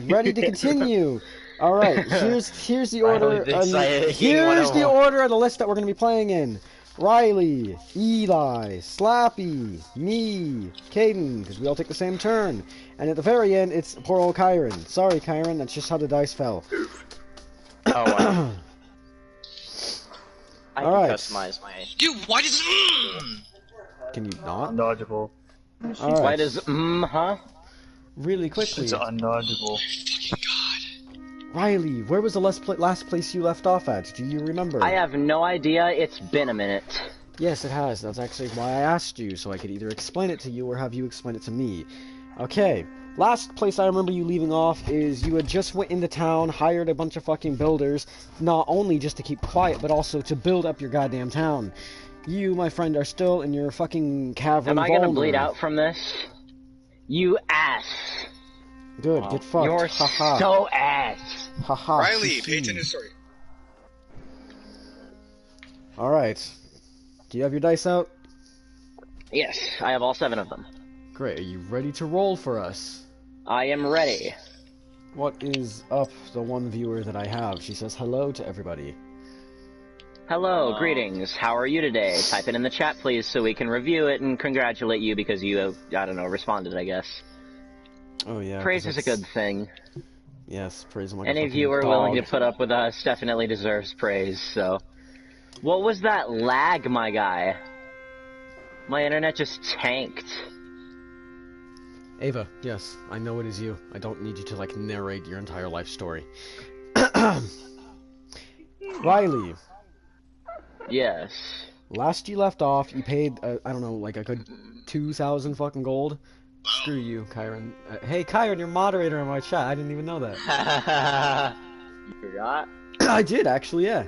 Ready to continue. All right, here's the order. Here's the 101. order of the list that we're going to be playing in. Riley, Eli, Slappy, me, Caden, because we all take the same turn. And at the very end, it's poor old Kyron. Sorry, Kyron, that's just how the dice fell. Oh wow. I can Alright. customize my. Dude, why does Can you not? Undodgeable. All right. Why does huh? Really quickly, It's undodgeable. fucking god. Riley, where was the last place you left off at? Do you remember? I have no idea. It's been a minute. Yes, it has. That's actually why I asked you, so I could either explain it to you or have you explain it to me. Okay. Last place I remember you leaving off is you had just went into town, hired a bunch of fucking builders, not only just to keep quiet, but also to build up your goddamn town. You, my friend, are still in your fucking cavern. Am I gonna bleed out from this? You ass. Good, get fucked. You're Haha. so ass. Haha. Riley, pay attention to the story. Alright. Do you have your dice out? Yes, I have all 7 of them. Great, are you ready to roll for us? I am ready. What is up, the one viewer that I have? She says hello to everybody. Hello, greetings. How are you today? Type it in the chat, please, so we can review it and congratulate you because you have, I don't know, responded, I guess. Oh yeah. Praise is a good thing. Yes, praise him like Any a fucking viewer dog. willing to put up with us definitely deserves praise, so... What was that lag, my guy? My internet just tanked. Ava, yes, I know it is you. I don't need you to, like, narrate your entire life story. Riley, Yes. last you left off, you paid, I don't know, like a good 2,000 fucking gold. Screw you, Kyron. Hey, Kyron, you're moderator in my chat. I didn't even know that. You forgot? I did, actually, yeah.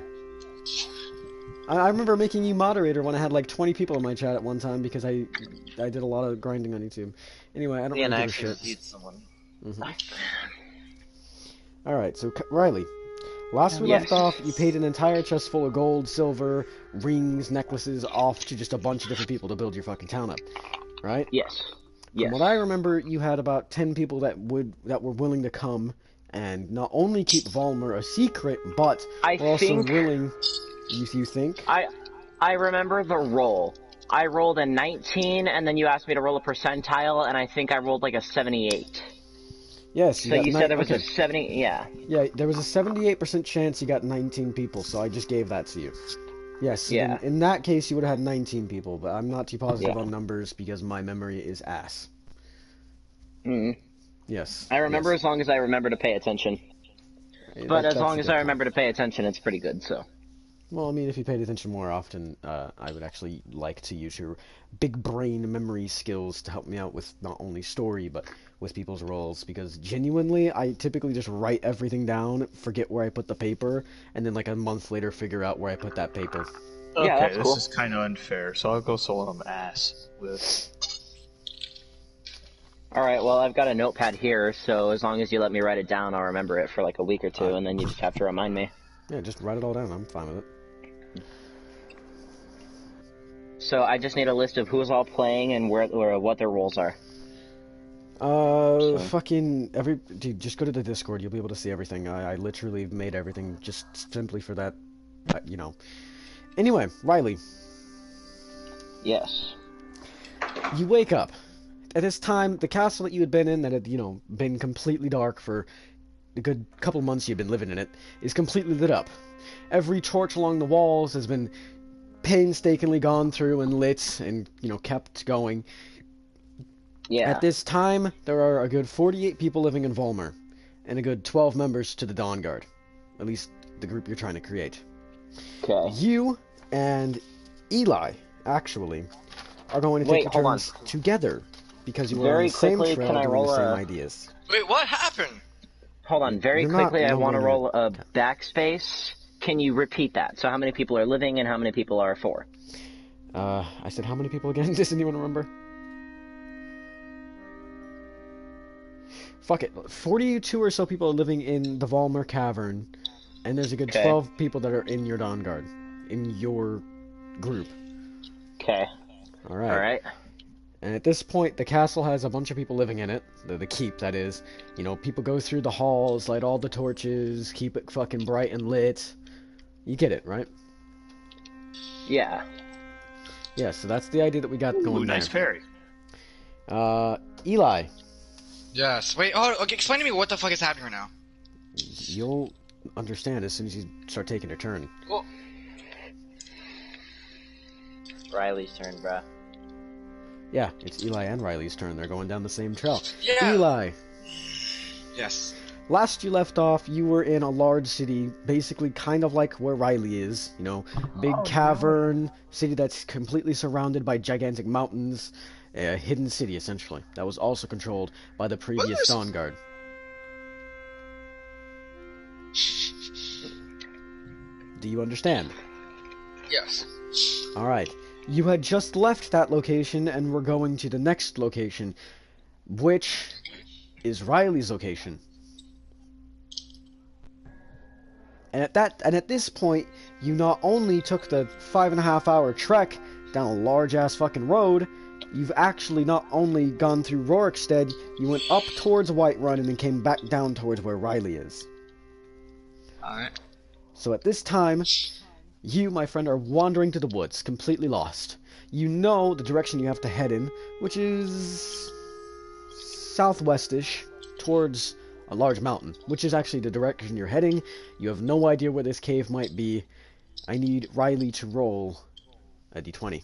I remember making you moderator when I had like 20 people in my chat at one time because I did a lot of grinding on YouTube. Anyway, I don't really give a shit. need someone. Alright, so Riley, last we left off, you paid an entire chest full of gold, silver, rings, necklaces off to just a bunch of different people to build your fucking town up, right? Yes. Yes. From what I remember, you had about 10 people that were willing to come and not only keep Volmer a secret, but were also willing. You think? I remember the roll. I rolled a 19, and then you asked me to roll a percentile, and I think I rolled like a 78. Yes. So you said there was a 70. Yeah. Yeah, there was a 78% chance you got 19 people, so I just gave that to you. Yes. Yeah. In that case, you would have had 19 people, but I'm not too positive on numbers because my memory is ass. Yes. I remember as long as I remember to pay attention. But as long as I remember to pay attention, it's pretty good, so. Well, I mean, if you paid attention more often, I would actually like to use your big brain memory skills to help me out with not only story, but with people's roles, because genuinely, I typically just write everything down, forget where I put the paper, and then like a month later figure out where I put that paper. Okay, Yeah, that's this cool. is kind of unfair, so I'll go solo on ass with... Alright, well, I've got a notepad here, so as long as you let me write it down, I'll remember it for like a week or two, and then you just have to remind me. Yeah, just write it all down, I'm fine with it. So I just need a list of who's all playing and what their roles are. Fucking dude, just go to the Discord, you'll be able to see everything. I literally made everything just simply for that, you know. Anyway, Riley. Yes. You wake up. At this time, the castle that you had been in, that had, you know, been completely dark for the good couple months you've been living in it, is completely lit up. Every torch along the walls has been painstakingly gone through and lit and, you know, kept going. Yeah. At this time, there are a good 48 people living in Volmer, and a good 12 members to the Dawn Guard. At least, the group you're trying to create. Okay. You and Eli, actually, are going to take your turns together, because you are on the same trail doing the same ideas. Wait, what happened? Hold on, very quickly, I want to roll a backspace. Can you repeat that? So how many people are living and how many people are for? I said how many people again? Does anyone remember? Fuck it. 42 or so people are living in the Volmer Cavern, and there's a good 12 people that are in your Dawn Guard, in your group. Okay. Alright. Alright. And at this point, the castle has a bunch of people living in it. The keep, that is. You know, people go through the halls, light all the torches, keep it fucking bright and lit. You get it, right? Yeah. Yeah, so that's the idea that we got going Ooh, there. nice parry. Eli, Yes. Wait. Oh, okay. Explain to me what the fuck is happening right now. you'll understand as soon as you start taking your turn. Well, Riley's turn, bruh. Yeah, it's Eli and Riley's turn. They're going down the same trail. yeah. Eli, Yes. last you left off, you were in a large city, basically kind of like where Riley is. You know, big cavern, city that's completely surrounded by gigantic mountains. A hidden city, essentially, that was also controlled by the previous is- Dawn Guard. Do you understand? Yes. Alright. You had just left that location and were going to the next location, which is Riley's location. And at this point, you not only took the 5.5-hour trek down a large-ass fucking road, you've actually not only gone through Rorikstead, you went up towards Whiterun and then came back down towards where Riley is. Alright. So at this time, you, my friend, are wandering to the woods, completely lost. You know the direction you have to head in, which is southwestish, towards a large mountain, which is actually the direction you're heading. You have no idea where this cave might be. I need Riley to roll a d20.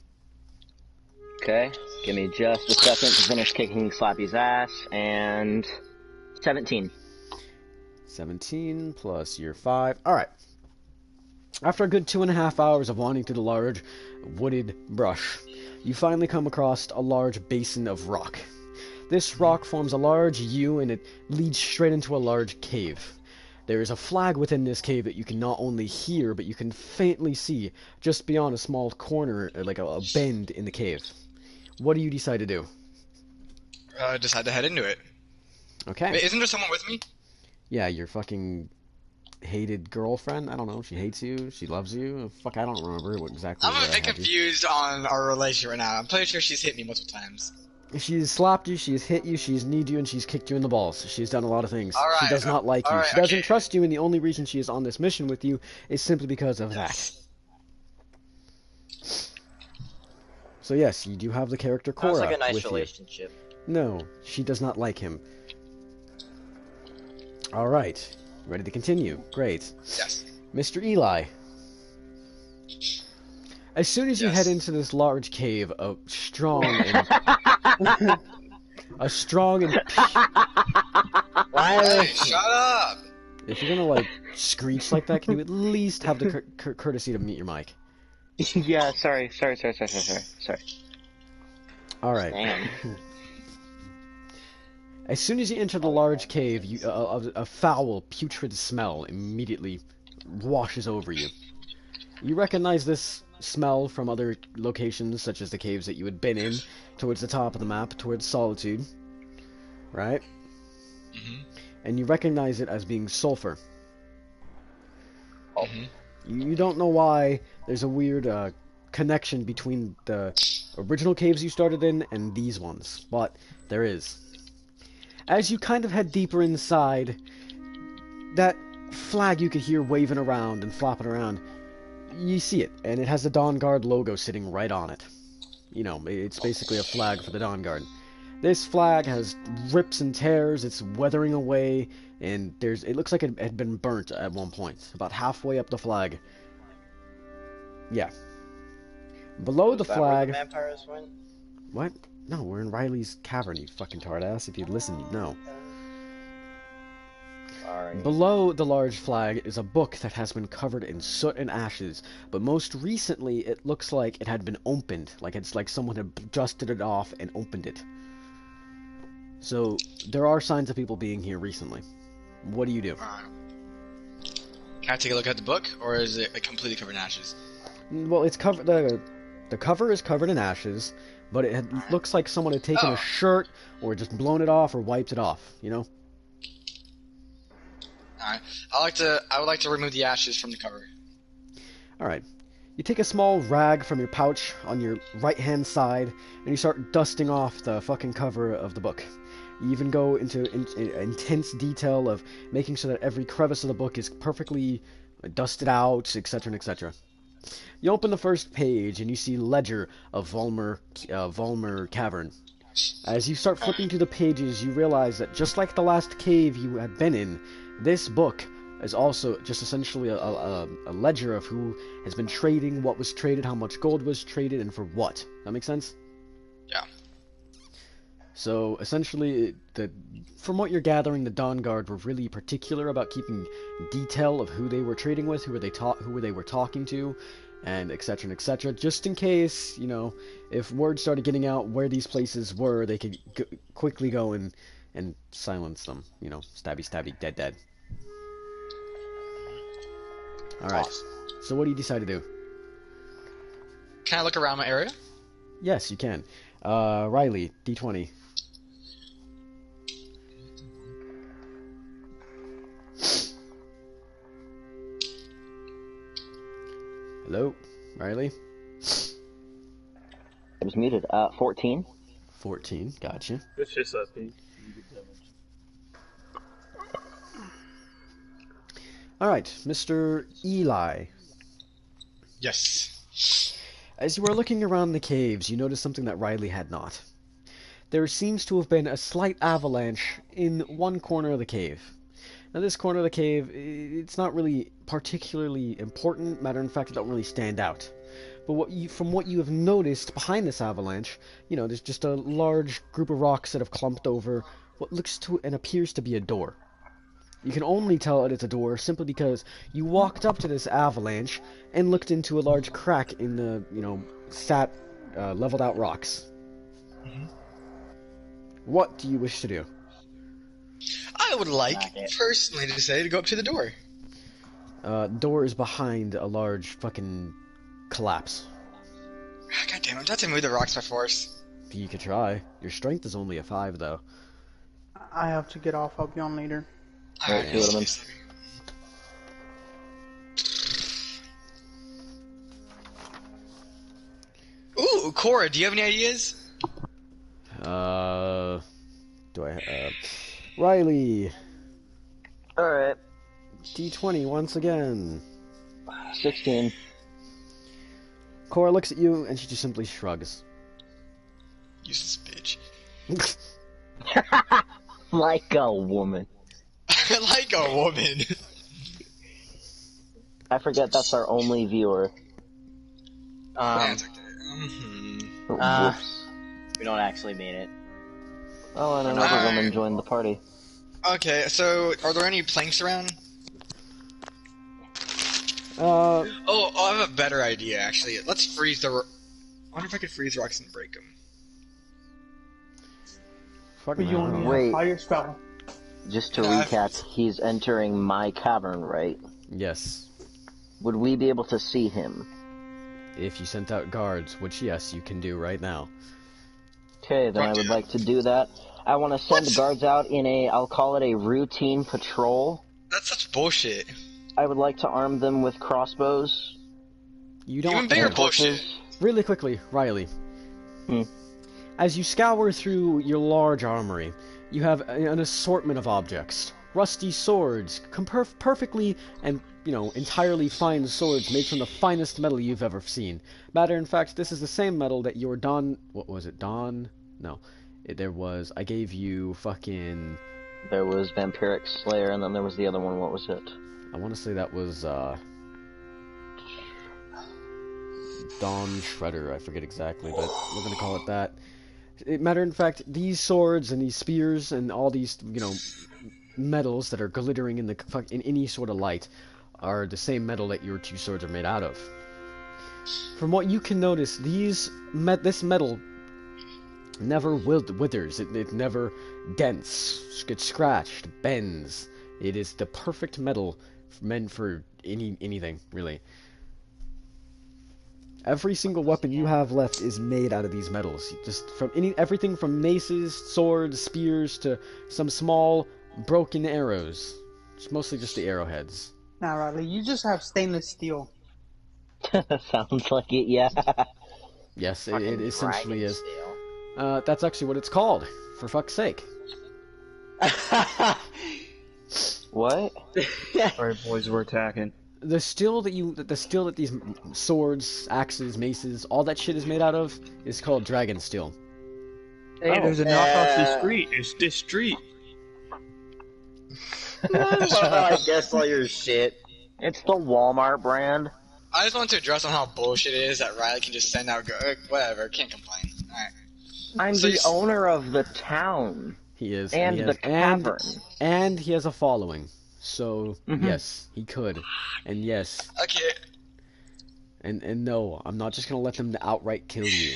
Okay. Give me just a second to finish kicking Slappy's ass, and 17. 17 plus your 5. Alright. After a good 2.5 hours of wandering through the large, wooded brush, you finally come across a large basin of rock. This rock forms a large U, and it leads straight into a large cave. There is a flag within this cave that you can not only hear, but you can faintly see just beyond a small corner, like a bend in the cave. What do you decide to do? Decide to head into it. Okay. Wait, isn't there someone with me? Yeah, your fucking hated girlfriend? I don't know. She hates you. She loves you. Fuck, I don't remember what exactly. I'm a bit had you. confused on our relationship right now. I'm pretty sure she's hit me multiple times. She's slapped you, she's hit you, she's kneed you, and she's kicked you in the balls. She's done a lot of things. All She right, does not like you. all right, She doesn't okay. trust you, and the only reason she is on this mission with you is simply because of that. So yes, you do have the character Cora Sounds like a nice with you. relationship. No, she does not like him. Alright, ready to continue. Great. Yes. Mr. Eli. As soon as you Yes. head into this large cave, a strong and Hey, shut up! if you're gonna like screech like that, can you at least have the courtesy to mute your mic? Yeah, sorry. All right. Damn. As soon as you enter the large cave, a foul, putrid smell immediately washes over you. You recognize this smell from other locations, such as the caves that you had been in, towards the top of the map, towards Solitude, right? Mm-hmm. And you recognize it as being sulfur. Mm-hmm. You don't know why there's a weird connection between the original caves you started in and these ones, but there is. As you kind of head deeper inside, that flag you could hear waving around and flopping around, you see it, and it has the Dawn Guard logo sitting right on it. You know, it's basically a flag for the Dawn Guard. This flag has rips and tears, it's weathering away, and it looks like it had been burnt at one point, about halfway up the flag. Yeah. Below the flag... Vampires went? What? No, we're in Riley's cavern, you fucking tard-ass. If you'd listened, you'd know. Sorry. Below the large flag is a book that has been covered in soot and ashes, but most recently it looks like it had been opened, like it's like someone had dusted it off and opened it. So, there are signs of people being here recently. What do you do? Alright. Can I take a look at the book, or is it like, completely covered in ashes? Well, it's covered. The cover is covered in ashes, but it looks like someone had taken Oh. a shirt or just blown it off or wiped it off. You know. Alright. I would like to remove the ashes from the cover. All right. You take a small rag from your pouch on your right-hand side, and you start dusting off the fucking cover of the book. You even go into intense detail of making sure that every crevice of the book is perfectly dusted out, etc., etc. You open the first page, and you see Ledger of Volmer Cavern. As you start flipping through the pages, you realize that just like the last cave you had been in, this book is also just essentially a ledger of who has been trading, what was traded, how much gold was traded, and for what. That make sense? Yeah. So essentially, from what you're gathering, the Dawn Guard were really particular about keeping detail of who they were trading with, who they were talking to, and etc., just in case, if word started getting out where these places were, they could quickly go and silence them. Stabby, stabby, dead, dead. All right. Awesome. So what do you decide to do? Can I look around my area? Yes, you can. Riley, D20. Hello, Riley. I was muted. 14. 14, gotcha. It's just a piece. Alright, Mr. Eli. Yes. As you are looking around the caves, you notice something that Riley had not. There seems to have been a slight avalanche in one corner of the cave. Now, this corner of the cave, it's not really particularly important. Matter of fact, it don't really stand out. But from what you have noticed behind this avalanche, there's just a large group of rocks that have clumped over what looks to and appears to be a door. You can only tell it's a door simply because you walked up to this avalanche and looked into a large crack in the, leveled out rocks. Mm-hmm. What do you wish to do? I would like, personally, to go up to the door. Door is behind a large fucking collapse. God damn, I'm trying to move the rocks by force. You could try. Your strength is only a 5, though. I have to get off. I'll be on later. Alright, two of them. Ooh, Cora, do you have any ideas? Do I, Riley! Alright. D20 once again. 16. Cora looks at you, and she just simply shrugs. Useless bitch. Like a woman. Like a woman. I forget that's our only viewer. Whoops. We don't actually mean it. Oh, and another woman joined the party. Okay, so are there any planks around? Oh, I have a better idea, actually. Let's freeze the... I wonder if I could freeze rocks and break them. Fuck But you only have Wait. fire spell. Just to recap, he's entering my cavern, right? Yes. Would we be able to see him? If you sent out guards, which, yes, you can do right now. Okay, then I would like to do that. I want to send guards out in I'll call it a routine patrol. That's such bullshit. I would like to arm them with crossbows. You don't... Even bigger bullshit. Really quickly, Riley. Hmm. As you scour through your large armory, you have an assortment of objects. Rusty swords, perfectly and, entirely fine swords made from the finest metal you've ever seen. Matter in fact, this is the same metal that your what was it, No. I gave you fucking... There was Vampiric Slayer, and then there was the other one. What was it? I want to say that was, Dawn Shredder, I forget exactly, but we're gonna call it that. Matter in fact, these swords and these spears and all these, metals that are glittering in any sort of light are the same metal that your two swords are made out of. From what you can notice, this metal never withers. It never dents, gets scratched, bends. It is the perfect metal meant for anything, really. Every single weapon you have left is made out of these metals. Just everything from maces, swords, spears, to some small broken arrows. It's mostly just the arrowheads. Nah, Riley, you just have stainless steel. Sounds like it, yeah. Yes, it Fucking essentially is. dragon That's actually what it's called. For fuck's sake. steel. What? Alright, boys, we're attacking. The steel that these swords, axes, maces, all that shit is made out of is called dragon steel. Hey, there's a knock off the street. It's this street. I love how I guess all your shit. It's the Walmart brand. I just want to address on how bullshit it is that Riley can just send out whatever, can't complain. Alright. I'm So the you- owner of the town. He is. And he the has, and, cavern. and he has a following. So, Mhm. yes, he could. And yes. Okay, And no, I'm not just gonna let them outright kill you.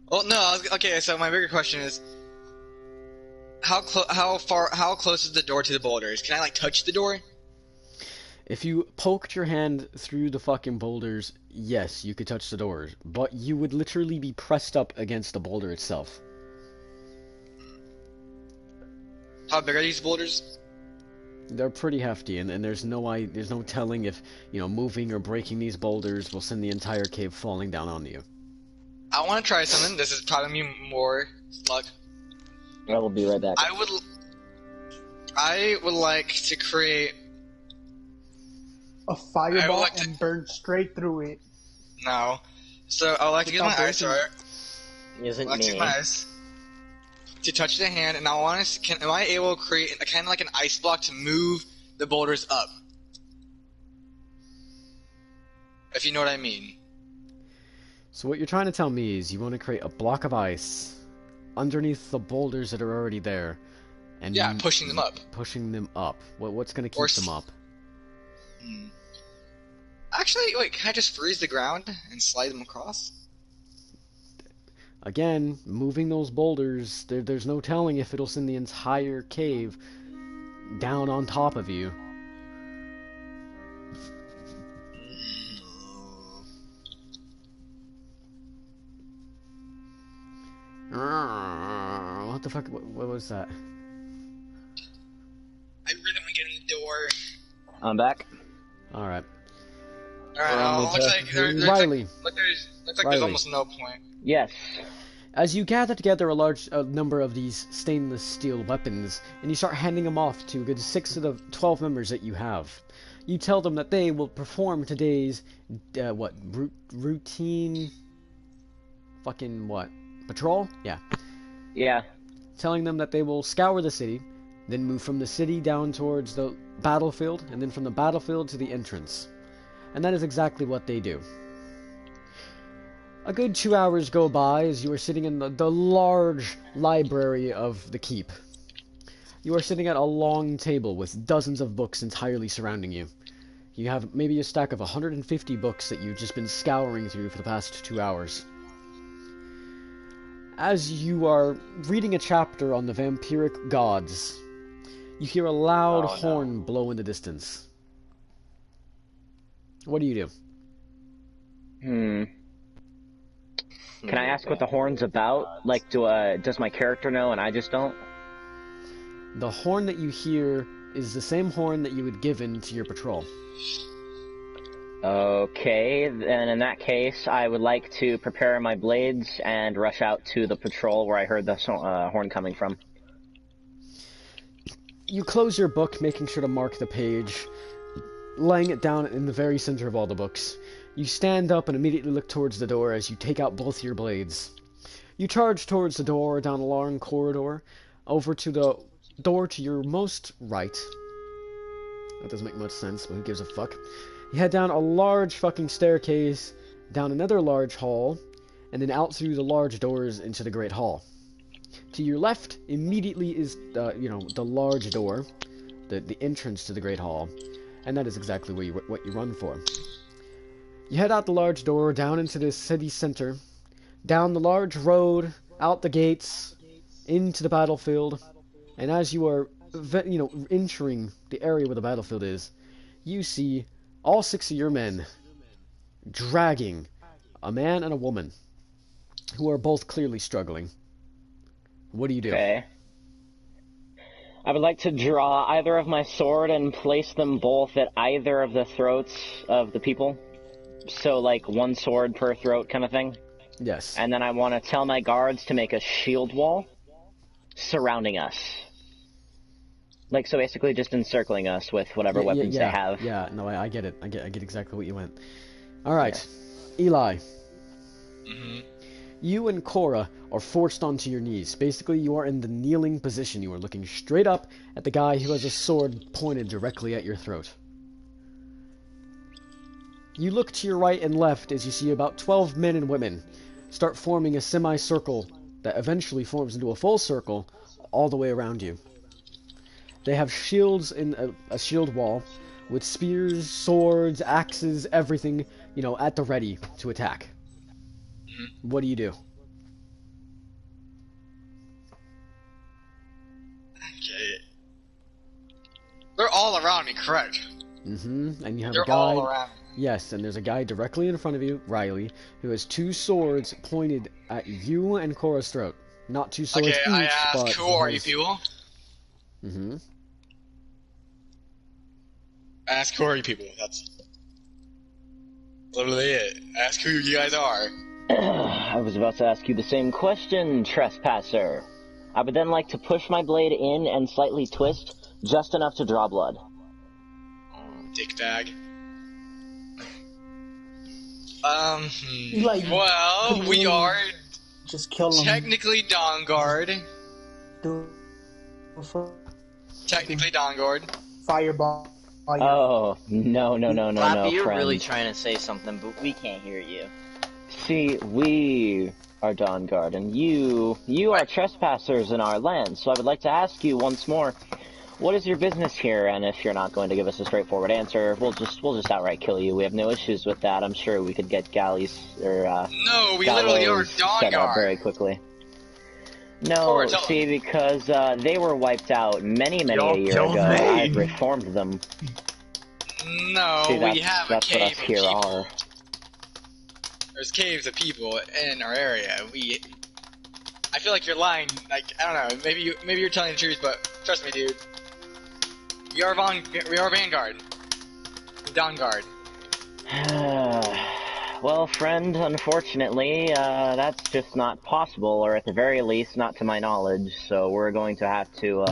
well, no, okay, so my bigger question is, how close is the door to the boulders? Can I, like, touch the door? If you poked your hand through the fucking boulders, yes, you could touch the doors. But you would literally be pressed up against the boulder itself. How big are these boulders? They're pretty hefty, and there's no telling if, moving or breaking these boulders will send the entire cave falling down on you. I want to try something. This is probably more luck. I will be right back. I would like to create. A I fireball would like to- and burn straight through it. No. So I would like to use my Without ice, breaking right? Isn't I'd like to use me. my ice to touch the hand, and I want to. Am I able to create a kind of like an ice block to move the boulders up? If you know what I mean. So what you're trying to tell me is you want to create a block of ice underneath the boulders that are already there, and Yeah, pushing them up. Pushing them up. What's going to Or keep them up? Hmm. Actually, wait. Can I just freeze the ground and slide them across? Again, moving those boulders, there's no telling if it'll send the entire cave down on top of you. What the fuck? What was that? I really want to get in the door. I'm back. Alright. Alright, looks like Riley. Looks like Riley. there's almost no point. Yes. As you gather together a large number of these stainless steel weapons, and you start handing them off to a good 6 of the 12 members that you have, you tell them that they will perform today's, routine, fucking what? Patrol? Yeah. Yeah. Telling them that they will scour the city, then move from the city down towards the battlefield, and then from the battlefield to the entrance. And that is exactly what they do. A good 2 hours go by as you are sitting in the large library of the keep. You are sitting at a long table with dozens of books entirely surrounding you. You have maybe a stack of 150 books that you've just been scouring through for the past 2 hours. As you are reading a chapter on the vampiric gods, you hear a loud horn blow in the distance. What do you do? Can I ask what the horn's about? Like, does my character know and I just don't? The horn that you hear is the same horn that you had given to your patrol. Okay, then in that case, I would like to prepare my blades and rush out to the patrol where I heard the horn coming from. You close your book, making sure to mark the page, laying it down in the very center of all the books. You stand up and immediately look towards the door as you take out both your blades. You charge towards the door, down a long corridor, over to the door to your most right. That doesn't make much sense, but who gives a fuck? You head down a large fucking staircase, down another large hall, and then out through the large doors into the Great Hall. To your left, immediately is, the large door, the entrance to the Great Hall, and that is exactly what you run for. You head out the large door, down into the city center, down the large road, out the gates, into the battlefield, and as you are, entering the area where the battlefield is, you see all 6 of your men dragging a man and a woman who are both clearly struggling. What do you do? Okay. I would like to draw either of my sword and place them both at either of the throats of the people. So, like, one sword per throat kind of thing? Yes. And then I want to tell my guards to make a shield wall surrounding us. Like, so basically just encircling us with whatever weapons they have. Yeah, no, I get it. I get exactly what you meant. Alright. Eli. Mm-hmm. You and Cora are forced onto your knees. Basically, you are in the kneeling position. You are looking straight up at the guy who has a sword pointed directly at your throat. You look to your right and left as you see about 12 men and women start forming a semicircle that eventually forms into a full circle all the way around you. They have shields in a shield wall with spears, swords, axes, everything, at the ready to attack. What do you do? Okay. They're all around me, correct? Mm-hmm. And you have They're a guy. all around me. Yes, and there's a guy directly in front of you, Riley, who has two swords pointed at you and Cora's throat. Not two swords Okay, each, I ask, but who are you people? Mm-hmm. I ask, who are you people? That's literally it. Ask who you guys are. I was about to ask you the same question, trespasser. I would then like to push my blade in and slightly twist, just enough to draw blood. Dickbag. Like, well, could we you are just kill him. technically Dawn Guard. Do Technically Dawn Guard. fireball. Oh, no, Flappy, you're friend. really trying to say something, but we can't hear you. See, we are Dawn Guard, and you are trespassers in our land, so I would like to ask you once more, what is your business here? And if you're not going to give us a straightforward answer, we'll just outright kill you. We have no issues with that. I'm sure we could get galleys or No, we literally are gallows Dawn set up Guard. very quickly. No, Cora, tell see, because they were wiped out many a Y'all year killed ago. me. I've reformed them. No, See, we have a that's what us cave of here people. are. There's caves of people in our area. I feel like you're lying. Like, I don't know. Maybe you're telling the truth, but trust me, dude. We are Vanguard. Dawn Guard. Well, friend, unfortunately, that's just not possible, or at the very least, not to my knowledge. So we're going to have to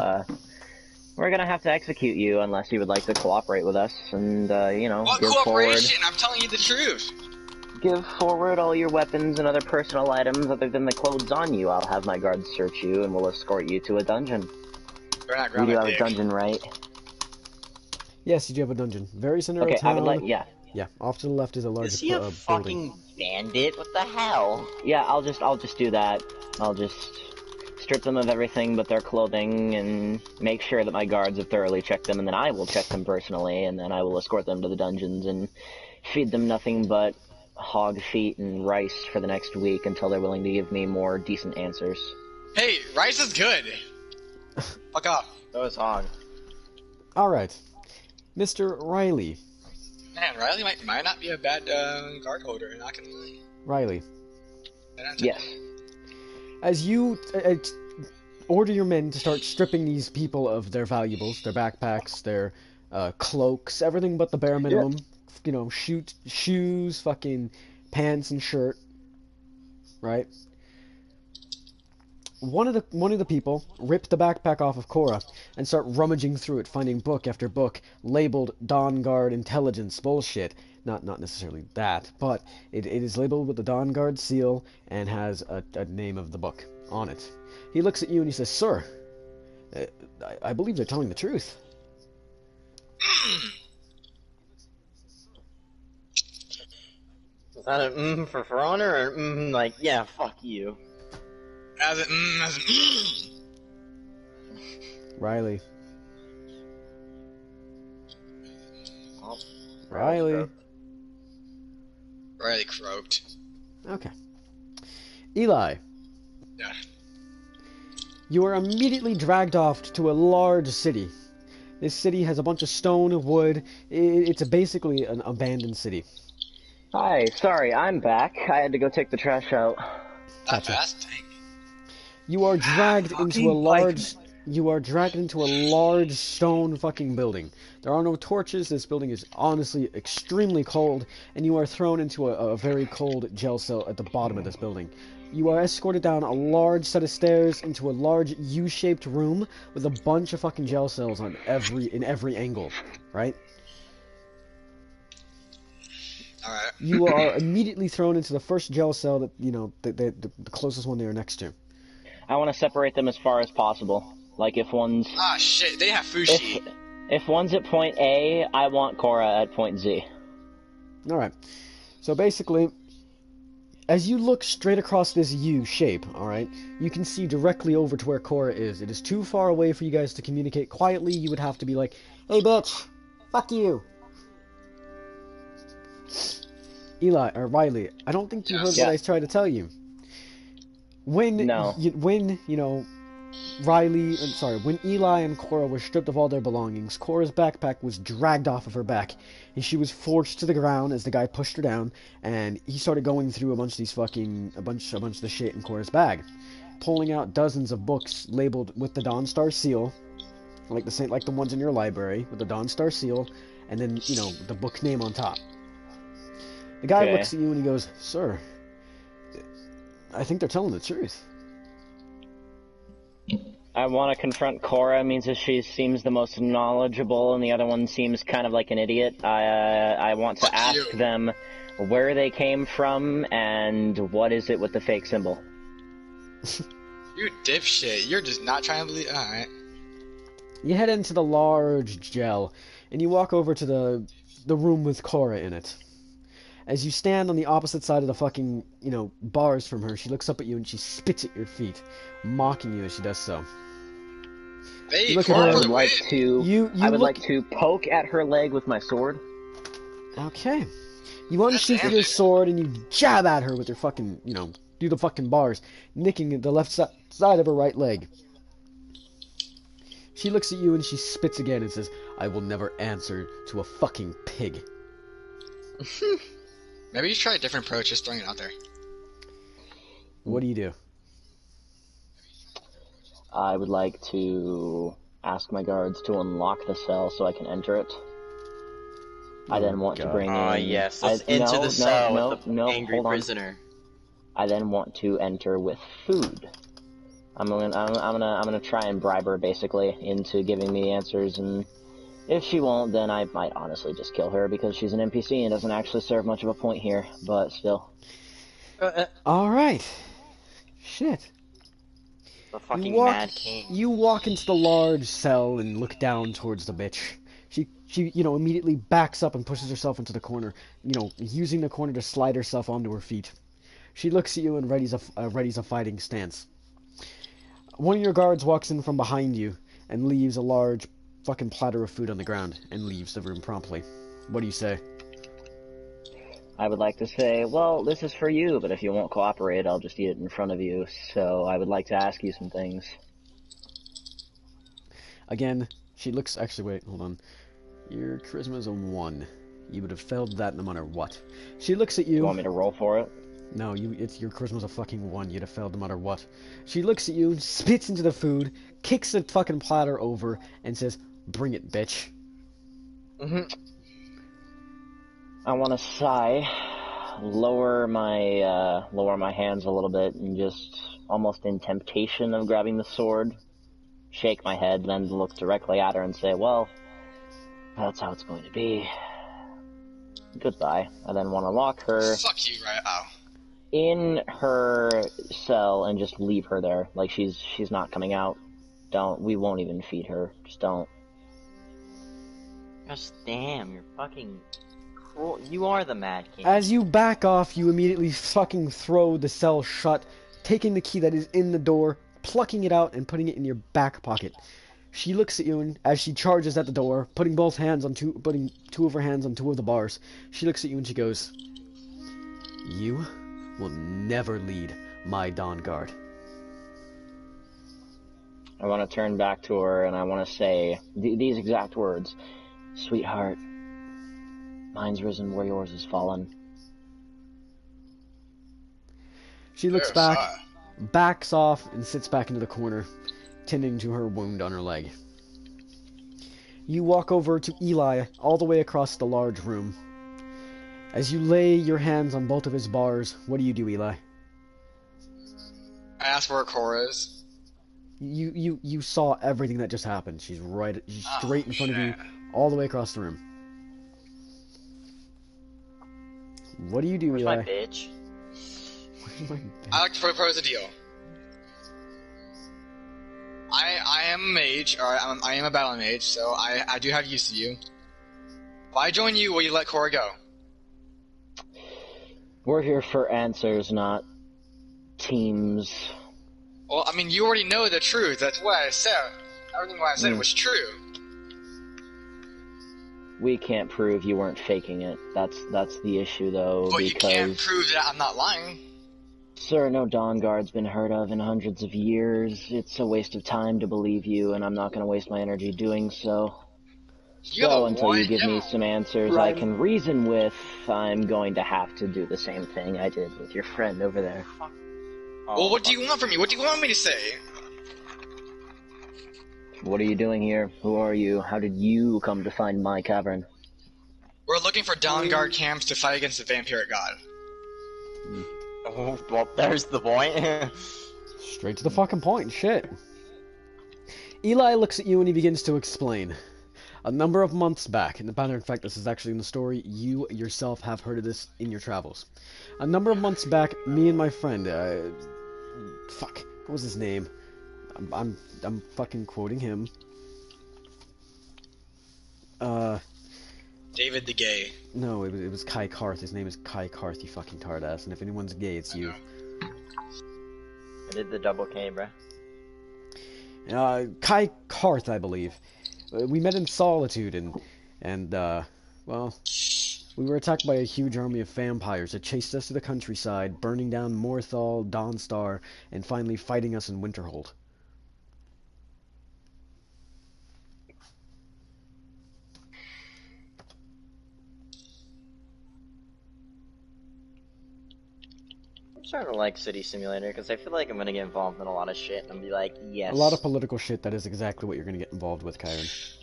execute you unless you would like to cooperate with us and, What give cooperation? I'm telling you the truth. give forward all your weapons and other personal items other than the clothes on you. I'll have my guards search you and we'll escort you to a dungeon. They're not We grounded, do have a dick. dungeon, right? Yes, you do have a dungeon. Very center Okay, of town. yeah. Off to the left is a large Is he a building. fucking bandit? What the hell? Yeah, I'll just do that. I'll just strip them of everything but their clothing and make sure that my guards have thoroughly checked them, and then I will check them personally, and then I will escort them to the dungeons and feed them nothing but hog feet and rice for the next week until they're willing to give me more decent answers. Hey, rice is good. Fuck off. That was hog. Alright. Mr. Riley. Man, Riley might not be a bad guard holder. Not gonna lie. Riley. Yes. As you order your men to start stripping these people of their valuables, their backpacks, their cloaks, everything but the bare minimum. Shoes, fucking pants and shirt. Right? One of the people rip the backpack off of Cora and start rummaging through it, finding book after book labeled Dawn Guard intelligence bullshit. Not necessarily that, but it is labeled with the Dawn Guard seal and has a name of the book on it. He looks at you and he says, "Sir, I believe they're telling the truth." Is that a for honor or like, yeah, fuck you? As it, Riley. Oh, Riley. Riley croaked. Okay. Eli. Yeah. You are immediately dragged off to a large city. This city has a bunch of stone, wood. It's basically an abandoned city. Hi, sorry, I'm back. I had to go take the trash out. That fast? Dang. You are dragged into a large... you are dragged into a large stone fucking building. There are no torches. This building is honestly extremely cold, and you are thrown into a very cold jail cell at the bottom of this building. You are escorted down a large set of stairs into a large U-shaped room with a bunch of fucking jail cells in every angle, right? Alright. You are immediately thrown into the first jail cell that, you know, the closest one they are next to. I want to separate them as far as possible. Like if one's Ah, shit, they have Fushi. if one's at point A, I want Cora at point Z. Alright. So basically, as you look straight across this U shape, alright, you can see directly over to where Cora is. It is too far away for you guys to communicate quietly. You would have to be like, hey bitch, fuck you. Eli, or Riley, I don't think you heard Yeah. what I tried to tell you. When, No. when Eli and Cora were stripped of all their belongings, Cora's backpack was dragged off of her back, and she was forced to the ground as the guy pushed her down, and he started going through a bunch of the shit in Cora's bag, pulling out dozens of books labeled with the Dawn Star seal, like the ones in your library, with the Dawn Star seal, and then, you know, the book name on top. The guy Okay. looks at you and he goes, "Sir, I think they're telling the truth." I want to confront Cora, means that she seems the most knowledgeable, and the other one seems kind of like an idiot. I want to Fuck ask you. them where they came from and what is it with the fake symbol. You dipshit. You're just not trying to believe. Alright. You head into the large jail, and you walk over to the room with Cora in it. As you stand on the opposite side of the fucking, you know, bars from her, she looks up at you and she spits at your feet, mocking you as she does so. Hey, Look at Cora her. I for would the like win. to. You I would look- like to poke at her leg with my sword. Okay. You unsheath your damage. sword and you jab at her with your fucking, you know, do the fucking bars, nicking the left side of her right leg. She looks at you and she spits again and says, "I will never answer to a fucking pig." Maybe you try a different approach, just throwing it out there. What do you do? I would like to ask my guards to unlock the cell so I can enter it. I then want to God. bring in. Ah, yes. Let's enter the cell with the angry hold on. prisoner. I then want to enter with food. I'm gonna try and bribe her basically into giving me answers, and if she won't, then I might honestly just kill her because she's an NPC and doesn't actually serve much of a point here. But still, Alright. Shit. The fucking walk- Mad King. You walk into the large cell and look down towards the bitch. She, you know, immediately backs up and pushes herself into the corner, you know, using the corner to slide herself onto her feet. She looks at you and readies a fighting stance. One of your guards walks in from behind you and leaves a large fucking platter of food on the ground and leaves the room promptly. What do you say? I would like to say, well, this is for you, but if you won't cooperate, I'll just eat it in front of you. So I would like to ask you some things. Again, she looks... Actually, wait, hold on. Your charisma's a 1. You would have failed that no matter what. She looks at you... You want me to roll for it? No, your charisma's a fucking 1. You'd have failed no matter what. She looks at you, spits into the food, kicks the fucking platter over, and says, "Bring it, bitch." I want to sigh, lower my hands a little bit, and just almost in temptation of grabbing the sword, shake my head, then look directly at her and say, "Well, that's how it's going to be. Goodbye." I then want to lock her Fuck you, right? Oh. in her cell and just leave her there. Like she's not coming out. We won't even feed her. Just don't. Gosh damn, you're fucking cruel. You are the Mad King. As you back off, you immediately fucking throw the cell shut, taking the key that is in the door, plucking it out, and putting it in your back pocket. She looks at you, and as she charges at the door, putting two of her hands on 2 of the bars, she looks at you and she goes, "You will never lead my Dawn Guard." I want to turn back to her and I want to say these exact words: "Sweetheart, mine's risen where yours has fallen." She looks Yes, back, backs off, and sits back into the corner. tending to her wound on her leg. You walk over to Eli, all the way across the large room. As you lay your hands on both of his bars, what do you do, Eli? I asked where Cora is. You saw everything that just happened. She's straight in front of you, all the way across the room. What do you do, Where's Eli? my bitch? Where's my I like to propose a deal. I am a mage, or I am a battle mage, so I do have use to you. If I join you, will you let Cora go? We're here for answers, not teams. Well, I mean, you already know the truth. That's what I said. Everything what I said was true. We can't prove you weren't faking it. That's the issue, though. But because... you can't prove that I'm not lying. Sir, no Dawn Guard's been heard of in hundreds of years. It's a waste of time to believe you, and I'm not going to waste my energy doing so. So until you give me some answers I can reason with, I'm going to have to do the same thing I did with your friend over there. Well, what do you want from me? What do you want me to say? What are you doing here? Who are you? How did you come to find my cavern? We're looking for Dawn Guard camps to fight against the vampiric god. Oh, well, there's the point. Straight to the fucking point, shit. Eli looks at you and he begins to explain. A number of months back, and matter of fact, this is actually in the story, you yourself have heard of this in your travels. A number of months back, me and my friend, what was his name? I'm fucking quoting him. David the Gay. No, it was Kai Karth. His name is Kai Karth, you fucking tard ass, and if anyone's gay, it's you. I did the double K, bruh. Kai Karth, I believe. We met in Solitude, and well, we were attacked by a huge army of vampires that chased us to the countryside, burning down Morthal, Dawnstar, and finally fighting us in Winterhold. I'm starting to like City Simulator because I feel like I'm gonna get involved in a lot of shit and be like, yes. A lot of political shit, that is exactly what you're going to get involved with, Kyron.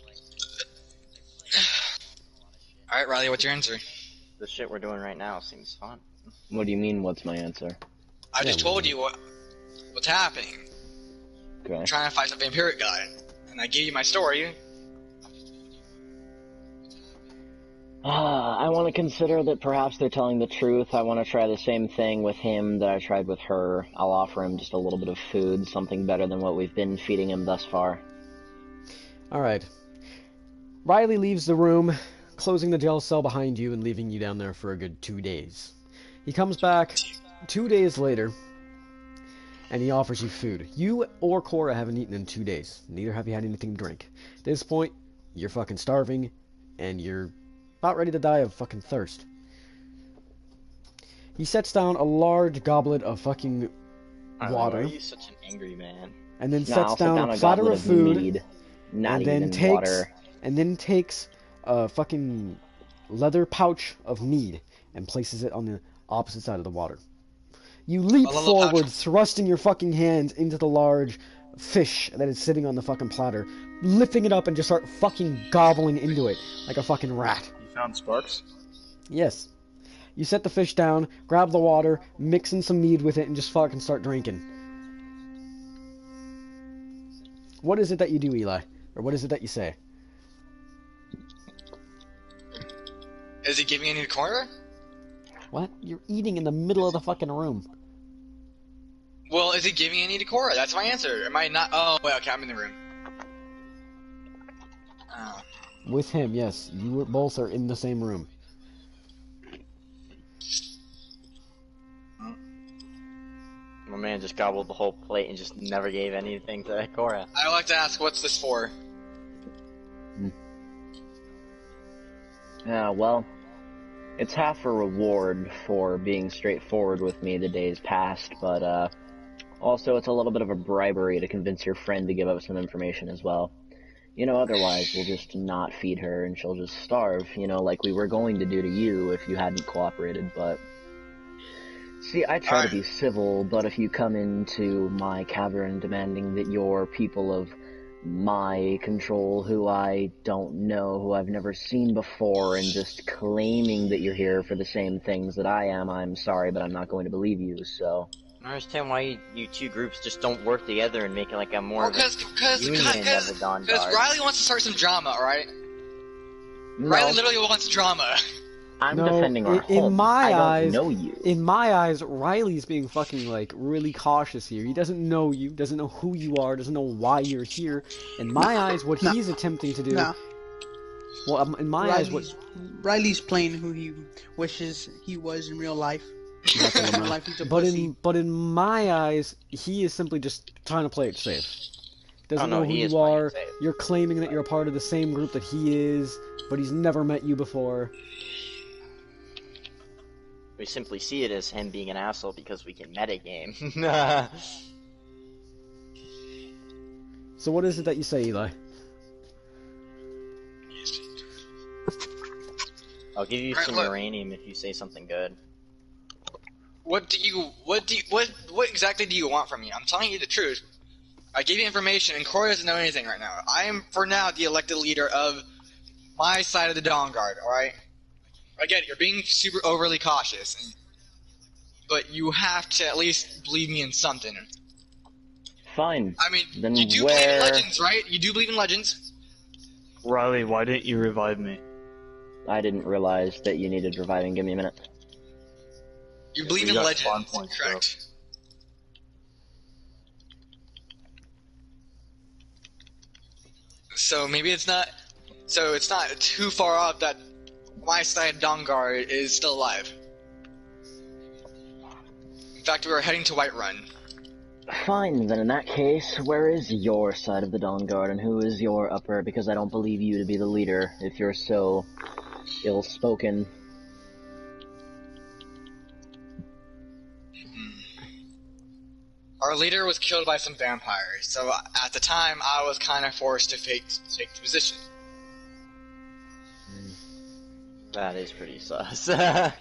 Alright, Riley, what's your answer? The shit we're doing right now seems fun. What do you mean, what's my answer? I just told you what's happening. Okay. I'm trying to fight the vampiric guy. And I gave you my story. I want to consider that perhaps they're telling the truth. I want to try the same thing with him that I tried with her. I'll offer him just a little bit of food, something better than what we've been feeding him thus far. Alright. Riley leaves the room, closing the jail cell behind you and leaving you down there for a good 2 days. He comes back 2 days later, and he offers you food. You or Cora haven't eaten in 2 days. Neither have you had anything to drink. At this point, you're fucking starving, and you're about ready to die of fucking thirst. He sets down a large goblet of fucking water. Why are you such an angry man? And then No, sets I'll down sit down a a platter goblet of food, mead, not and then even water. takes a fucking leather pouch of mead and places it on the opposite side of the water. You leap A little forward, pouch. thrusting your fucking hands into the large fish that is sitting on the fucking platter, lifting it up and just start fucking gobbling into it like a fucking rat. You found sparks? Yes. You set the fish down, grab the water, mix in some mead with it, and just fucking start drinking. What is it that you do, Eli? Or what is it that you say? Is he giving any corner? What? You're eating in the middle of the fucking room. Well, is he giving any to Cora? That's my answer. Am I not? Oh, wait, okay, I'm in the room. Oh. With him, yes. You both are in the same room. My man just gobbled the whole plate and just never gave anything to Cora. I like to ask, what's this for? Yeah, well, it's half a reward for being straightforward with me the days past, but also it's a little bit of a bribery to convince your friend to give up some information as well. You know, otherwise we'll just not feed her and she'll just starve, you know, like we were going to do to you if you hadn't cooperated, but See, I try to Alright. be civil, but if you come into my cavern demanding that you're people of my control who I don't know, who I've never seen before, and just claiming that you're here for the same things that I am, I'm sorry, but I'm not going to believe you, so... I don't understand why you two groups just don't work together and make it like a more of a Because union of the Dawn Guard. Riley wants to start some drama, alright? No, Riley literally wants drama. I'm No, defending our in home. my I don't eyes- know you. In my eyes, Riley's being fucking, like, really cautious here. He doesn't know you, doesn't know who you are, doesn't know why you're here. In my eyes, what No. he's attempting to do... No, Well, in my eyes, what... Riley's playing who he wishes he was in real life. That's In real life, he's a But pussy. in my eyes, he is simply just trying to play it safe. Doesn't Oh, no, know who he is you playing it are. safe. You're claiming that you're a part of the same group that he is, but he's never met you before. We simply see it as him being an asshole because we can metagame. So what is it that you say, Eli? I'll give you Alright, some look. uranium if you say something good. What exactly do you want from me? I'm telling you the truth. I gave you information, and Corey doesn't know anything right now. I am, for now, the elected leader of my side of the Dawn Guard, alright? I get it, you're being super overly cautious, but you have to at least believe me in something. Fine. I mean, Then you do believe in where- legends, right? You do believe in legends? Riley, why didn't you revive me? I didn't realize that you needed reviving. Give me a minute. You believe We in got legends, spawn points, correct? So maybe it's not. So it's not too far off that my side Dawn Guard is still alive. In fact, we were heading to Whiterun. Fine, then in that case, where is your side of the Dawn Guard, and who is your upper? Because I don't believe you to be the leader, if you're so ill-spoken. Our leader was killed by some vampires, so at the time I was kind of forced to take the position. That is pretty sus. Well,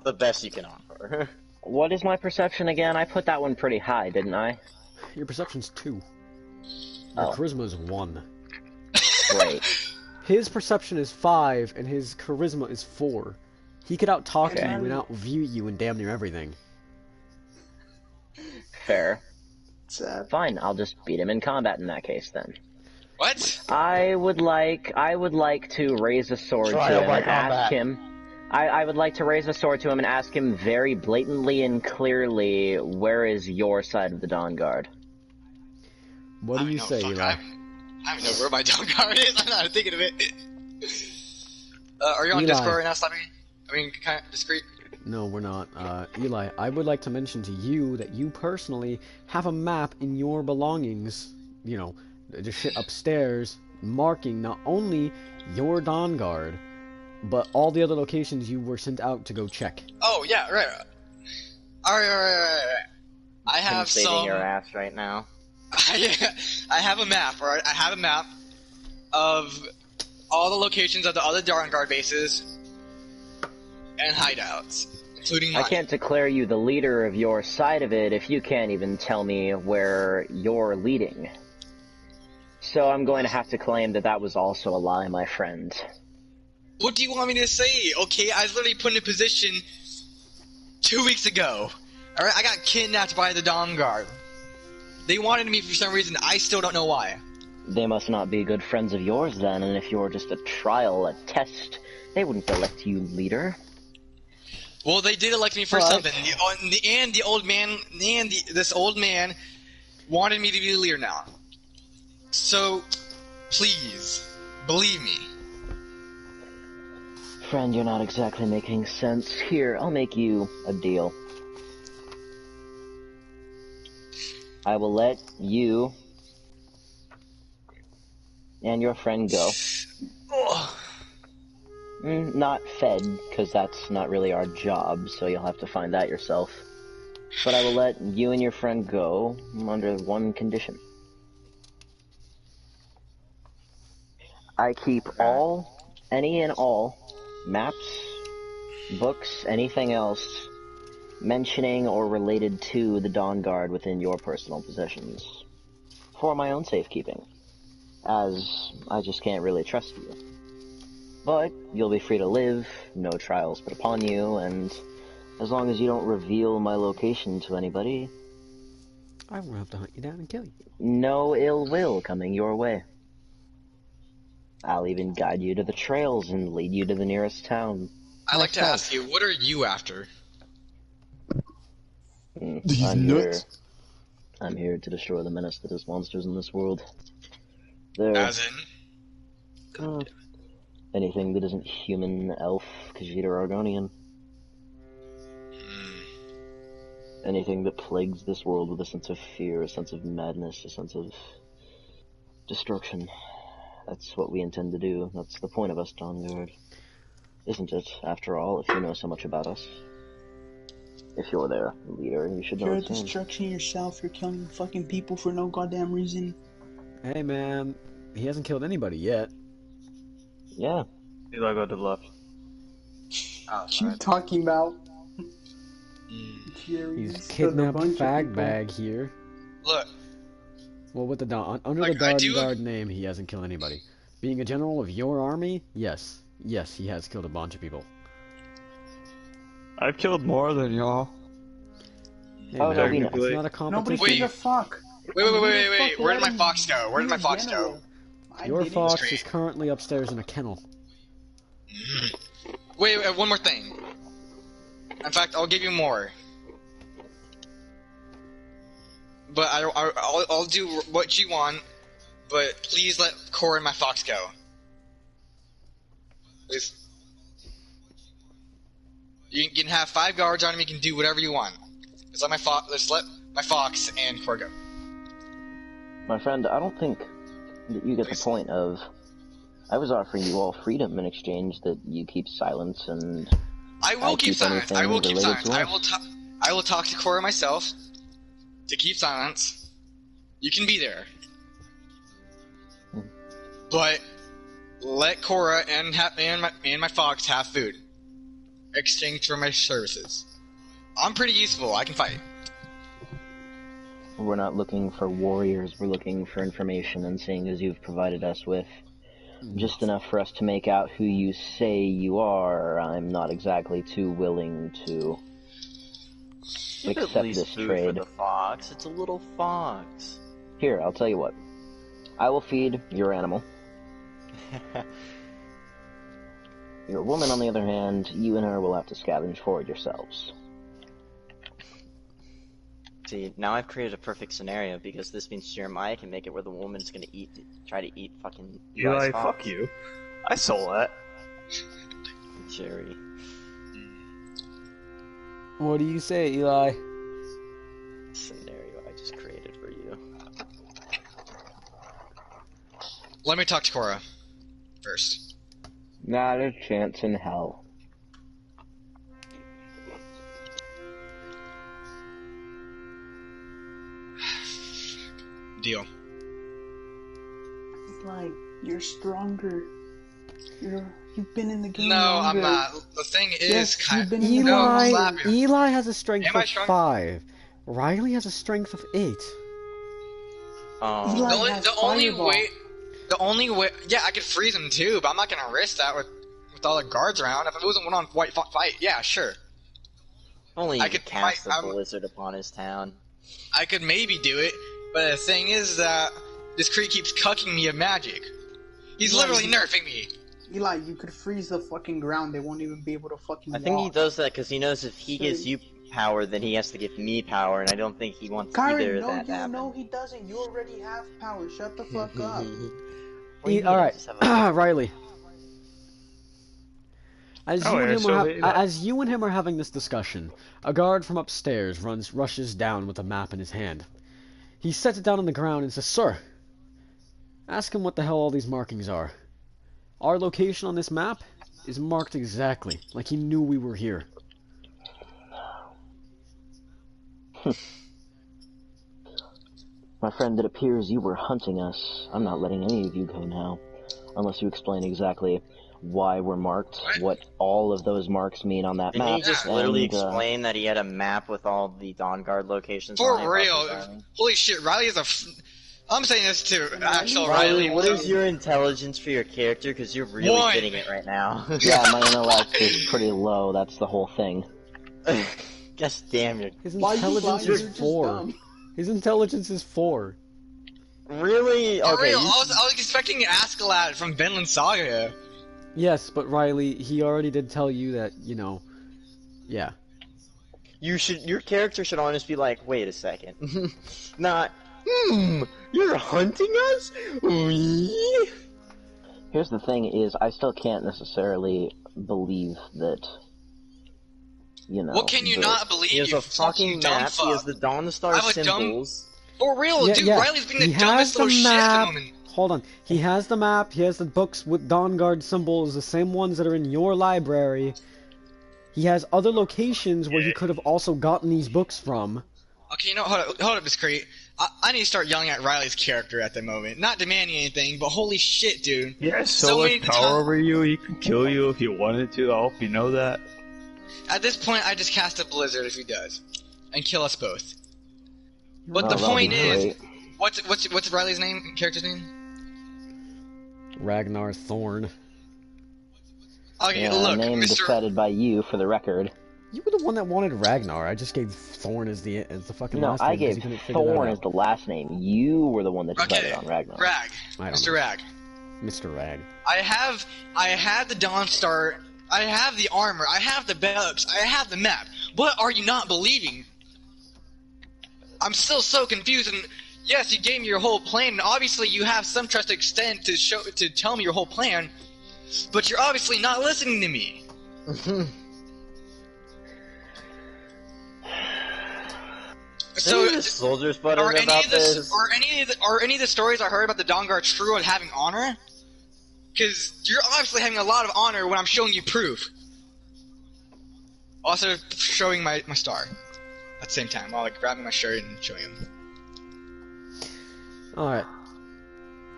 The best you can offer. What is my perception again? I put that one pretty high, didn't I? Your perception's 2. Your Oh. charisma is 1. Great. His perception is 5, and his charisma is 4. He could out-talk Okay. you and out-view you and damn near everything. Fair. Sad. Fine, I'll just beat him in combat in that case then. what? I would like to raise a sword to Trial him by and ask combat. him. I would like to raise a sword to him and ask him very blatantly and clearly, where is your side of the Dawn Guard? What do you No, say, fuck, Eli? I don't even know where my Dawn Guard is. I'm not thinking of it. Are you on Eli. Discord right now, Slappy? I mean, kind of discreet. No, we're not. Eli, I would like to mention to you that you personally have a map in your belongings, you know, the shit upstairs, marking not only your Dawn Guard, but all the other locations you were sent out to go check. Oh yeah, right. Alright. I Him have saving some. your ass right now. I have a map, alright? I have a map of all the locations of the other Dawn Guard bases and hideouts, including mine. I can't declare you the leader of your side of it if you can't even tell me where you're leading. So I'm going to have to claim that that was also a lie, my friend. What do you want me to say? Okay, I was literally put in a position 2 weeks ago. Alright, I got kidnapped by the Dawn Guard. They wanted me for some reason, I still don't know why. They must not be good friends of yours then, and if you're just a trial, a test, they wouldn't elect you leader. Well, they did elect me for But- something. This old man wanted me to be the leader now. So, please, believe me. Friend, you're not exactly making sense. Here, I'll make you a deal. I will let you and your friend go. Ugh. Not fed, because that's not really our job, so you'll have to find that yourself. But I will let you and your friend go under one condition. I keep any and all maps, books, anything else mentioning or related to the Dawn Guard within your personal possessions. For my own safekeeping, as I just can't really trust you. But you'll be free to live, no trials put upon you, and as long as you don't reveal my location to anybody, I won't have to hunt you down and kill you. no ill will coming your way. I'll even guide you to the trails and lead you to the nearest town. I'd like to Myself. ask you, what are you after? These nuts. I'm here to destroy the menace that is monsters in this world. They're As in? anything that isn't human, elf, Khajiit, or Argonian. Anything that plagues this world with a sense of fear, a sense of madness, a sense of destruction. That's what we intend to do. That's the point of us, Dawn Guard. Isn't it, after all, if you know so much about us? If you're their leader, you should know You're the same. destruction yourself. You're killing fucking people for no goddamn reason. Hey, man. He hasn't killed anybody yet. Yeah. Eli, go to the left. Oh, What you talking about? He's kidnapped fag bag here. Look, Well, with the Dawn, under Like, the Dawn I do- Guard name, he hasn't killed anybody. Being a general of your army, yes. Yes, he has killed a bunch of people. I've killed more than y'all. Hey, Oh, man, no, we know. it's not a Nobody competition. Wait. gives a fuck. wait. Where did my fox go? Where did my fox go? Your fox is currently upstairs in a kennel. Wait, one more thing. In fact, I'll give you more. But I'll do what you want. But please let Cora and my fox go. Please. You can have 5 guards on him. You can do whatever you want. Just let my fox and Cora go. My friend, I don't think that you get the Please. point of... I was offering you all freedom in exchange that you keep silence and... I will I'll keep keep silence. I anything will keep related silence. to I will talk to Cora myself to keep silence. You can be there, but let Cora and my fox have food. Exchange for my services. I'm pretty useful. I can fight. We're not looking for warriors, we're looking for information, and seeing as you've provided us with just enough for us to make out who you say you are, I'm not exactly too willing to Give at accept least this food trade. for the fox. It's a little fox. Here, I'll tell you what. I will feed your animal. Your woman, on the other hand, you and her will have to scavenge for it yourselves. See, now I've created a perfect scenario because this means Jeremiah can make it where the woman's gonna try to eat fucking Eli, Eli's fox. fuck you. I saw that. Jerry. What do you say, Eli? Scenario I just created for you. Let me talk to Cora first. Not a chance in hell. Deal. Like, you're stronger. You've been in the game No, longer. I'm not. The thing is, Yes, you've been in the No, Eli, slap you. Eli has a strength Am I of strong? 5. Riley has a strength of 8. Oh, Eli- The only, has the only fireball. way, the only way, yeah, I could freeze him too, but I'm not gonna risk that with all the guards around. If it was a one-on white fight, yeah, sure, only I you could could cast fight- a blizzard upon his town. I could maybe do it. But the thing is that this creep keeps cucking me of magic. He's Eli, literally nerfing me. Eli, you could freeze the fucking ground. They won't even be able to fucking I think he walk. does that because he knows if he So- gives you power, then he has to give me power, and I don't think he wants Kyron, either of no, that to you happen. know he doesn't. You already have power. Shut the fuck up. What do you mean? All I right, just have a- Riley. As Oh, you, and yeah, him so are they- as you and him are having this discussion, a guard from upstairs rushes down with a map in his hand. He sets it down on the ground and says, "Sir, ask him what the hell all these markings are. Our location on this map is marked exactly, like he knew we were here." My friend, it appears you were hunting us. I'm not letting any of you go now. unless you explain exactly why we're marked, what all of those marks mean on that Didn't map. he just literally and, explain that he had a map with all the Dawn Guard locations For on it? real. Riley? Holy shit, Riley is a. I'm saying this to actual Riley, Riley. what is your intelligence for your character? Because you're really One. getting it right now. Yeah, my intellect is pretty low, that's the whole thing. Gosh damn it. His Why you intelligence lying? is You're just 4. dumb. His intelligence is 4. Really? For Okay. real, I was expecting an Askeladd from Vinland Saga. Yes, but Riley, he already did tell you that, you know, yeah. Your character should honestly be like, wait a second. Not, you're hunting us? We? Here's the thing is, I still can't necessarily believe that, you know... What can you that- not believe? He has you a fucking dumb map, fuck? he has the Dawn Star I'm a dumb- symbols. For real, Yeah, dude, yeah. Riley's being the He dumbest has the little shit at map. the moment. Hold on. He has the map, he has the books with Dawn Guard symbols, the same ones that are in your library. He has other locations where he could have also gotten these books from. Okay, you know, hold up, Miss Crate. I need to start yelling at Riley's character at the moment. Not demanding anything, but holy shit, dude. He has So so many much power over you, he could kill you if he wanted to. I hope you know that. At this point, I just cast a blizzard if he does, and kill us both. But Oh, the that'll point be is, great. what's Riley's name? Character's name? Ragnar Thorn. Okay, Yeah, look, name Mr. decided by you, for the record. You were the one that wanted Ragnar. I just gave Thorn as the fucking No, last I name because gave you couldn't figure that Thorn out. as the last name. You were the one that decided Okay, on Ragnar. Rag, I don't Mr. know. Rag. Mr. Rag. I have the Dawn Star. I have the armor. I have the books. I have the map. What are you not believing? I'm still so confused. And yes, you gave me your whole plan. And obviously, you have some trust to extend to tell me your whole plan. But you're obviously not listening to me. So, the soldiers are buttering any about of this? any of the stories I heard about the Dawn Guard true and having honor? Because you're obviously having a lot of honor when I'm showing you proof. Also, showing my star at the same time while like grabbing my shirt and showing him. Alright.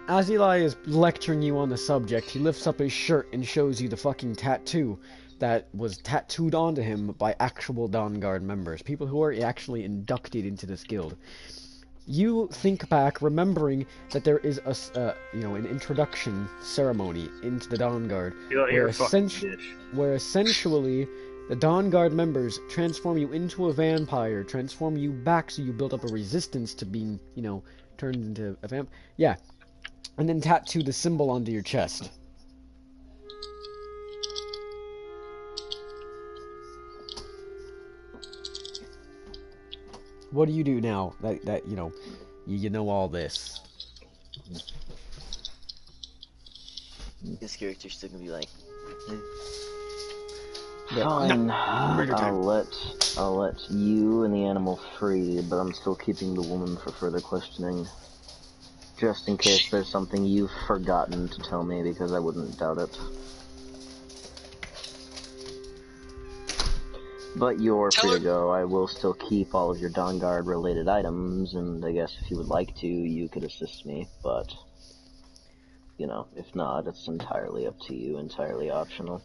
As Eli is lecturing you on the subject, he lifts up his shirt and shows you the fucking tattoo that was tattooed onto him by actual Dawn Guard members, people who are actually inducted into this guild. You think back, remembering that there is an introduction ceremony into the Dawn Guard, where, where essentially the Dawn Guard members transform you into a vampire, transform you back so you build up a resistance to being, turned into a vamp. Yeah. And then tattoo the symbol onto your chest. What do you do now that you know all this? This character's still gonna be like, Fine. I'll let you and the animal free, but I'm still keeping the woman for further questioning. Just in case there's something you've forgotten to tell me, because I wouldn't doubt it. But you're free to go. I will still keep all of your Dawn Guard related items, and I guess if you would like to, you could assist me, but, if not, it's entirely up to you, entirely optional.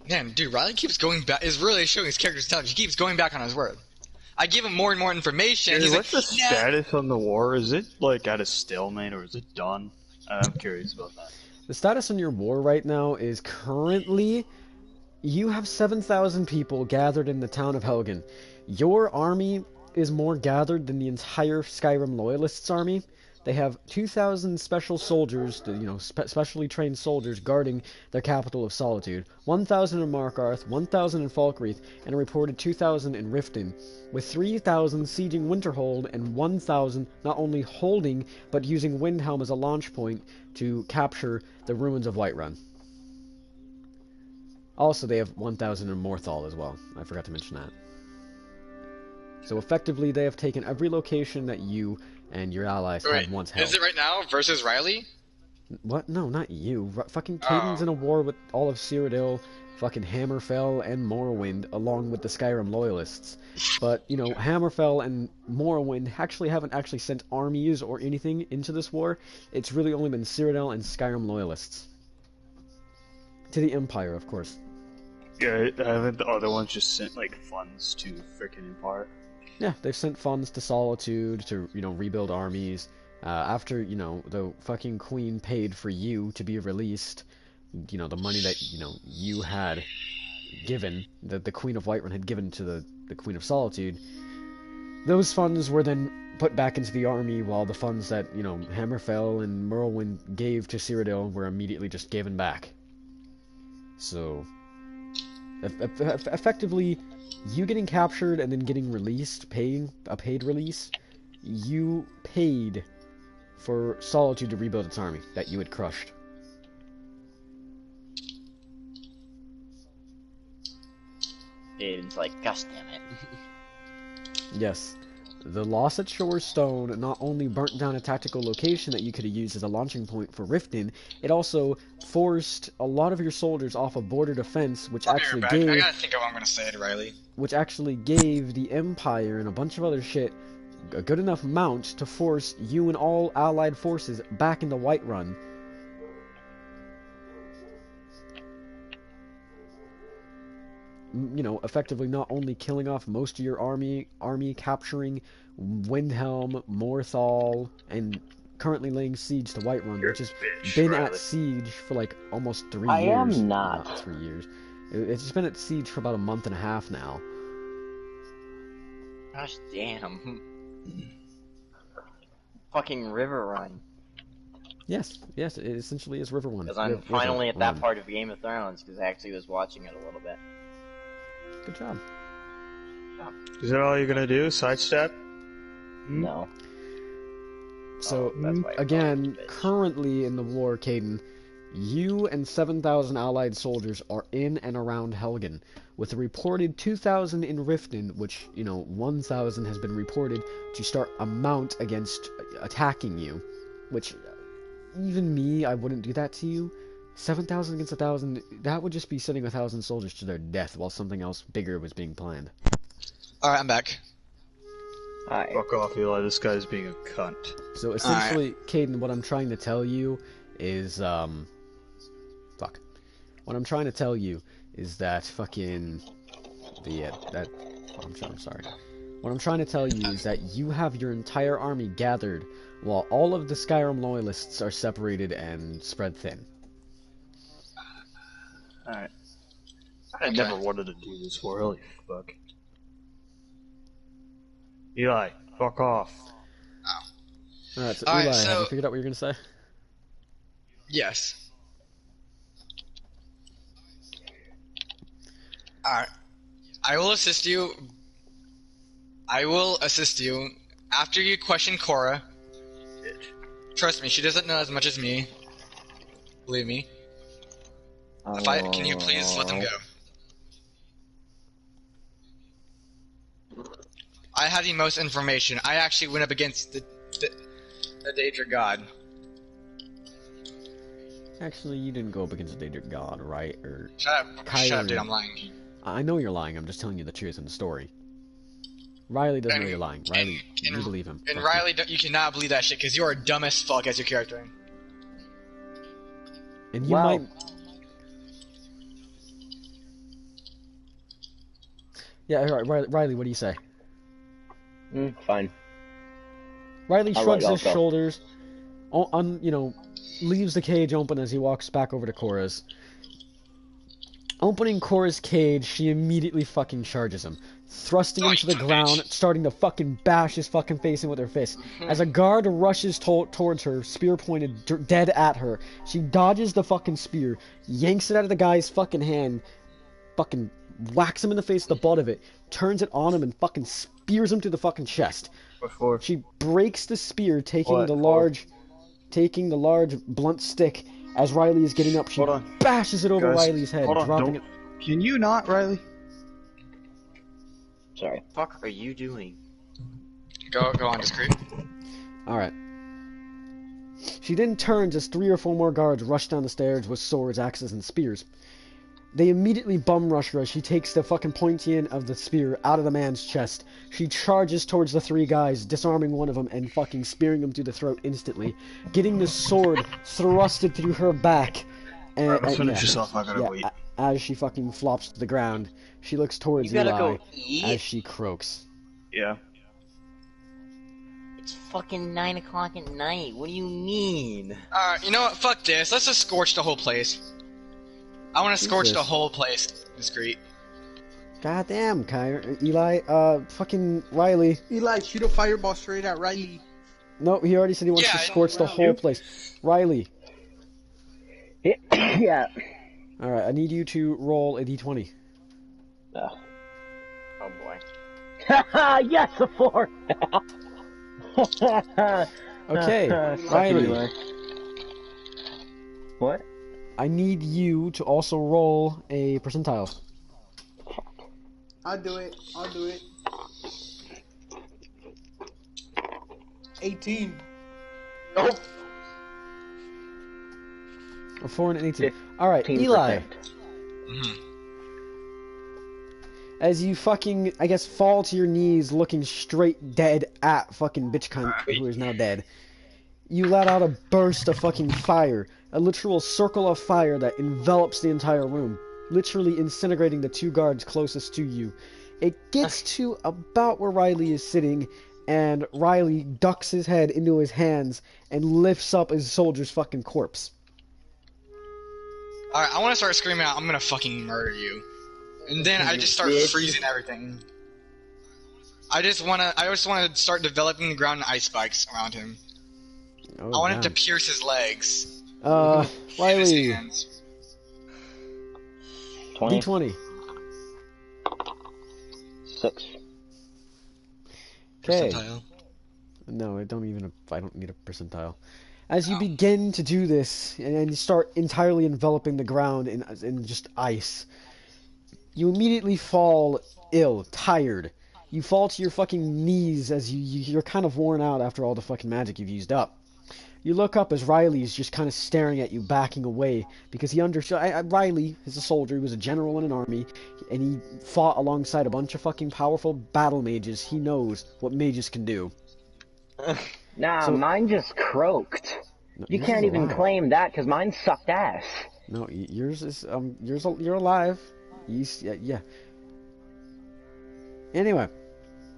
Man, dude, Riley keeps going back. Is really showing his character's intelligence. He keeps going back on his word. I give him more and more information. Hey, He's what's like, the status on the war? Is it, at a stalemate, or is it done? I'm curious about that. The status on your war right now is currently, you have 7,000 people gathered in the town of Helgen. Your army is more gathered than the entire Skyrim Loyalists army. They have 2,000 special soldiers, specially trained soldiers guarding their capital of Solitude, 1,000 in Markarth, 1,000 in Falkreath, and a reported 2,000 in Riften, with 3,000 sieging Winterhold and 1,000 not only holding, but using Windhelm as a launch point to capture the ruins of Whiterun. Also, they have 1,000 in Morthal as well. I forgot to mention that. So effectively, they have taken every location that you and your allies had once held. Is it right now versus Riley? What? No, not you. Fucking Caden's in a war with all of Cyrodiil, fucking Hammerfell and Morrowind, along with the Skyrim loyalists. But, you know, Hammerfell and Morrowind actually haven't actually sent armies or anything into this war. It's really only been Cyrodiil and Skyrim loyalists. To the Empire, of course. Yeah, haven't the other ones just sent like funds to frickin' Empire? Yeah, they've sent funds to Solitude to, you know, rebuild armies. After, you know, the fucking Queen paid for you to be released, you know, the money that, you know, you had given, that the Queen of Whiterun had given to the Queen of Solitude, those funds were then put back into the army, while the funds that, you know, Hammerfell and Morrowind gave to Cyrodiil were immediately just given back. So, effectively, you getting captured and then getting released, paying a paid release, you paid for Solitude to rebuild its army that you had crushed. It's like, gosh damn it. Yes. The loss at Shore Stone not only burnt down a tactical location that you could have used as a launching point for Riften, it also forced a lot of your soldiers off a border defense, which I'll be actually right back. I gave, gotta think of what I'm gonna say to Riley. which actually gave the Empire and a bunch of other shit a good enough mount to force you and all allied forces back into Whiterun. You know, effectively not only killing off most of your army capturing Windhelm, Morthal, and currently laying siege to Whiterun, which has been at siege for like almost 3 I years. am not. Not 3 years. It's just been at siege for about a month and a half now. Gosh damn. Fucking River Run. Yes, it essentially is River One. Because I'm finally at that part of Game of Thrones, because I actually was watching it a little bit. Good job. Is that all you're gonna do? Sidestep? No. So, that's why you're again, fucking bitch. currently in the war, Caden, you and 7,000 allied soldiers are in and around Helgen, with a reported 2,000 in Riften, which, you know, 1,000 has been reported to start a mount against attacking you, which, even me, I wouldn't do that to you. 7,000 against 1,000, that would just be sending 1,000 soldiers to their death while something else bigger was being planned. Alright, I'm back. Hi. Fuck off, Eli. This guy's being a cunt. So essentially, Caden, what I'm trying to tell you is, fuck. What I'm trying to tell you is that fucking, I'm sorry. What I'm trying to tell you is that you have your entire army gathered while all of the Skyrim loyalists are separated and spread thin. Alright. I never wanted to do this war, holy fuck. Eli, fuck off. Alright, so Alright, Eli, have you so- figured out what you're gonna say? Yes. Alright. I will assist you. After you question Cora. Trust me, she doesn't know as much as me. Believe me. Can you please let them go? I had the most information. I actually went up against the Daedra God. Actually, you didn't go up against a Daedric god, right? Or Shut up, dude, Kyrie. I'm lying. I know you're lying, I'm just telling you the truth in the story. Riley doesn't know And- you're lying. Riley, you believe him. And Fuck Riley, you cannot believe that shit because you are dumb as fuck as your character. you. And you Wow. might... Yeah, Riley, what do you say? Fine. Riley I'll shrugs let his y'all go. shoulders, leaves the cage open as he walks back over to Cora's. Opening Cora's cage, she immediately fucking charges him, thrusting him to the ground, starting to fucking bash his fucking face in with her fist. As a guard rushes towards her, spear pointed dead at her, she dodges the fucking spear, yanks it out of the guy's fucking hand, fucking whacks him in the face with the butt of it, turns it on him and fucking spears him through the fucking chest. What for? She breaks the spear, taking What? the large blunt stick. As Riley is getting up, she Hold on. bashes it over Guys, Riley's head, hold on, dropping don't- it. Can you not, Riley? Sorry. What the fuck are you doing? Go on, discreet. Alright. She then turns as 3 or 4 more guards rush down the stairs with swords, axes, and spears. They immediately bum rush her as she takes the fucking pointy end of the spear out of the man's chest. She charges towards the 3 guys, disarming one of them and fucking spearing him through the throat instantly, getting the sword thrusted through her back. And, Alright, let's finish this off. I gotta wait. As she fucking flops to the ground, she looks towards You gotta Eli go eat? as she croaks. Yeah. It's fucking 9 o'clock at night. What do you mean? You know what? Fuck this. Let's just scorch the whole place. I want to scorch the whole place. Discreet. Goddamn, Eli, fucking Riley. Eli, shoot a fireball straight at Riley. No, he already said he wants to scorch the whole place. Riley. Yeah. Alright, I need you to roll a d20. Oh boy. Yes, a 4. Okay, Riley. What? I need you to also roll a percentile. I'll do it. 18. Nope. A 4 and an 18. Alright, Eli. As you fucking, I guess, fall to your knees looking straight dead at fucking bitch cunt, who is now dead, you let out a burst of fucking fire. A literal circle of fire that envelops the entire room, literally incinerating the 2 guards closest to you. It gets to about where Riley is sitting, and Riley ducks his head into his hands and lifts up his soldier's fucking corpse. Alright, I want to start screaming out, I'm gonna fucking murder you. And then I just start freezing everything. I just wanna start developing the ground and ice spikes around him. Oh, I want him to pierce his legs. Riley. 20. D20. 6. Okay. Percentile. No, I don't need a percentile. As you begin to do this, and you start entirely enveloping the ground in just ice, you immediately fall ill, tired. You fall to your fucking knees as you're kind of worn out after all the fucking magic you've used up. You look up as Riley's just kind of staring at you, backing away, because he understood. Riley is a soldier, he was a general in an army, and he fought alongside a bunch of fucking powerful battle mages. He knows what mages can do. Nah, mine just croaked. No, You yours can't is even alive. claim that, because mine sucked ass. No, yours is, you're alive. Yeah. Anyway.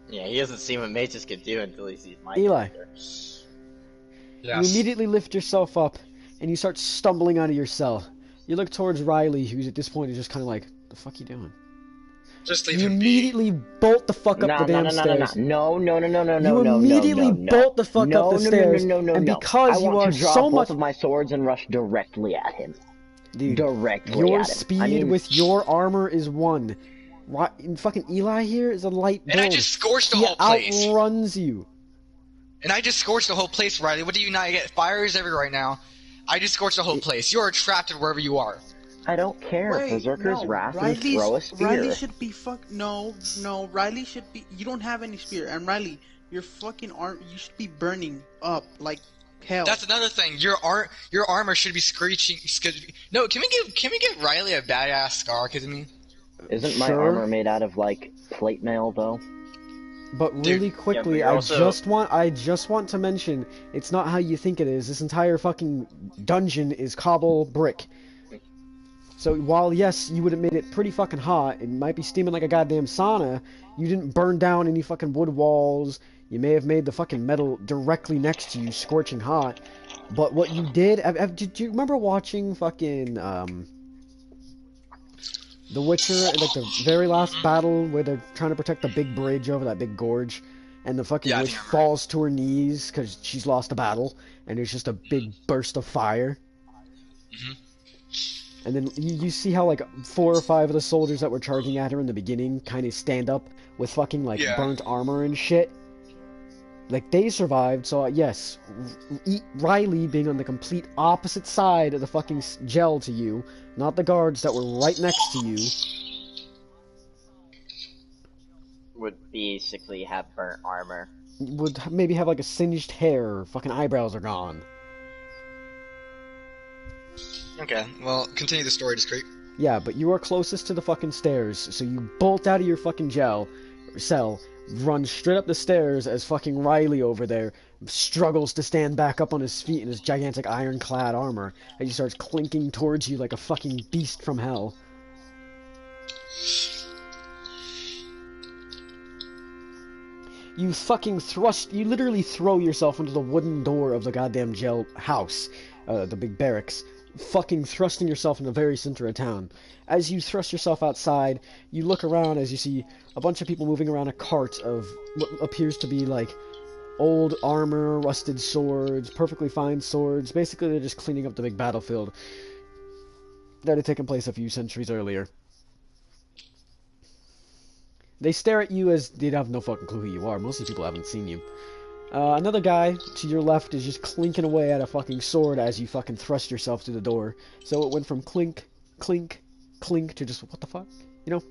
Yeah, he hasn't seen what mages can do until he sees my Eli. character. You immediately lift yourself up, and you start stumbling out of your cell. You look towards Riley, who's at this point is just kind of like, the fuck you doing? Just leave You him be. immediately bolt the fuck up the damn stairs. No. You immediately bolt the fuck up the stairs, and because you are so both much... of my swords and rush directly at him. Dude, Directly your at him. speed with your armor is 1. Fucking Eli here is a light build. And I just scorched the He whole place. outruns you. And I just scorched the whole place, Riley. What do you not get? Fires everywhere right now. I just scorched the whole place. You are trapped wherever you are. I don't care. Berserker's Wrath and throw a spear. Riley should be No, Riley should be. You don't have any spear, and Riley, your fucking arm. You should be burning up like hell. That's another thing. Your armor should be screeching. No, can we give Riley a badass scar? Cause I mean, Isn't my Sure. armor made out of like plate mail though? But really quickly, you're also- I just want to mention, it's not how you think it is. This entire fucking dungeon is cobble brick. So while, yes, you would have made it pretty fucking hot, it might be steaming like a goddamn sauna, you didn't burn down any fucking wood walls, you may have made the fucking metal directly next to you scorching hot, but what you did, did you remember watching fucking, The Witcher, like the very last battle where they're trying to protect the big bridge over that big gorge, and the fucking Yeah, I witch think I remember. falls to her knees because she's lost a battle, and there's just a big burst of fire. And then you see how like 4 or 5 of the soldiers that were charging at her in the beginning kind of stand up with fucking like burnt armor and shit. Like they survived, so yes, Riley being on the complete opposite side of the fucking gel to you, not the guards that were right next to you. Would basically have burnt armor. Would maybe have like a singed hair, fucking eyebrows are gone. okay. Well, continue the story, discreet. Yeah, but you are closest to the fucking stairs, so you bolt out of your fucking cell, run straight up the stairs as fucking Riley over there struggles to stand back up on his feet in his gigantic ironclad armor as he starts clinking towards you like a fucking beast from hell. You literally throw yourself into the wooden door of the goddamn jail house, the big barracks, fucking thrusting yourself in the very center of town. As you thrust yourself outside, you look around as you see a bunch of people moving around a cart of what appears to be like old armor, rusted swords, perfectly fine swords. Basically, they're just cleaning up the big battlefield that had taken place a few centuries earlier. They stare at you as they have no fucking clue who you are. Most of these people haven't seen you. Another guy to your left is just clinking away at a fucking sword as you fucking thrust yourself through the door. So it went from clink, clink, clink to just, what the fuck? You know?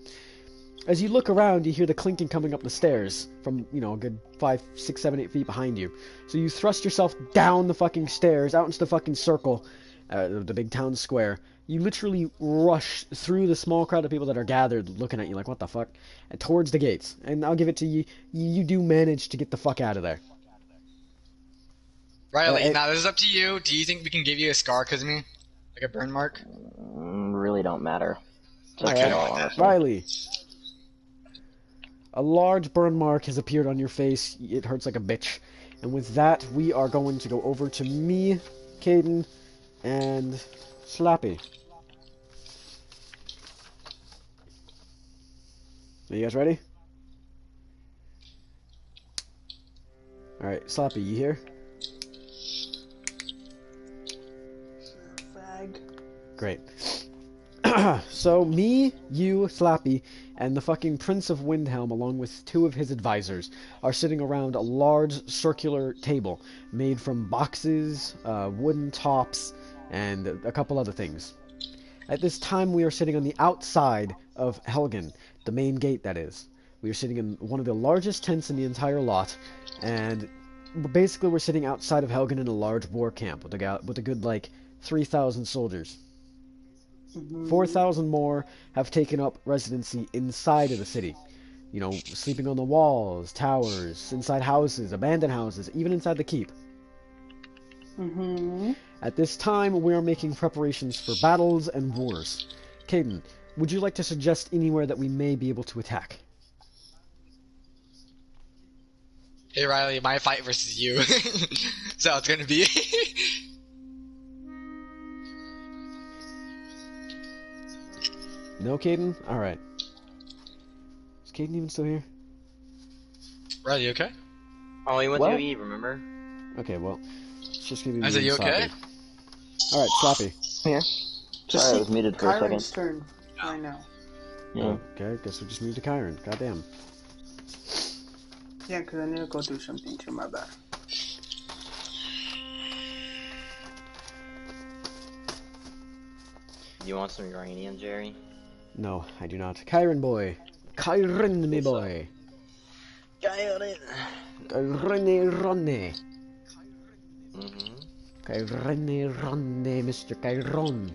As you look around, you hear the clinking coming up the stairs from, you know, a good 5, 6, 7, 8 feet behind you. So you thrust yourself down the fucking stairs, out into the fucking circle, the big town square. You literally rush through the small crowd of people that are gathered looking at you like, what the fuck? And towards the gates. And I'll give it to you, you do manage to get the fuck out of there. Riley, now this is up to you. Do you think we can give you a scar because of me? Like a burn mark? Really don't matter. Okay. Riley. A large burn mark has appeared on your face. It hurts like a bitch. And with that, we are going to go over to me, Caden, and Slappy. Are you guys ready? Alright, Slappy, you here? Fag. Great. So, me, you, Slappy, and the fucking Prince of Windhelm, along with 2 of his advisors, are sitting around a large circular table made from boxes, wooden tops, and a couple other things. At this time, we are sitting on the outside of Helgen, the main gate, that is. We are sitting in one of the largest tents in the entire lot, and basically we're sitting outside of Helgen in a large war camp with a good, like, 3,000 soldiers. 4,000 more have taken up residency inside of the city. You know, sleeping on the walls, towers, inside houses, abandoned houses, even inside the keep. At this time, we are making preparations for battles and wars. Caden, would you like to suggest anywhere that we may be able to attack? Hey Riley, my fight versus you. So it's gonna be. No, Caden? Alright. Is Caden even still here? Riley, you okay? Oh, he went Well- to eat, remember? Okay, well, it's just gonna be I me said, and you okay? Slappy. Alright, Slappy. Here. Sorry, I was muted for a second. Kyron's turn right now. Yeah. Okay, guess we just moved to Kyron. Goddamn. Yeah, because I need to go do something too, my bad. Do you want some uranium, Jerry? No, I do not. Kyron boy. Kyron, me boy. Kyron! Kyron. Mm-hmm. Kyron, Mr. Kyron.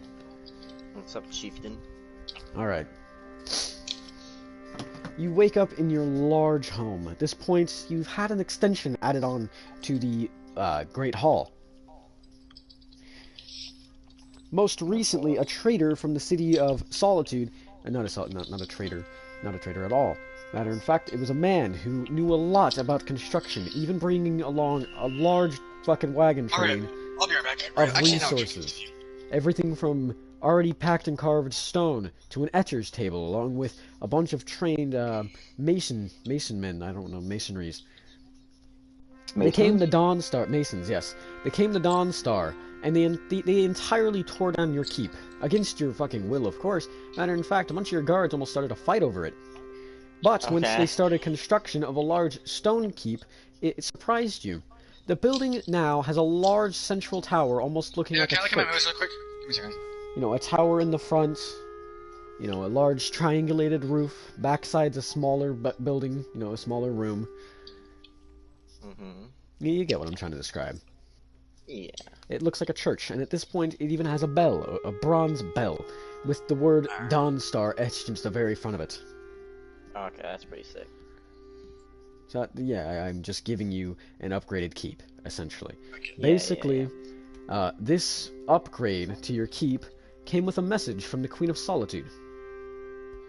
What's up, chieftain? Alright. You wake up in your large home. At this point, you've had an extension added on to the Great Hall. Most recently, a trader from the city of Solitude, not a trader at all. Matter of fact, it was a man who knew a lot about construction, even bringing along a large fucking wagon train I'll be right back. of Actually, no, resources. Everything from already packed and carved stone to an etcher's table, along with a bunch of trained mason men. I don't know, masonries. They came the Dawn Star Masons, yes. They came the Dawn Star, and they entirely tore down your keep against your fucking will, of course. Matter of fact, a bunch of your guards almost started a fight over it. But once they started construction of a large stone keep, it surprised you. The building now has a large central tower, almost looking like a can I look at my church. moves real quick? Give me a second. You know, a tower in the front. You know, a large triangulated roof. Backside's a smaller building. You know, a smaller room. Mm-hmm. You get what I'm trying to describe. Yeah. It looks like a church, and at this point, it even has a bell, a bronze bell, with the word Dawnstar etched into the very front of it. Okay, that's pretty sick. So, yeah, I'm just giving you an upgraded keep, essentially. Yeah, Basically, this upgrade to your keep came with a message from the Queen of Solitude.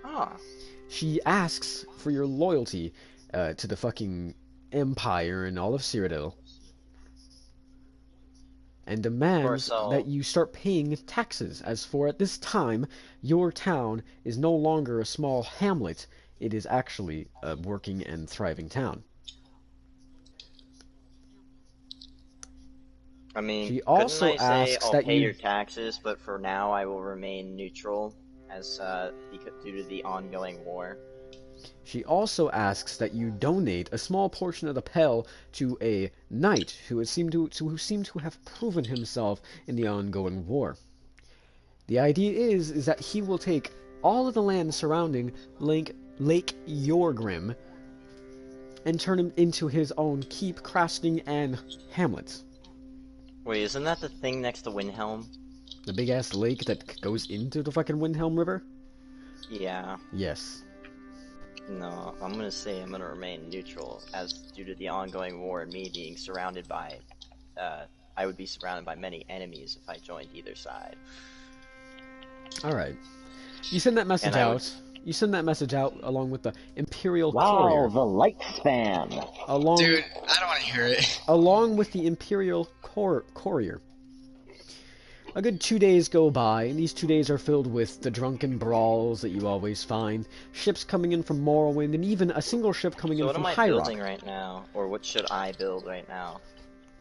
Ah. She asks for your loyalty to the fucking Empire and all of Cyrodiil, and demands that you start paying taxes, as for at this time, your town is no longer a small hamlet, it is actually a working and thriving town. I mean, She also couldn't I say asks I'll that pay you... your taxes, but for now I will remain neutral, as due to the ongoing war? She also asks that you donate a small portion of the Pell to a knight who seemed to have proven himself in the ongoing war. The idea is that he will take all of the land surrounding Lake Yorgrim and turn him into his own keep, crafting, and hamlets. Wait, isn't that the thing next to Windhelm? The big ass lake that goes into the fucking Windhelm River? Yeah. Yes. No, I'm gonna say I'm gonna remain neutral, as due to the ongoing war and me being surrounded by, I would be surrounded by many enemies if I joined either side. Alright. You send that message out. You send that message out along with the Imperial Wow, Courier. the light span. Dude, I don't want to hear it. Along with the Imperial Courier. A good 2 days go by, and these 2 days are filled with the drunken brawls that you always find, ships coming in from Morrowind, and even a single ship coming in from High Rock. So what am I building right now? Or what should I build right now?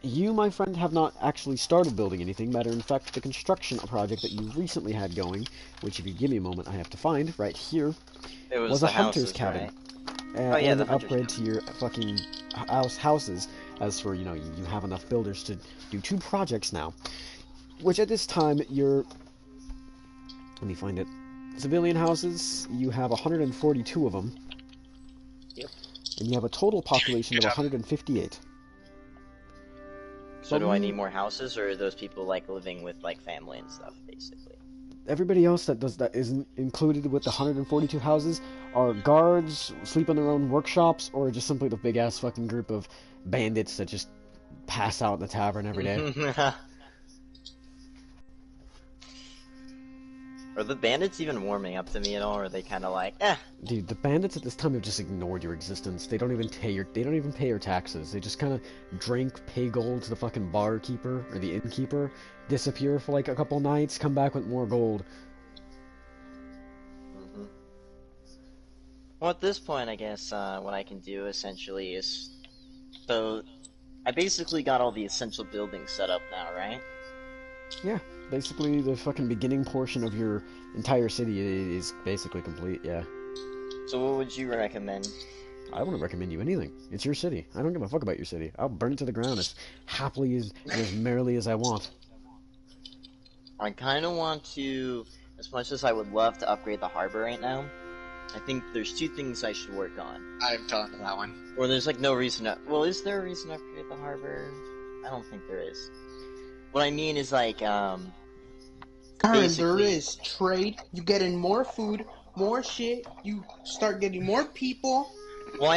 You, my friend, have not actually started building anything. Matter of fact, the construction project that you recently had going, which if you give me a moment I have to find, right here, It was a hunter's cabin. Right? And an upgrade to your fucking houses, as for, you have enough builders to do 2 projects now. Which at this time, let me find it. Civilian houses, you have 142 of them. Yep. And you have a total population of 158. So do I need more houses, or are those people like living with like family and stuff, basically? Everybody else that isn't included with the 142 houses are guards, sleep in their own workshops, or just simply the big ass fucking group of bandits that just pass out in the tavern every day. Are the bandits even warming up to me at all, or are they kind of like, eh? Dude, the bandits at this time have just ignored your existence. They don't even pay your taxes. They just kind of drink, pay gold to the fucking barkeeper or the innkeeper, disappear for like a couple nights, come back with more gold. Mm-hmm. Well, at this point, I guess what I can do essentially is, so I basically got all the essential buildings set up now, right? Yeah, basically the fucking beginning portion of your entire city is basically complete, yeah. So what would you recommend? I wouldn't recommend you anything. It's your city. I don't give a fuck about your city. I'll burn it to the ground as happily as merrily as I want. I kind of want to, as much as I would love to upgrade the harbor right now, I think there's 2 things I should work on. I'm telling you that one. Or there's like no reason to, well, is there a reason to upgrade the harbor? I don't think there is. What I mean is like, Karen, there is trade. You get in more food, more shit. You start getting more people. Well,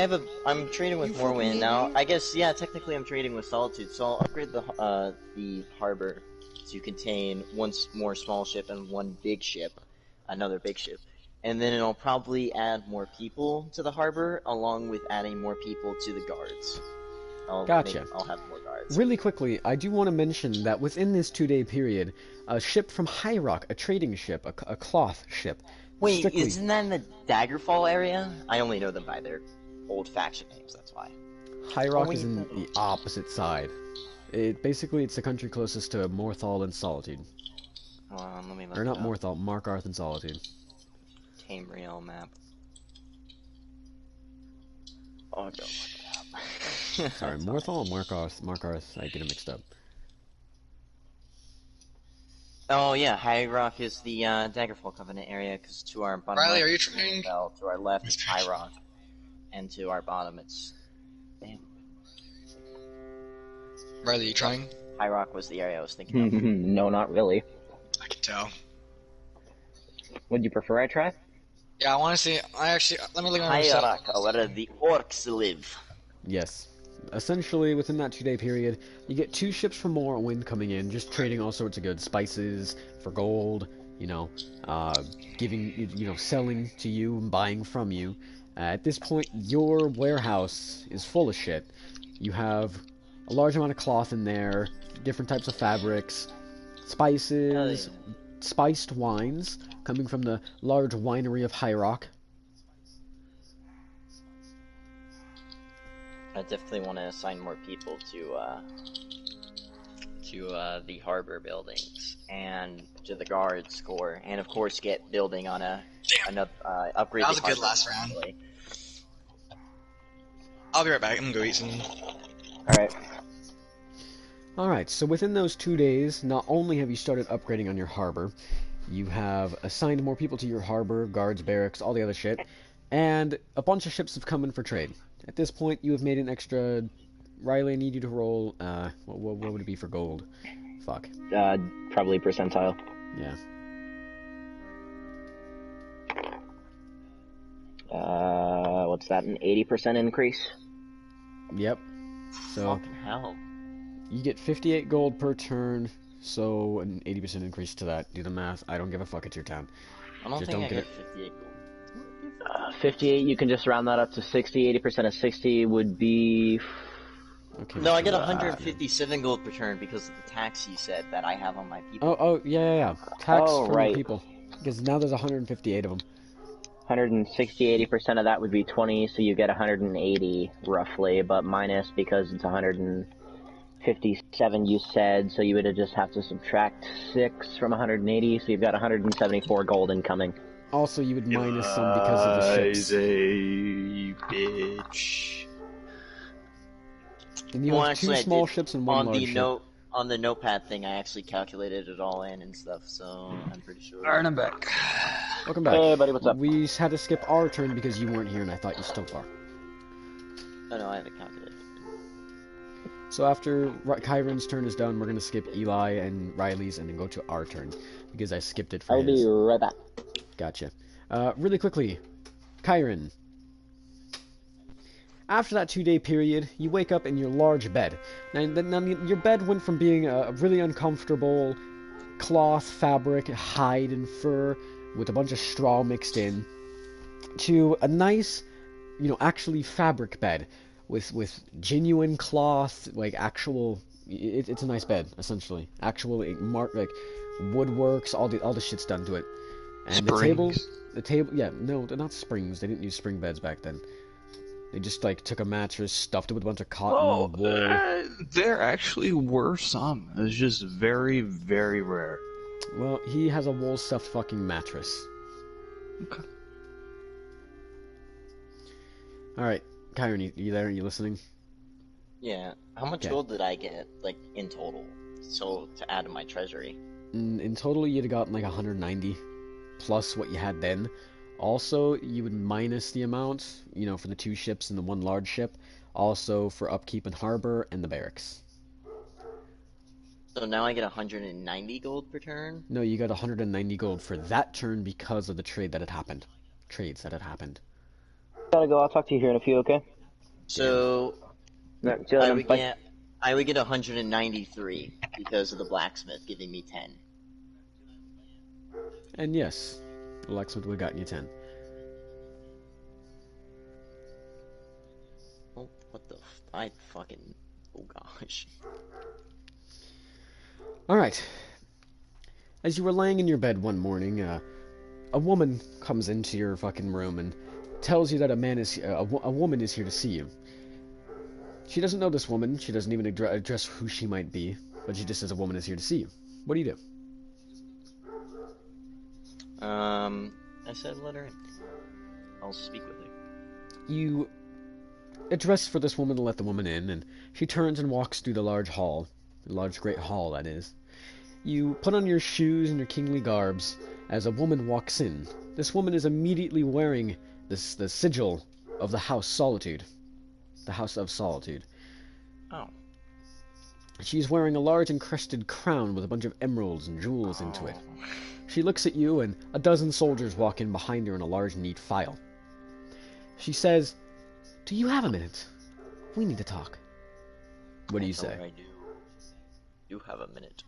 I'm trading with Morrowind now. I guess, yeah, technically I'm trading with Solitude, so I'll upgrade the harbor to contain 1 more small ship and 1 big ship, another big ship. And then it'll probably add more people to the harbor, along with adding more people to the guards. Gotcha. I'll have more guards. Really quickly, I do want to mention that within this 2-day period, a ship from High Rock, a trading ship, a cloth ship. Wait, isn't that in the Daggerfall area? I only know them by their old faction names, that's why. High Rock is in the opposite side. It's the country closest to Morthal and Solitude. Let me look Or not it up. Morthal, Markarth and Solitude. Tamriel map. Oh, don't look it up. Sorry, Morthal and Markarth, I get them mixed up. Oh yeah, High Rock is the Daggerfall Covenant area, because to our bottom Riley, left, are you it's trying? Bell, to our left it's High Rock, and to our bottom it's... Damn. Riley, you trying? High Rock was the area I was thinking of. No, not really. I can tell. Would you prefer I try? Yeah, I want to see. Let me look at my High stuff. Rock, where the orcs live. Yes. Essentially, within that 2-day period, you get 2 ships from Morrowind coming in, just trading all sorts of goods, spices for gold, giving, selling to you and buying from you. At this point, your warehouse is full of shit. You have a large amount of cloth in there, different types of fabrics, spices, spiced wines coming from the large winery of High Rock. I definitely want to assign more people to the harbor buildings and to the guards corps, and of course get building on another upgrade. That was the a good harbor last round. really. I'll be right back. I'm gonna go eat some. Alright. Alright, so within those 2 days, not only have you started upgrading on your harbor, you have assigned more people to your harbor, guards, barracks, all the other shit, and a bunch of ships have come in for trade. At this point, you have made an extra... Riley, I need you to roll, what would it be for gold? Fuck. Probably percentile. Yeah. What's that, an 80% increase? Yep. So, Fucking hell. you get 58 gold per turn, so an 80% increase to that. Do the math. I don't give a fuck, it's your town. I don't Just think don't I get get 58 gold. 58, you can just round that up to 60. 80% of 60 would be... Okay. No, I get so- 157 gold per turn because of the tax you said that I have on my people. Oh, yeah. Tax Oh, from right. your people. Because now there's 158 of them. 160, 80% of that would be 20, so you get 180, roughly, but minus because it's 157 you said, so you would just have to subtract 6 from 180, so you've got 174 gold incoming. Also, you would minus some because of the ships. bitch. And you Well, have actually, 2 I small did- ships and 1 large ship. On the notepad thing, I actually calculated it all in and stuff, so I'm pretty sure. Alright, I'm back. Welcome back. Hey, buddy, what's up? We had to skip our turn because you weren't here and I thought you still were. Oh no, I have it calculated. So after Kyron's turn is done, we're going to skip Eli and Riley's and then go to our turn. Because I skipped it for I'll his. be right back. Gotcha. Really quickly, Kyron. After that 2-day period, you wake up in your large bed. Now, your bed went from being a really uncomfortable cloth, fabric, hide, and fur with a bunch of straw mixed in, to a nice, actually fabric bed with genuine cloth, like actual. It's a nice bed, essentially. Actual woodworks, all the shit's done to it. And Springs. the table, yeah, no, they're not springs. They didn't use spring beds back then. They just took a mattress, stuffed it with a bunch of cotton, wool. There actually were some. It's just very, very rare. Well, he has a wool stuffed fucking mattress. Okay. All right, Kyron, you there? Are you listening? Yeah. How much Okay. gold did I get, in total? So, to add to my treasury? In total, you'd have gotten 190 plus what you had then. Also, you would minus the amount, for the 2 ships and the 1 large ship. Also for upkeep and harbor and the barracks. So now I get 190 gold per turn? No, you got 190 gold for that turn because of the trade that had happened. Trades that had happened. Gotta go, I'll talk to you here in a few, okay? So, No, see you later, bye. I would get 193 because of the blacksmith giving me 10. And yes, the blacksmith would have gotten you 10. Oh, what the I fucking... Oh gosh. Alright. As you were laying in your bed one morning, a woman comes into your fucking room and tells you that a woman is here to see you. She doesn't know this woman, she doesn't even address who she might be, but she just says a woman is here to see you. What do you do? I said let her in. I'll speak with her. You address for this woman to let the woman in, and she turns and walks through the large hall. The large great hall, that is. You put on your shoes and your kingly garbs as a woman walks in. This woman is immediately wearing the sigil of the House Solitude. The House of Solitude. Oh. She's wearing a large encrusted crown with a bunch of emeralds and jewels into it. She looks at you, and a dozen soldiers walk in behind her in a large, neat file. She says, "Do you have a minute? We need to talk." What do you say? I do have a minute.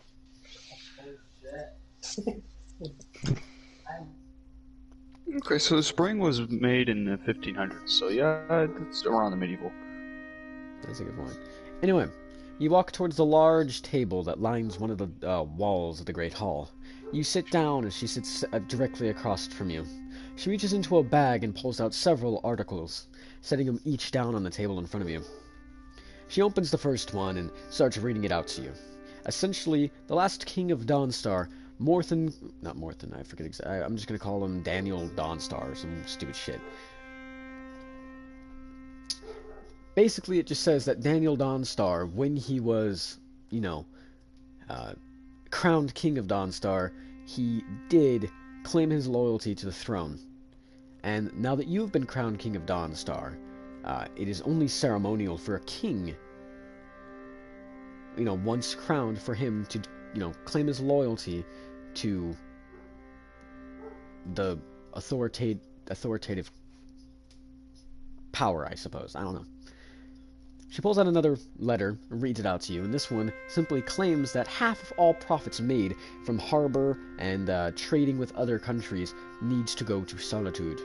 Okay, so the spring was made in the 1500s, so yeah, it's around the medieval. That's a good point. Anyway, you walk towards the large table that lines one of the walls of the Great Hall. You sit down as she sits directly across from you. She reaches into a bag and pulls out several articles, setting them each down on the table in front of you. She opens the first one and starts reading it out to you. Essentially, the last king of Dawnstar, not Morthen, I forget exactly. I'm just going to call him Daniel Dawnstar or some stupid shit. Basically, it just says that Daniel Dawnstar, when he was, crowned king of Dawnstar, he did claim his loyalty to the throne. And now that you've been crowned king of Dawnstar, it is only ceremonial for a king, once crowned, for him to, claim his loyalty to the authoritative power, I suppose. I don't know. She pulls out another letter and reads it out to you, and this one simply claims that half of all profits made from harbor and trading with other countries needs to go to Solitude.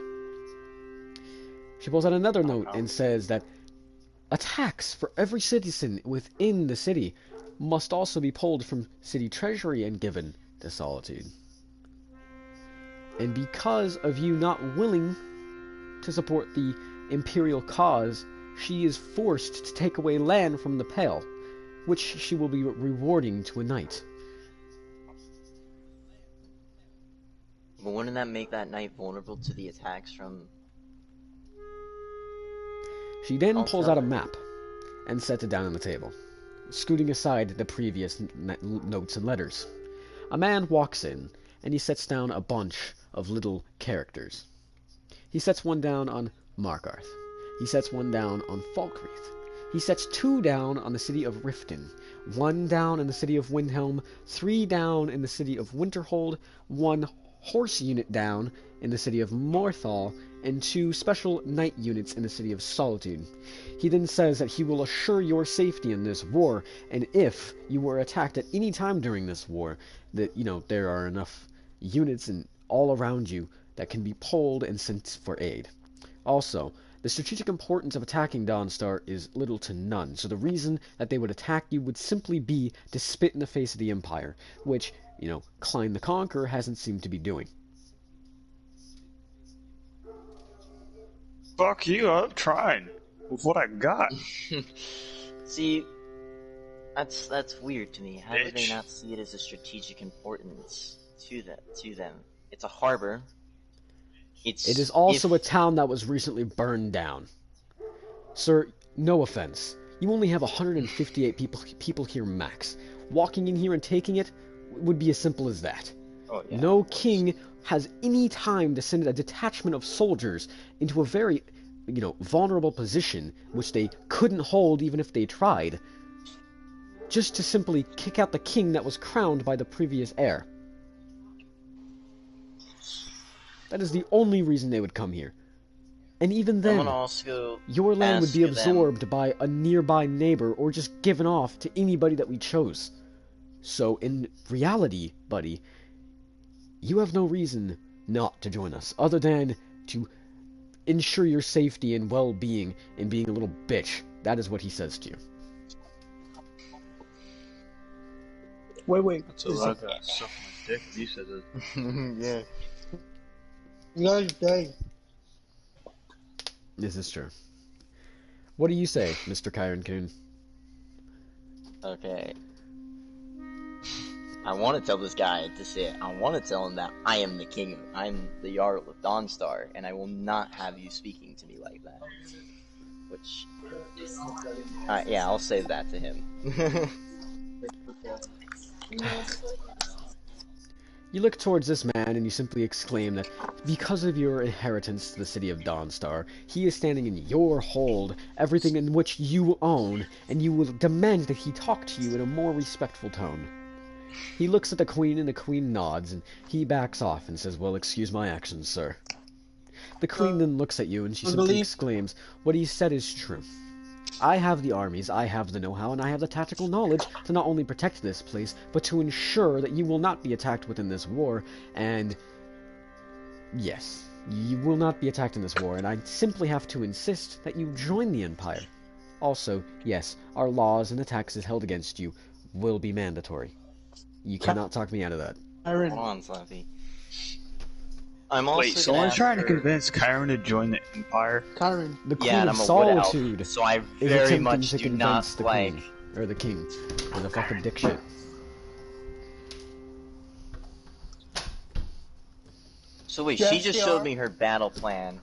She pulls out another note and says that a tax for every citizen within the city must also be pulled from city treasury and given to Solitude. And because of you not willing to support the imperial cause, she is forced to take away land from the Pale, which she will be rewarding to a knight. But wouldn't that make that knight vulnerable to the attacks from... She then pulls out a map and sets it down on the table, scooting aside the previous notes and letters. A man walks in, and he sets down a bunch of little characters. He sets one down on Markarth. He sets one down on Falkreath. He sets 2 down on the city of Riften, 1 down in the city of Windhelm, 3 down in the city of Winterhold, 1 horse unit down in the city of Morthal, and 2 special knight units in the city of Solitude. He then says that he will assure your safety in this war, and if you were attacked at any time during this war, that, there are enough units all around you that can be pulled and sent for aid. Also, the strategic importance of attacking Dawnstar is little to none, so the reason that they would attack you would simply be to spit in the face of the Empire, which, Klein the Conqueror hasn't seemed to be doing. Fuck you, I'm trying with what I got. See, that's weird to me. How do they not see it as a strategic importance to them? It's a harbor. It is also a town that was recently burned down. Sir, no offense. You only have 158 people here max. Walking in here and taking it would be as simple as that. Oh, yeah, no king has any time to send a detachment of soldiers into a very, vulnerable position, which they couldn't hold even if they tried, just to simply kick out the king that was crowned by the previous heir. That is the only reason they would come here. And even then, your land would be absorbed by a nearby neighbor or just given off to anybody that we chose. So, in reality, buddy, you have no reason not to join us, other than to ensure your safety and well-being and being a little bitch. That is what he says to you. Wait. That's a lot of suck my dick when you said it. Yeah. You guys died. This is true. What do you say, Mr. Kyron Coon? Okay. I want to tell this guy to say it. I want to tell him that I am the king. I'm the Jarl of Dawnstar, and I will not have you speaking to me like that. Which, yeah, I'll say that to him. You look towards this man and you simply exclaim that because of your inheritance to the city of Dawnstar, he is standing in your hold, everything in which you own, and you will demand that he talk to you in a more respectful tone. He looks at the queen and the queen nods, and he backs off and says, "Well, excuse my actions, sir." The queen then looks at you and she simply exclaims, "What he said is true. I have the armies, I have the know-how, and I have the tactical knowledge to not only protect this place, but to ensure that you will not be attacked within this war, and yes, you will not be attacked in this war, and I simply have to insist that you join the Empire. Also, yes, our laws and the taxes held against you will be mandatory. You cannot talk me out of that." Hold on, Slappy. I'm also Wait, someone's trying to convince Kyron to join the Empire? Kyron. The Queen Yeah, and of I'm a wood elf, Solitude so I is very attempting much to do convince not the like. queen, or the king, or the fucking dick shit. So wait, Yes, she just they showed are. me her battle plan.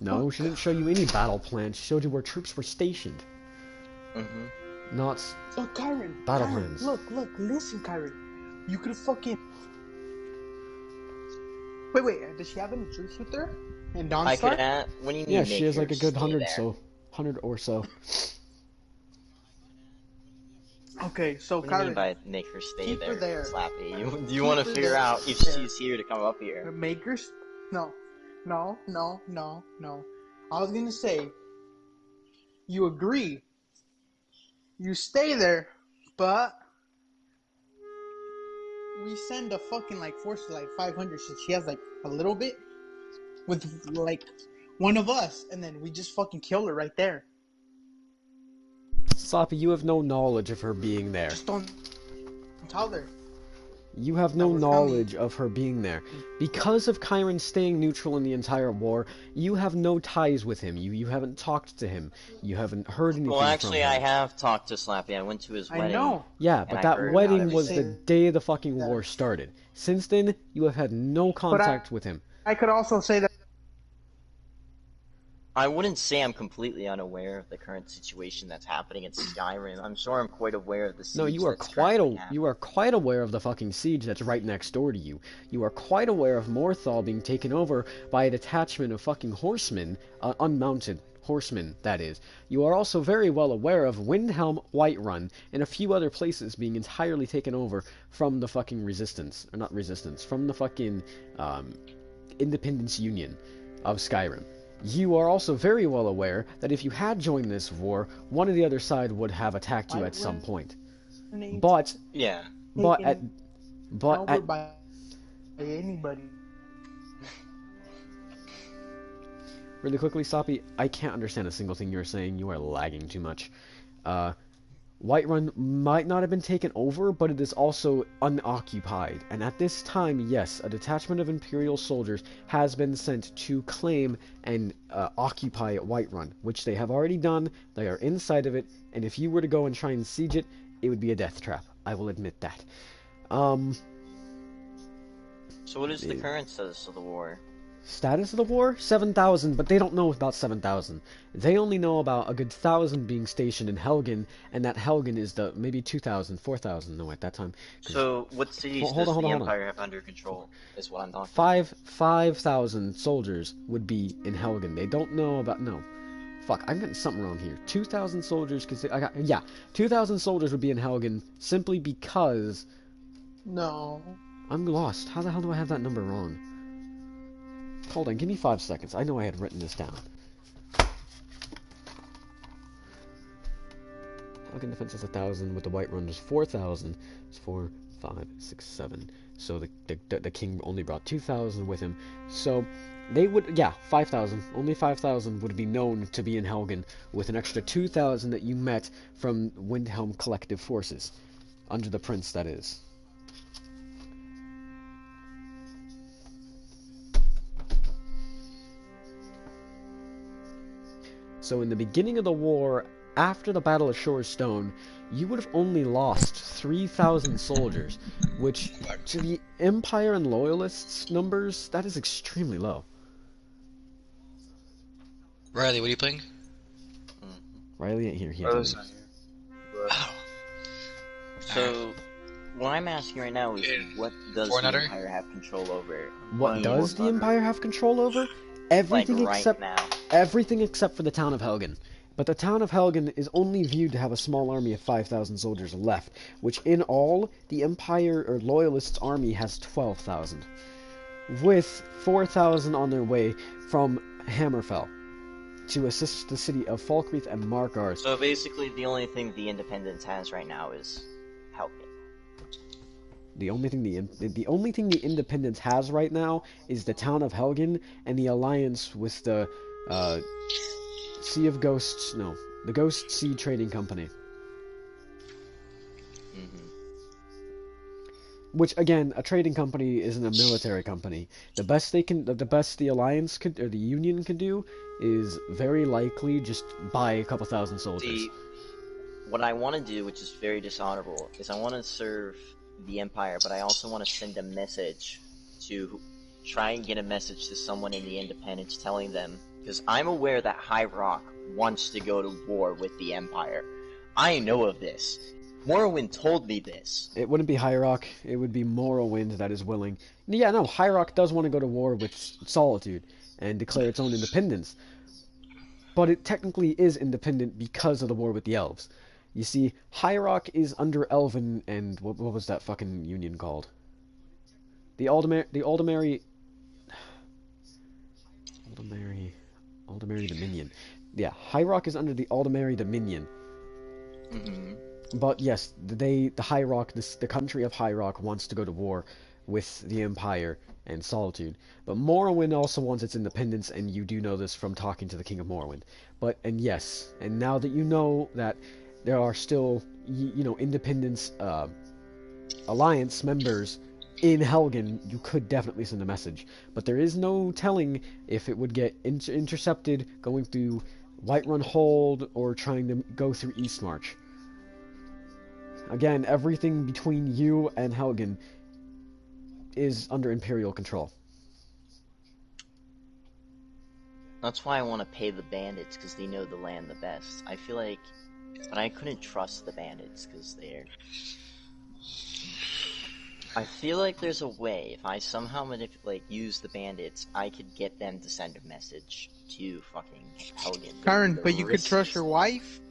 No, she didn't show you any battle plan. She showed you where troops were stationed, Mm-hmm. not. So Kyron, Battle Kyron, plans. look, listen, Kyron. You could fucking. Wait, does she have any troops with her? And I could Dawnstar? add. When you need Yeah, to make she has like a yours good stay 100 there. 100 or so. Okay, so What do you mean Kyron, by make her stay keep her there, there. Slappy? Do Keep you want to her figure there. out if There. she's here to come up here? Makers? No. I was gonna say, you agree. You stay there, but we send a fucking like force of like 500 since she has like a little bit with like one of us, and then we just fucking kill her right there. Sloppy, you have no knowledge of her being there. Just don't tell her. You have no That was knowledge of her being there. Because of Kyron staying neutral in the entire war, you have no ties with him. You haven't talked to him. You haven't heard anything Well, actually, from I him. have talked to Slappy. I went to his I wedding. know. Yeah, and but I that heard wedding about was the everything. day the fucking Yeah. war started. Since then, you have had no contact with him. I could also say that. I wouldn't say I'm completely unaware of the current situation that's happening in Skyrim. I'm sure I'm quite aware of the siege No, you are that's quite currently happening. you are quite aware of the fucking siege that's right next door to you. You are quite aware of Morthal being taken over by a detachment of fucking horsemen, unmounted horsemen, that is. You are also very well aware of Windhelm, Whiterun, and a few other places being entirely taken over from the fucking resistance, or not resistance, from the fucking Independence Union of Skyrim. You are also very well aware that if you had joined this war, one of the other side would have attacked you at some point. But Yeah. at By anybody. really quickly, Soppy, I can't understand a single thing you're saying. You are lagging too much. Whiterun might not have been taken over, but it is also unoccupied. And at this time, yes, a detachment of Imperial soldiers has been sent to claim and occupy Whiterun, which they have already done. They are inside of it, and if you were to go and try and siege it, it would be a death trap. I will admit that. So what is the current status of the war? Status of the war? 7,000, but they don't know about 7,000. They only know about a good 1,000 being stationed in Helgen, and that Helgen is the maybe 2,000, 4,000, no, at that time. So what cities Hold does on, the hold on. Empire have under control, is what I'm talking about. 5,000 soldiers would be in Helgen. They don't know about, no. Fuck, I'm getting something wrong here. 2,000 soldiers, because 2,000 soldiers would be in Helgen simply because No. I'm lost. How the hell do I have that number wrong? Hold on, give me 5 seconds. I know I had written this down. Helgen defense is 1,000, with the Whiterun is 4,000. It's 4, 5, 6, 7. So the king only brought 2,000 with him. So they would, 5,000. Only 5,000 would be known to be in Helgen, with an extra 2,000 that you met from Windhelm collective forces. Under the prince, that is. So in the beginning of the war, after the Battle of Shore's Stone, you would have only lost 3,000 soldiers, which, to the Empire and Loyalists numbers, that is extremely low. Riley, what are you playing? Riley ain't here. He Oh, had to that's leave. not here. But Oh. So, what I'm asking right now is, what does the Fortniter? Empire have control over? What does the Empire have control over? Everything Like, right except now. everything except for the town of Helgen. But the town of Helgen is only viewed to have a small army of 5,000 soldiers left, which in all, the Empire or Loyalists' army has 12,000, with 4,000 on their way from Hammerfell to assist the city of Falkreath and Markarth. So basically, the only thing the Independence has right now is Helgen. The only thing the Independence has right now is the town of Helgen and the alliance with the the Ghost Sea Trading Company. Mm-hmm. Which again, a trading company isn't a military company. The best the alliance could or the Union could do is very likely just buy a couple thousand soldiers. See, what I want to do, which is very dishonorable, is I want to serve the Empire, but I also want to send a message to try and get a message to someone in the Independence telling them, because I'm aware that High Rock wants to go to war with the Empire. I know of this. Morrowind told me this. It wouldn't be High Rock, it would be Morrowind that is willing. Yeah, no, High Rock does want to go to war with Solitude and declare its own independence. But it technically is independent because of the war with the elves. You see, High Rock is under Elven and what was that fucking union called? The Aldemary Dominion. Yeah, High Rock is under the Aldemary Dominion. Mm-hmm. But yes, the High Rock, the country of High Rock wants to go to war with the Empire and Solitude. But Morrowind also wants its independence, and you do know this from talking to the King of Morrowind. And now that you know that there are still, Independence Alliance members in Helgen, you could definitely send a message. But there is no telling if it would get intercepted going through Whiterun Hold or trying to go through Eastmarch. Again, everything between you and Helgen is under Imperial control. That's why I want to pay the bandits, because they know the land the best. I feel like... But I couldn't trust the bandits, because they're... I feel like there's a way, if I somehow use the bandits, I could get them to send a message to fucking Helgen. Karen, but you could trust your wife?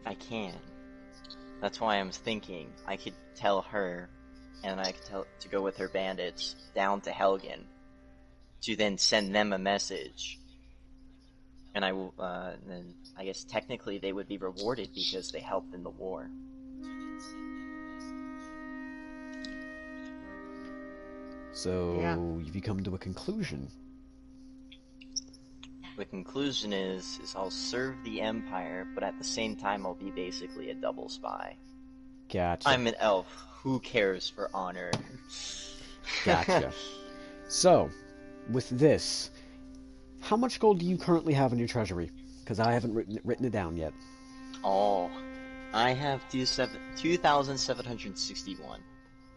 I can. That's why I'm thinking I could tell her, and I could tell to go with her bandits down to Helgen, to then send them a message. And then I guess technically they would be rewarded because they helped in the war. So, Yeah. you've come to a conclusion. The conclusion is I'll serve the Empire, but at the same time I'll be basically a double spy. Gotcha. I'm an elf. Who cares for honor? Gotcha. So, with this, how much gold do you currently have in your treasury? Because I haven't written it down yet. Oh, I have 2,761.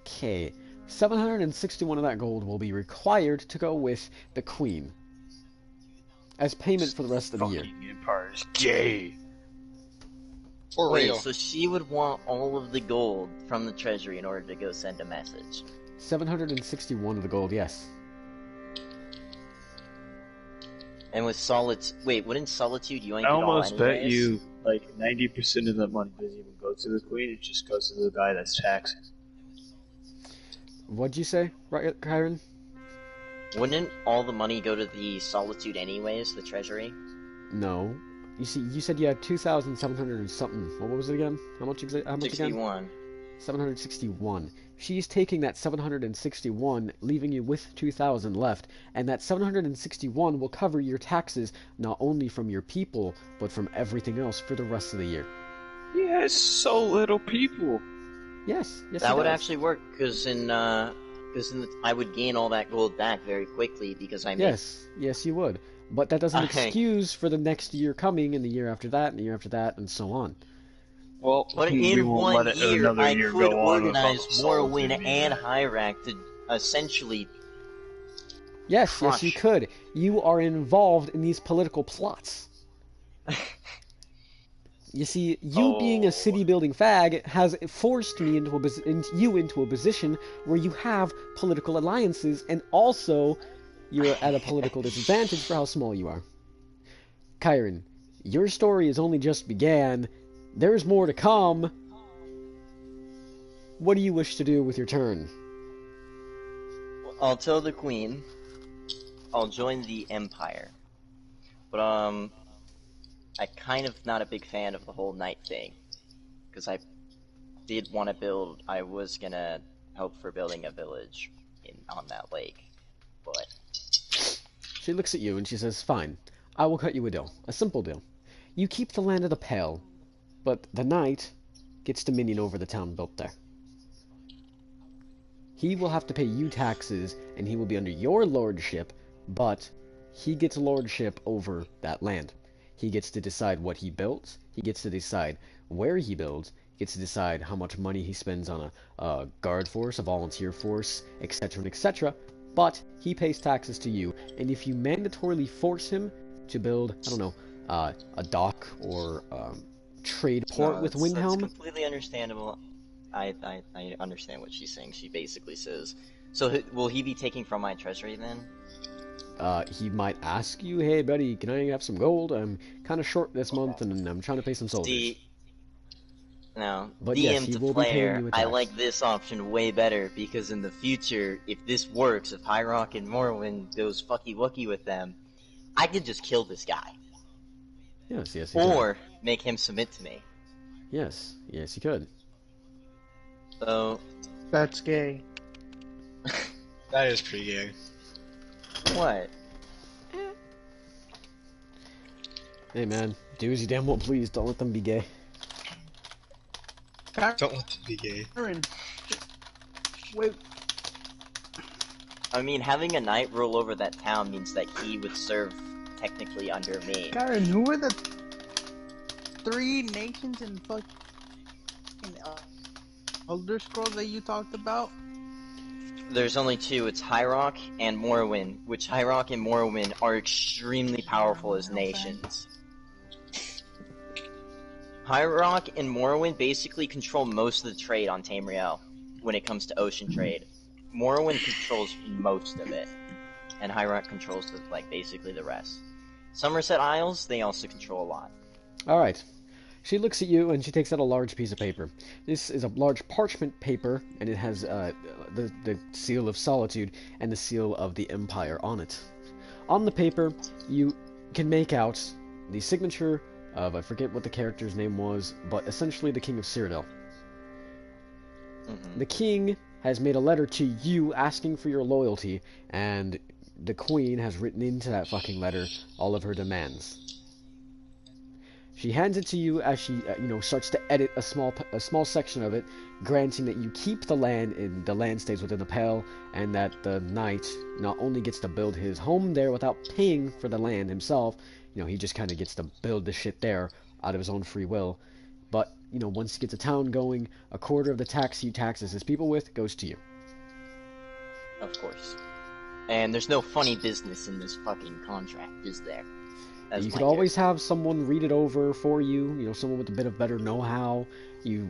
Okay. 761 of that gold will be required to go with the Queen as payment for the rest of the year. Fucking Empire's gay. For Wait, real. so she would want all of the gold from the treasury in order to go send a message. 761 of the gold, yes. And with wouldn't Solitude you ain't I get all almost bet anyways? you like 90% of that money doesn't even go to the Queen, it just goes to the guy that's taxing. What'd you say, right, Kyron? Wouldn't all the money go to the Solitude anyways, the treasury? No. You see, you said you had 2,700 and something. What was it again? How much again? 61. 761. She's taking that 761, leaving you with 2,000 left, and that 761 will cover your taxes not only from your people, but from everything else for the rest of the year. Yeah, it's so little people. Yes, That it would does. actually work, because I would gain all that gold back very quickly because I made... Yes, you would. But that doesn't Okay. excuse for the next year coming, and the year after that, and the year after that, and so on. Well, But we in won't one let year, another I year could go on organize without Solitude Morrowind being and there. Hyrac to essentially... Yes, you Crush. could. You are involved in these political plots. You see, you being a city-building fag has forced me into a position where you have political alliances, and also you're at a political disadvantage for how small you are. Kyron, your story has only just began. There's more to come. What do you wish to do with your turn? I'll tell the queen. I'll join the Empire. But, I'm kind of not a big fan of the whole night thing. Because I did want to build, I was gonna help for building a village on that lake. But... She looks at you and she says, fine, I will cut you a deal. A simple deal. You keep the land of the Pale, but the knight gets dominion over the town built there. He will have to pay you taxes, and he will be under your lordship, but he gets lordship over that land. He gets to decide what he builds, he gets to decide where he builds, he gets to decide how much money he spends on a guard force, a volunteer force, etc., etc., but he pays taxes to you, and if you mandatorily force him to build, I don't know, a dock or trade port with Windhelm... That's completely understandable. I understand what she's saying. She basically says, so will he be taking from my treasury then? He might ask you, hey buddy, can I have some gold? I'm kind of short this month and I'm trying to pay some soldiers. No, but DM yes, he to will be paying player, you a I tax. like this option way better, because in the future, if this works, if High Rock and Morrowind goes fucky-wucky with them, I could just kill this guy. Yes, you or could. make him submit to me. Yes, you could. So... That's gay. That is pretty gay. What? Hey man, do as you damn well please, don't let them be gay. Don't let them be gay. Wait. I mean, having a knight rule over that town means that he would serve technically under me. Karen, who are the 3 nations in fucking Elder Scrolls that you talked about? There's only 2, it's High Rock and Morrowind, which High Rock and Morrowind are extremely powerful as nations. High Rock and Morrowind basically control most of the trade on Tamriel when it comes to ocean trade. Morrowind controls most of it, and High Rock controls basically the rest. Somerset Isles, they also control a lot. Alright. She looks at you and she takes out a large piece of paper. This is a large parchment paper, and it has the seal of Solitude and the seal of the Empire on it. On the paper, you can make out the signature of, I forget what the character's name was, but essentially the King of Cyrodiil. Mm-hmm. The King has made a letter to you asking for your loyalty, and the Queen has written into that fucking letter all of her demands. She hands it to you as she, starts to edit a small section of it, granting that you keep the land and the land stays within the Pale, and that the knight not only gets to build his home there without paying for the land himself, he just kind of gets to build the shit there out of his own free will. But, once he gets a town going, a quarter of the tax he taxes his people with goes to you. Of course. And there's no funny business in this fucking contract, is there? You could always have someone read it over for you, someone with a bit of better know-how. You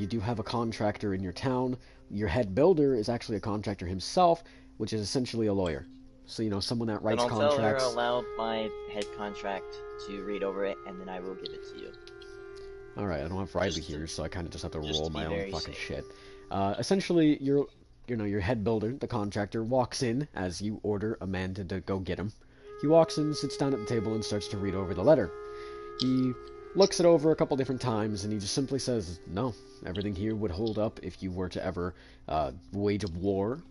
do have a contractor in your town. Your head builder is actually a contractor himself, which is essentially a lawyer. So, someone that writes contracts... Then I'll tell her allow my head contract to read over it, and then I will give it to you. Alright, I don't have Riley here, so I kind of just have to roll my own fucking safe. shit. Essentially, your head builder, the contractor, walks in as you order a man to go get him. He walks in, sits down at the table, and starts to read over the letter. He looks it over a couple different times, and he just simply says, no, everything here would hold up if you were to ever wage a war,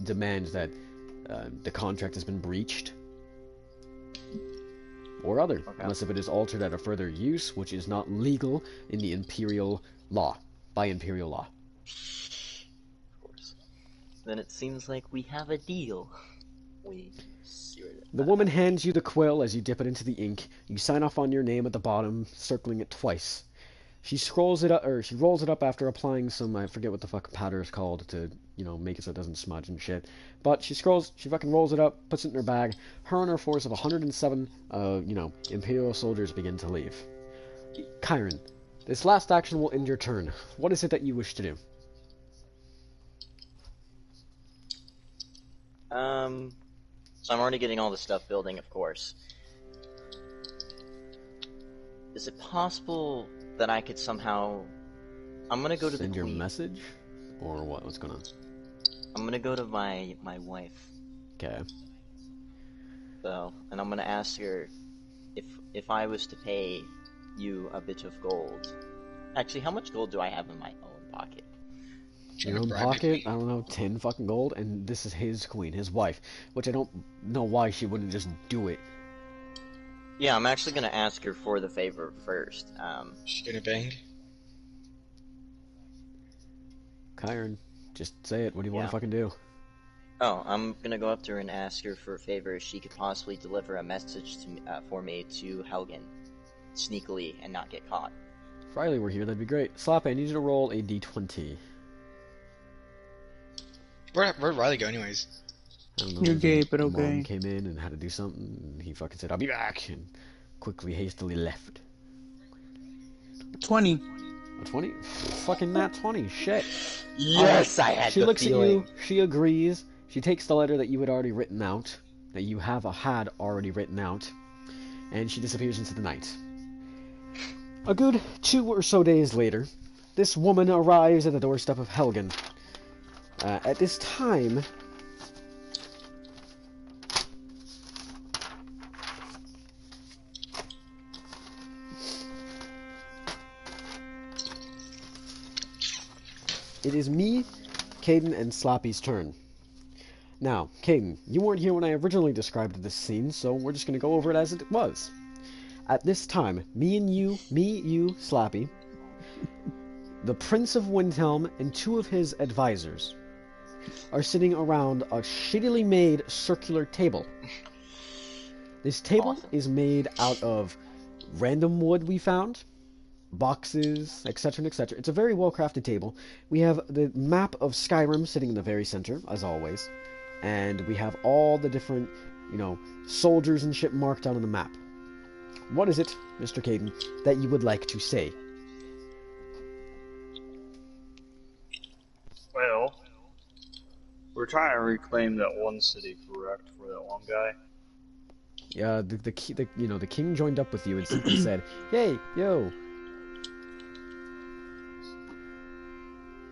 demand that the contract has been breached, or other, unless if it is altered at a further use, which is not legal in the Imperial law, by Imperial law. Of course. Then it seems like we have a deal. The woman hands you the quill as you dip it into the ink. You sign off on your name at the bottom, circling it twice. She scrolls it up, or she rolls it up after applying some, I forget what the fuck powder is called to, make it so it doesn't smudge and shit. But she fucking rolls it up, puts it in her bag. Her and her force of 107, Imperial soldiers begin to leave. Kyron, this last action will end your turn. What is it that you wish to do? So I'm already getting all the stuff building, of course. Is it possible that I could somehow... I'm gonna go to Send the your queen. message? Or what? What's going on? I'm gonna go to my wife. Okay. So, and I'm gonna ask her if I was to pay you a bit of gold. Actually, how much gold do I have in my own pocket? Your own pocket, I don't know, 10 fucking gold, and this is his queen, his wife, which I don't know why she wouldn't just do it. Yeah, I'm actually gonna ask her for the favor first. She's gonna bang. Kyron, just say it. What do you want Yeah. to fucking do? Oh, I'm gonna go up to her and ask her for a favor if she could possibly deliver a message to for me to Helgen, sneakily and not get caught. If Riley were here, that'd be great. Slappy, I need you to roll a d20. Where'd Riley go, anyways? I don't know. You're gay, but Mom okay. came in and had to do something, and he fucking said, I'll be back, and quickly, hastily left. 20. A 20? Fucking nat 20, shit. Yes, I had She the looks feeling. at you, she agrees, she takes the letter that you had already written out, that you had already written out, and she disappears into the night. A good 2 or so days later, this woman arrives at the doorstep of Helgen. At this time, it is me, Caden, and Slappy's turn. Now, Caden, you weren't here when I originally described this scene, so we're just going to go over it as it was. At this time, me, you, Slappy, the Prince of Windhelm, and 2 of his advisors are sitting around a shittily made circular table. This table Awesome. is made out of random wood we found, boxes, etc., etc. It's a very well-crafted table. We have the map of Skyrim sitting in the very center, as always, and we have all the different, soldiers and shit marked out on the map. What is it, Mr. Caden, that you would like to say? Well, we're trying to reclaim that one city, correct, for that one guy. Yeah, the king joined up with you and simply said, "Hey, yo."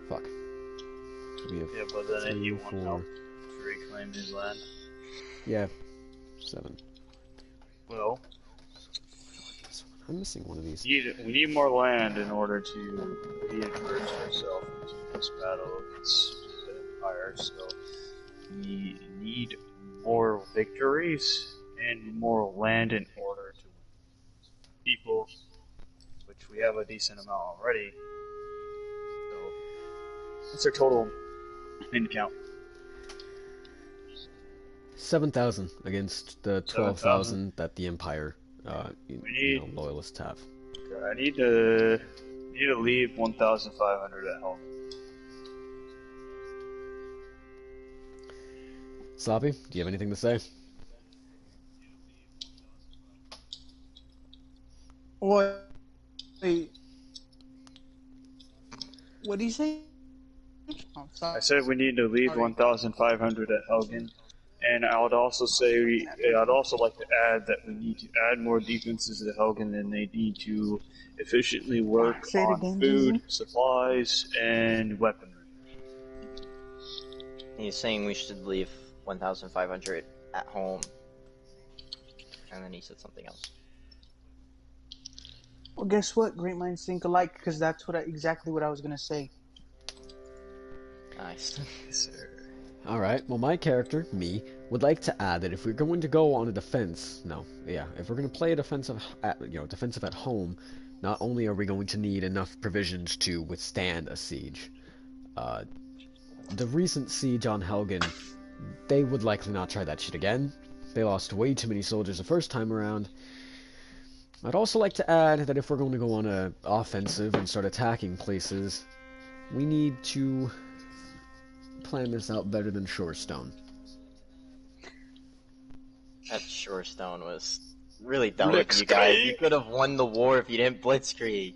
Fuck. We have Yeah, but then 3, he won't 4. help to reclaim his land. Yeah, 7. Well, I'm missing one of these. we need more land in order to reinforce ourselves into this battle against the Empire, so we need more victories and more land in order to win people, which we have a decent amount already. So that's our total in count. 7,000 against the 12,000 that the Empire, loyalists have. I need to leave 1,500 at home. Sloppy, do you have anything to say? What? Wait. What do you say? Oh, sorry. I said we need to leave Sorry. 1,500 at Helgen, and I would also say I'd also like to add that we need to add more defenses to Helgen, and they need to efficiently work Say it on again, food, Jason. supplies, and weaponry. He's saying we should leave 1,500 at home. And then he said something else. Well, guess what? Great minds think alike, because that's exactly what I was gonna say. Nice. Yes, sir. Alright, well my character, me, would like to add that if we're going to go on a defense, if we're going to play a defensive at home, not only are we going to need enough provisions to withstand a siege, the recent siege on Helgen, they would likely not try that shit again. They lost way too many soldiers the first time around. I'd also like to add that if we're going to go on an offensive and start attacking places, we need to plan this out better than Shorestone. That Shorestone was really done with you guys. You could have won the war if you didn't blitzkrieg.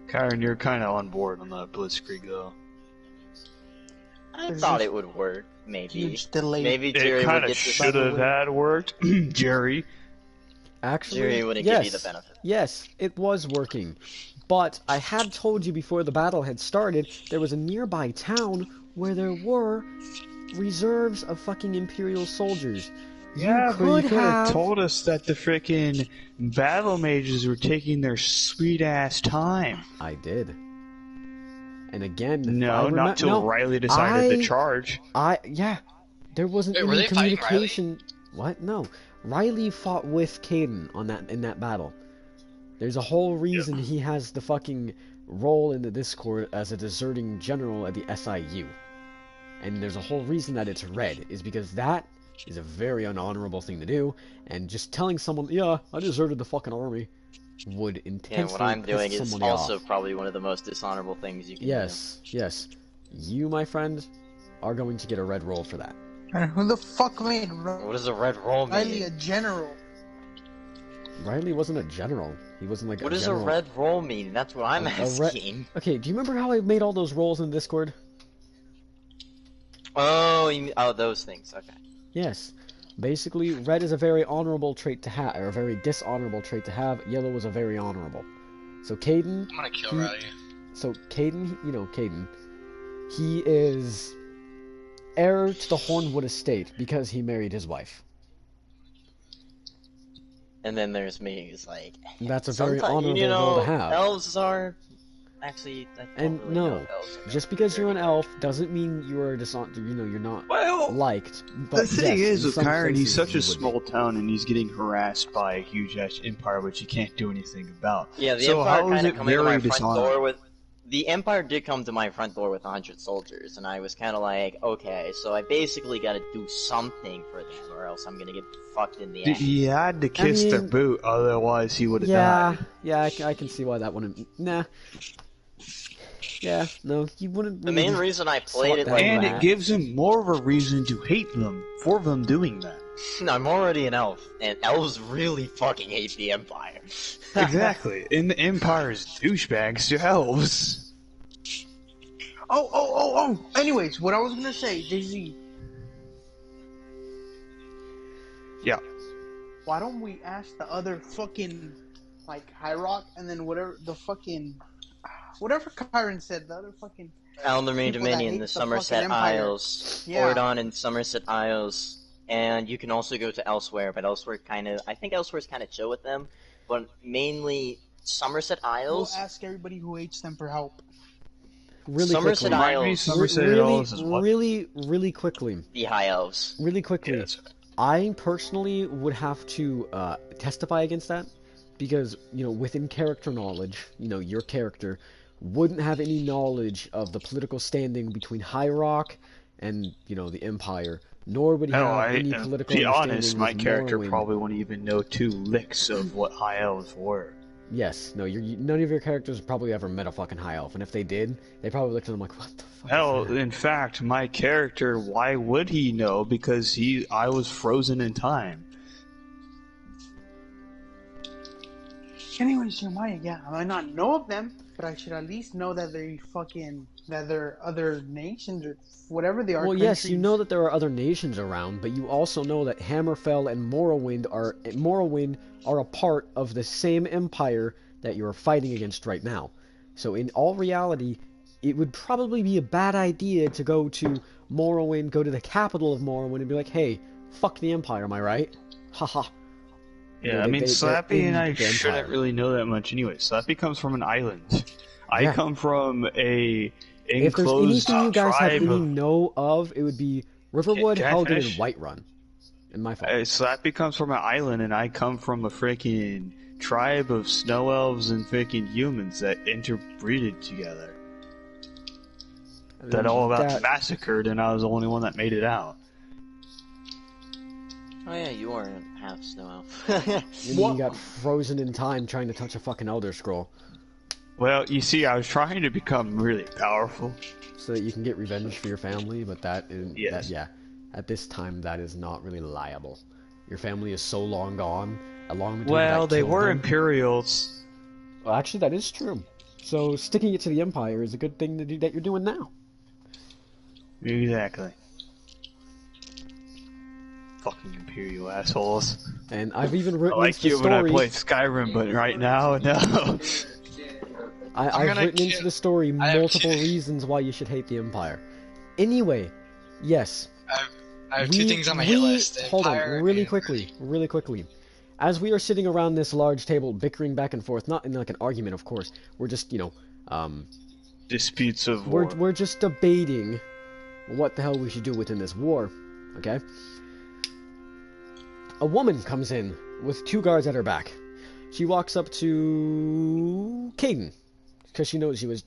Kyron, you're kind of on board on the blitzkrieg, though. I thought it would work, maybe. Huge delay. Maybe Jerry It would kind of get to should have had worked, Jerry. Actually, Jerry wouldn't yes, give you the benefit. yes, it was working. But I had told you before the battle had started, there was a nearby town where there were reserves of fucking Imperial soldiers. Yeah, but you could have have told us that the frickin' battle mages were taking their sweet ass time. I did. And again, No, not till Riley decided to charge. Yeah, there wasn't Wait, were any they fighting communication. What? No, Riley fought with Caden in that battle. There's a whole reason he has the fucking role in the Discord as a deserting general at the SIU, and there's a whole reason that it's red is because that is a very unhonorable thing to do, and just telling someone, yeah, I deserted the fucking army, would intensely And what I'm doing piss is somebody also off. probably one of the most dishonorable things you can Yes, yes. You, my friend, are going to get a red roll for that. And who the fuck made do. What does a red roll Riley a mean? general? Riley wasn't a general. He wasn't like What a does general. a red roll mean? That's what I'm A red- asking. Okay, do you remember how I made all those rolls in Discord? Oh, those things. Okay. Yes. Basically, red is a very honorable trait to have, or a very dishonorable trait to have. Yellow is a very honorable. So Caden, I'm gonna kill Riley. Caden, he is heir to the Hornwood estate because he married his wife. And then there's me. It's like That's a very sometimes- honorable role to have. Elves are actually. I don't And really no, know if elves are just because you're an elf doesn't mean you're you're not Well, liked. But the thing yes, is in with some Kyron, he's places such a you would small town and he's getting harassed by a huge ass empire which he can't do anything about. Yeah, the So Empire how is kind of it coming to my very front dishonorable? door with. The Empire did come to my front door with 100 soldiers, and I was kind of like, okay, so I basically got to do something for them, or else I'm gonna get fucked in the ass. He had to kiss their mean- boot, otherwise he would have Yeah, died. yeah, I can see why that wouldn't. Nah. Yeah, no, you wouldn't. The main really reason I played it that like And that, it gives him more of a reason to hate them for them doing that. I'm already an elf, and elves really fucking hate the Empire. Exactly. And the Empire's douchebags to elves. Oh. Anyways, what I was gonna say, Jay-Z. Yeah. Why don't we ask the other fucking, like, High Rock, and then whatever Kyron said, the other fucking... Aldermere People that Dominion, hate the the Somerset fucking Empire. Isles, Yeah. Ordon and Somerset Isles, and you can also go to Elsewhere, but I think Elsewhere's kind of chill with them, but mainly Somerset We'll Isles. ask everybody who hates them for help. really Somerset quickly. Isles, Somerset really, Isles is what? really quickly. the High Elves. Really quickly. Yes. I personally would have to testify against that because, within character knowledge, your character wouldn't have any knowledge of the political standing between High Rock and, the Empire, nor would he No, have any political to be honest, understanding my with character Morrowind. probably wouldn't even know 2 licks of what high elves were. Yes, no, none of your characters probably ever met a fucking High Elf, and if they did, they probably looked at them like, what the fuck Hell, is that? in fact, my character, why would he know? Because I was frozen in time. Anyways, Jeremiah, yeah, I might not know of them, but I should at least know that they're other nations or whatever they are. Well, yes, you countries. know that there are other nations around, but you also know that Hammerfell and Morrowind are a part of the same empire that you're fighting against right now. So in all reality, it would probably be a bad idea to go to Morrowind, go to the capital of Morrowind, and be like, hey, fuck the Empire, am I right? Haha. Yeah, Yeah, I mean, they're Slappy in and I the Empire. shouldn't really know that much anyway. Slappy comes from an island. I Yeah. come from a If there's enclosed anything you guys have tribe any of... know of, it would be Riverwood, Can I Helgen, finish? and Whiterun. And my fault. Slappy comes from an island, and I come from a freaking tribe of snow elves and freaking humans that interbreeded together. That all got massacred, and I was the only one that made it out. Oh yeah, you are half snow elf. You got frozen in time trying to touch a fucking Elder Scroll. Well, you see, I was trying to become really powerful. So that you can get revenge for your family, but Yes. at this time that is not really liable. Your family is so long gone. Along with Well, that they killed were them. Imperials. Well, actually, that is true. So sticking it to the Empire is a good thing that you're doing now. Exactly. Fucking Imperial assholes. And I've even I written like into the you when I story. play Skyrim, but right now, no. I've gonna written into kill- the story I have multiple two- reasons why you should hate the Empire. Anyway, yes. I have two things on my hit list. Hold Empire on, really and quickly. As we are sitting around this large table, bickering back and forth, not in like an argument, of course. We're just, Disputes of war. we're just debating what the hell we should do within this war. Okay. A woman comes in with 2 guards at her back. She walks up to Caden, because she knows she was,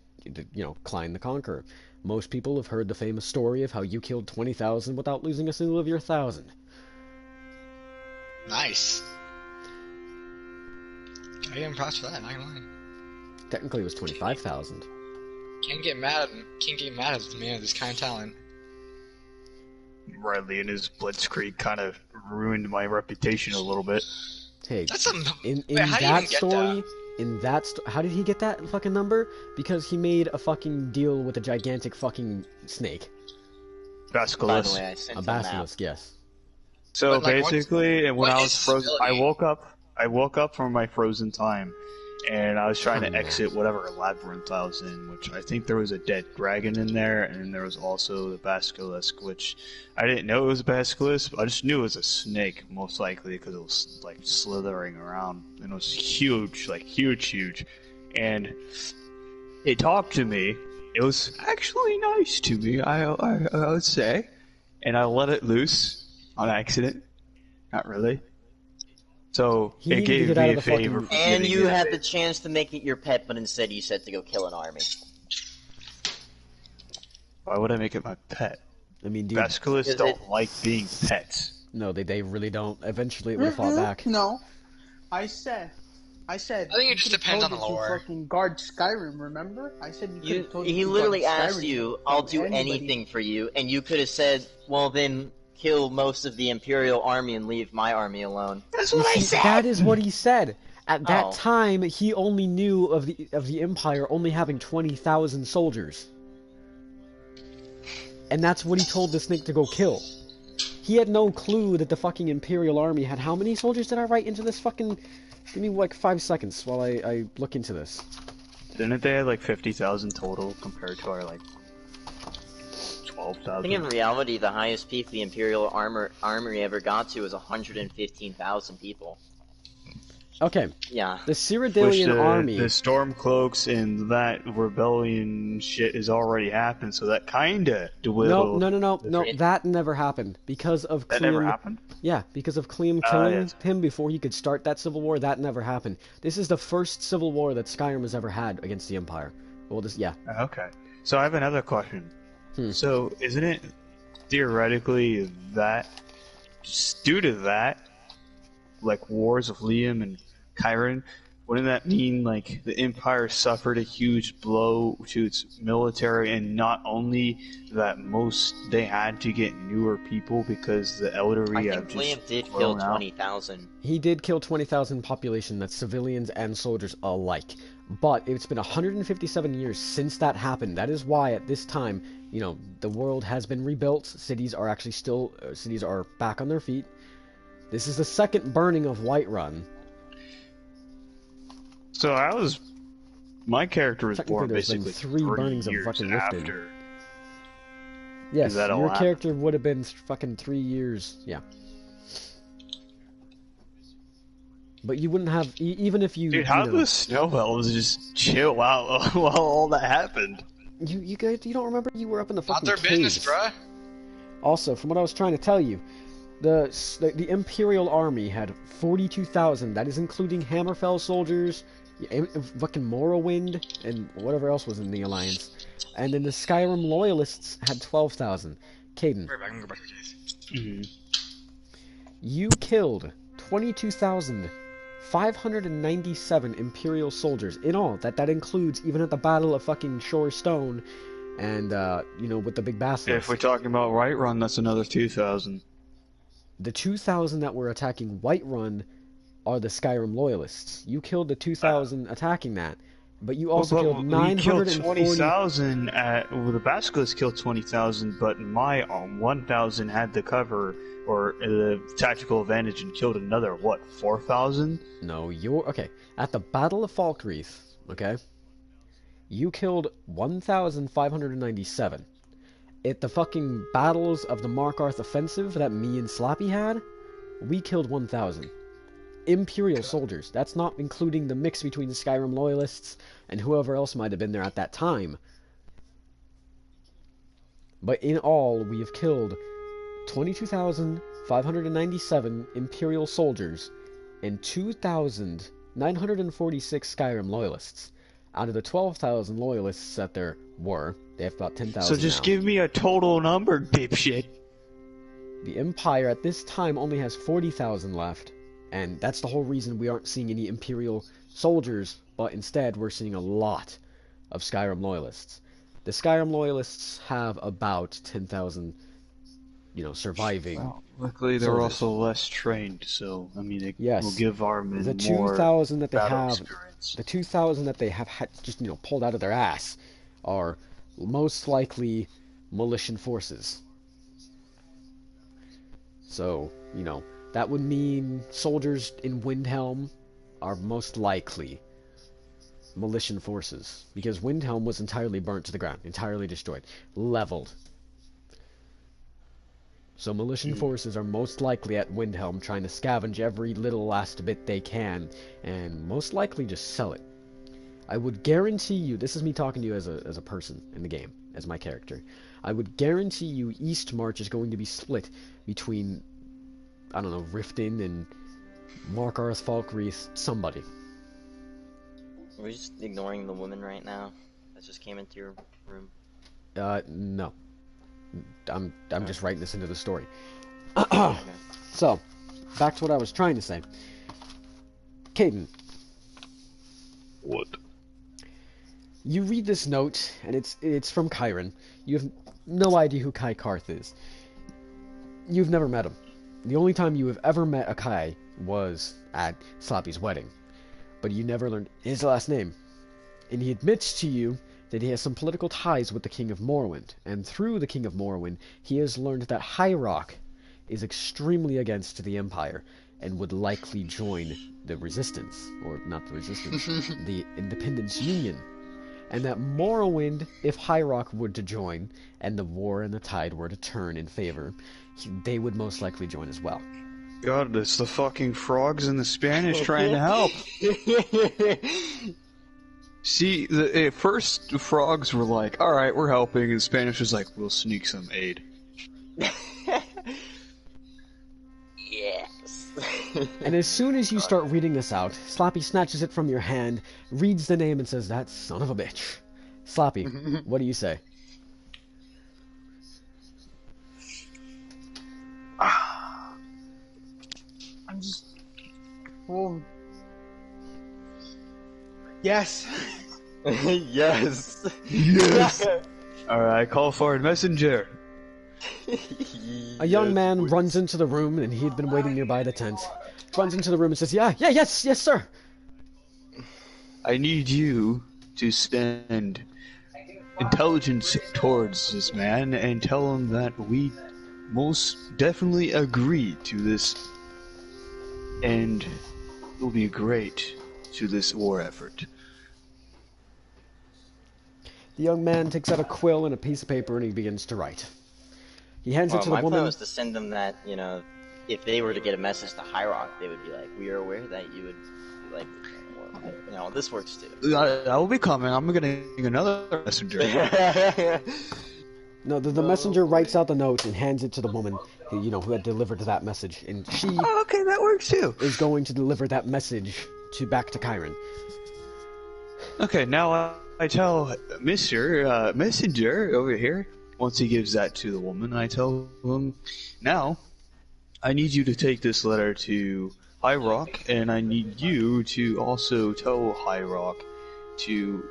Klein the Conqueror. Most people have heard the famous story of how you killed 20,000 without losing a single of your 1,000. nice. I get impressed for that. Not gonna lie. Technically, it was 25,000. Can't get mad at the man of this kind of talent. Riley and his blitzkrieg kind of ruined my reputation a little bit. Hey, That's a in Wait, how do you that even get story, that? How did he get that fucking number? Because he made a fucking deal with a gigantic fucking snake. By the Basilisk. way, I sent A him that. basilisk, yes. So But, like, basically, and when what I is was frozen, his ability? I woke up from my frozen time, and I was trying Oh, to exit whatever labyrinth I was in, which I think there was a dead dragon in there, and there was also the basilisk, which I didn't know it was a basilisk, but I just knew it was a snake, most likely, because it was like slithering around, and it was huge, like huge, and it talked to me. It was actually nice to me, I would say, and I let it loose on accident. Not really. So He it needed to gave get out me of a the fucking- favor for And getting you it. had the chance to make it your pet, but instead you said to go kill an army. Why would I make it my pet? I mean, dude, Basilisks Is don't it- like being pets. no, they really don't. Eventually, it would have fought back. No, I said. I think it you just could've depends told on the us you lore. Fucking guard Skyrim, remember? I said you could have told us He you literally guard asked Skyrim you, from I'll do anybody. anything for you, and you could have said, well then, kill most of the Imperial army and leave my army alone. That's You see, that is what he said. At that Oh. time, he only knew of the Empire only having 20,000 soldiers. And that's what he told the snake to go kill. He had no clue that the fucking Imperial army had how many soldiers did I write into this fucking... Give me like 5 seconds while I look into this. Didn't they have like 50,000 total compared to our like I think 12,000? in reality, the highest peak the Imperial armory ever got to was 115,000 people. Okay, Yeah. the Which Cyrodiilian army... the Stormcloaks and that rebellion shit has already happened, so that kinda dwindled. No, that never happened. Because of That Cleum... never happened? Yeah, because of Cleum killing yes. him before he could start that civil war, that never happened. This is the first civil war that Skyrim has ever had against the Empire. Well, yeah. Okay. So I have another question. Hmm. So isn't it theoretically that, just due to that, like wars of Liam and Chiron, wouldn't that mean like the Empire suffered a huge blow to its military, and not only that, they had to get newer people because the elderly I have think just Liam did kill grown out? 20,000. He did kill 20,000 population, that's civilians and soldiers alike. But it's been 157 years since that happened. That is why at this time, the world has been rebuilt. Cities are actually cities are back on their feet. This is the second burning of Whiterun. So my character was Technically, born there's been basically 3 burnings of years fucking Riften. after. Yes, that your all character would have been fucking 3 years. Yeah. But you wouldn't have, even if you... Dude, how did the snow elves just chill out while all that happened? You guys, you don't remember you were up in the Not fucking their business, caves. bruh. Also, from what I was trying to tell you, the Imperial Army had 42,000. That is including Hammerfell soldiers, fucking Morrowind, and whatever else was in the Alliance. And then the Skyrim Loyalists had 12,000. Caden, Go back to the case. Mm-hmm. you killed 22,597 Imperial soldiers in all. That includes even at the Battle of fucking Shore Stone, and with the big basilisk. If we're talking about Whiterun, that's another 2,000. The 2,000 that were attacking Whiterun are the Skyrim loyalists. You killed the 2,000 attacking that, but you also Well, killed but we killed 940. 20,000 at. Well, the Basilisk killed 20,000, but my 1,000 had the cover or the tactical advantage and killed another, what, 4,000? No, you're okay. At the Battle of Falkreath, okay, you killed 1,597. At the fucking battles of the Markarth offensive that me and Slappy had, we killed 1,000. Imperial soldiers. That's not including the mix between the Skyrim loyalists and whoever else might have been there at that time. But in all, we have killed 22,597 Imperial soldiers and 2,946 Skyrim loyalists. Out of the 12,000 loyalists that there were, they have about 10,000 So just now. give me a total number, dipshit. The Empire at this time only has 40,000 left, and that's the whole reason we aren't seeing any Imperial soldiers, but instead we're seeing a lot of Skyrim loyalists. The Skyrim loyalists have about 10,000, surviving. Well, luckily they're soldiers. also less trained, so I mean it Yes. will give our men The more 2,000 that they battle have, experience. the 2,000 that they have had just pulled out of their ass, are most likely Militian forces. So that would mean soldiers in Windhelm are most likely Militian forces, because Windhelm was entirely burnt to the ground, entirely destroyed, leveled. So Militian forces are most likely at Windhelm trying to scavenge every little last bit they can, and most likely just sell it. I would guarantee you, this is me talking to you as a person in the game, as my character, I would guarantee you Eastmarch is going to be split between, I don't know, Riften and Markarth, Falkreath, somebody. Are we just ignoring the woman right now that just came into your room? No. I'm just writing this into the story. Okay. So, back to what I was trying to say. Caden, What? you read this note, and it's from Chiron. You have no idea who Kai Karth is. You've never met him. The only time you have ever met a Kai was at Slappy's wedding. But you never learned his last name. And he admits to you that he has some political ties with the King of Morrowind. And through the King of Morrowind, he has learned that High Rock is extremely against the Empire and would likely join the Resistance. Or not the Resistance, the Independence Union. And that Morrowind, if High Rock were to join, and the war and the tide were to turn in favor, they would most likely join as well. God, it's the fucking frogs in the Spanish trying to help. See, at first the frogs were like, alright, we're helping, and the Spanish was like, we'll sneak some aid. Yes. And as soon as you start reading this out, Slappy snatches it from your hand, reads the name, and says, "That son of a bitch." Slappy, what do you say? I'm just. Well. Yes. Yes. Yes! Alright, call for a messenger. A young man runs into the room, and he had been waiting nearby the tent. Runs into the room and says, yes, sir. I need you to spend intelligence towards this man and tell him that we most definitely agree to this and will be great to this war effort. The young man takes out a quill and a piece of paper, and he begins to write. He hands it Well, to the my woman. plan was to send them that, if they were to get a message to High Rock, they would be like, we are aware that you would be like, well, this works too. I will be coming. I'm getting another messenger. No, the messenger writes out the note and hands it to the woman who had delivered that message, and she Oh, okay, that works too. is going to deliver that message back to Chiron. Okay, now I tell Mr. Messenger over here, once he gives that to the woman, I tell him, now, I need you to take this letter to High Rock, and I need you to also tell High Rock to,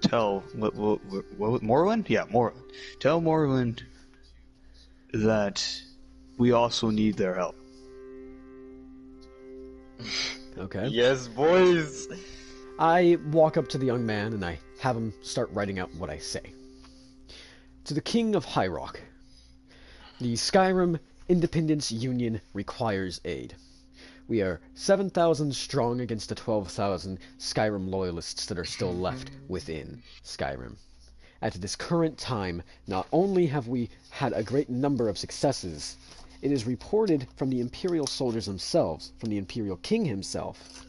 tell, what Morrowind? Yeah, Morrowind. Tell Morrowind that we also need their help. Okay. Yes, boys. I walk up to the young man and I have him start writing out what I say. To the King of High Rock, the Skyrim Independence Union requires aid. We are 7,000 strong against the 12,000 Skyrim loyalists that are still left within Skyrim. At this current time, not only have we had a great number of successes, it is reported from the Imperial soldiers themselves, from the Imperial King himself,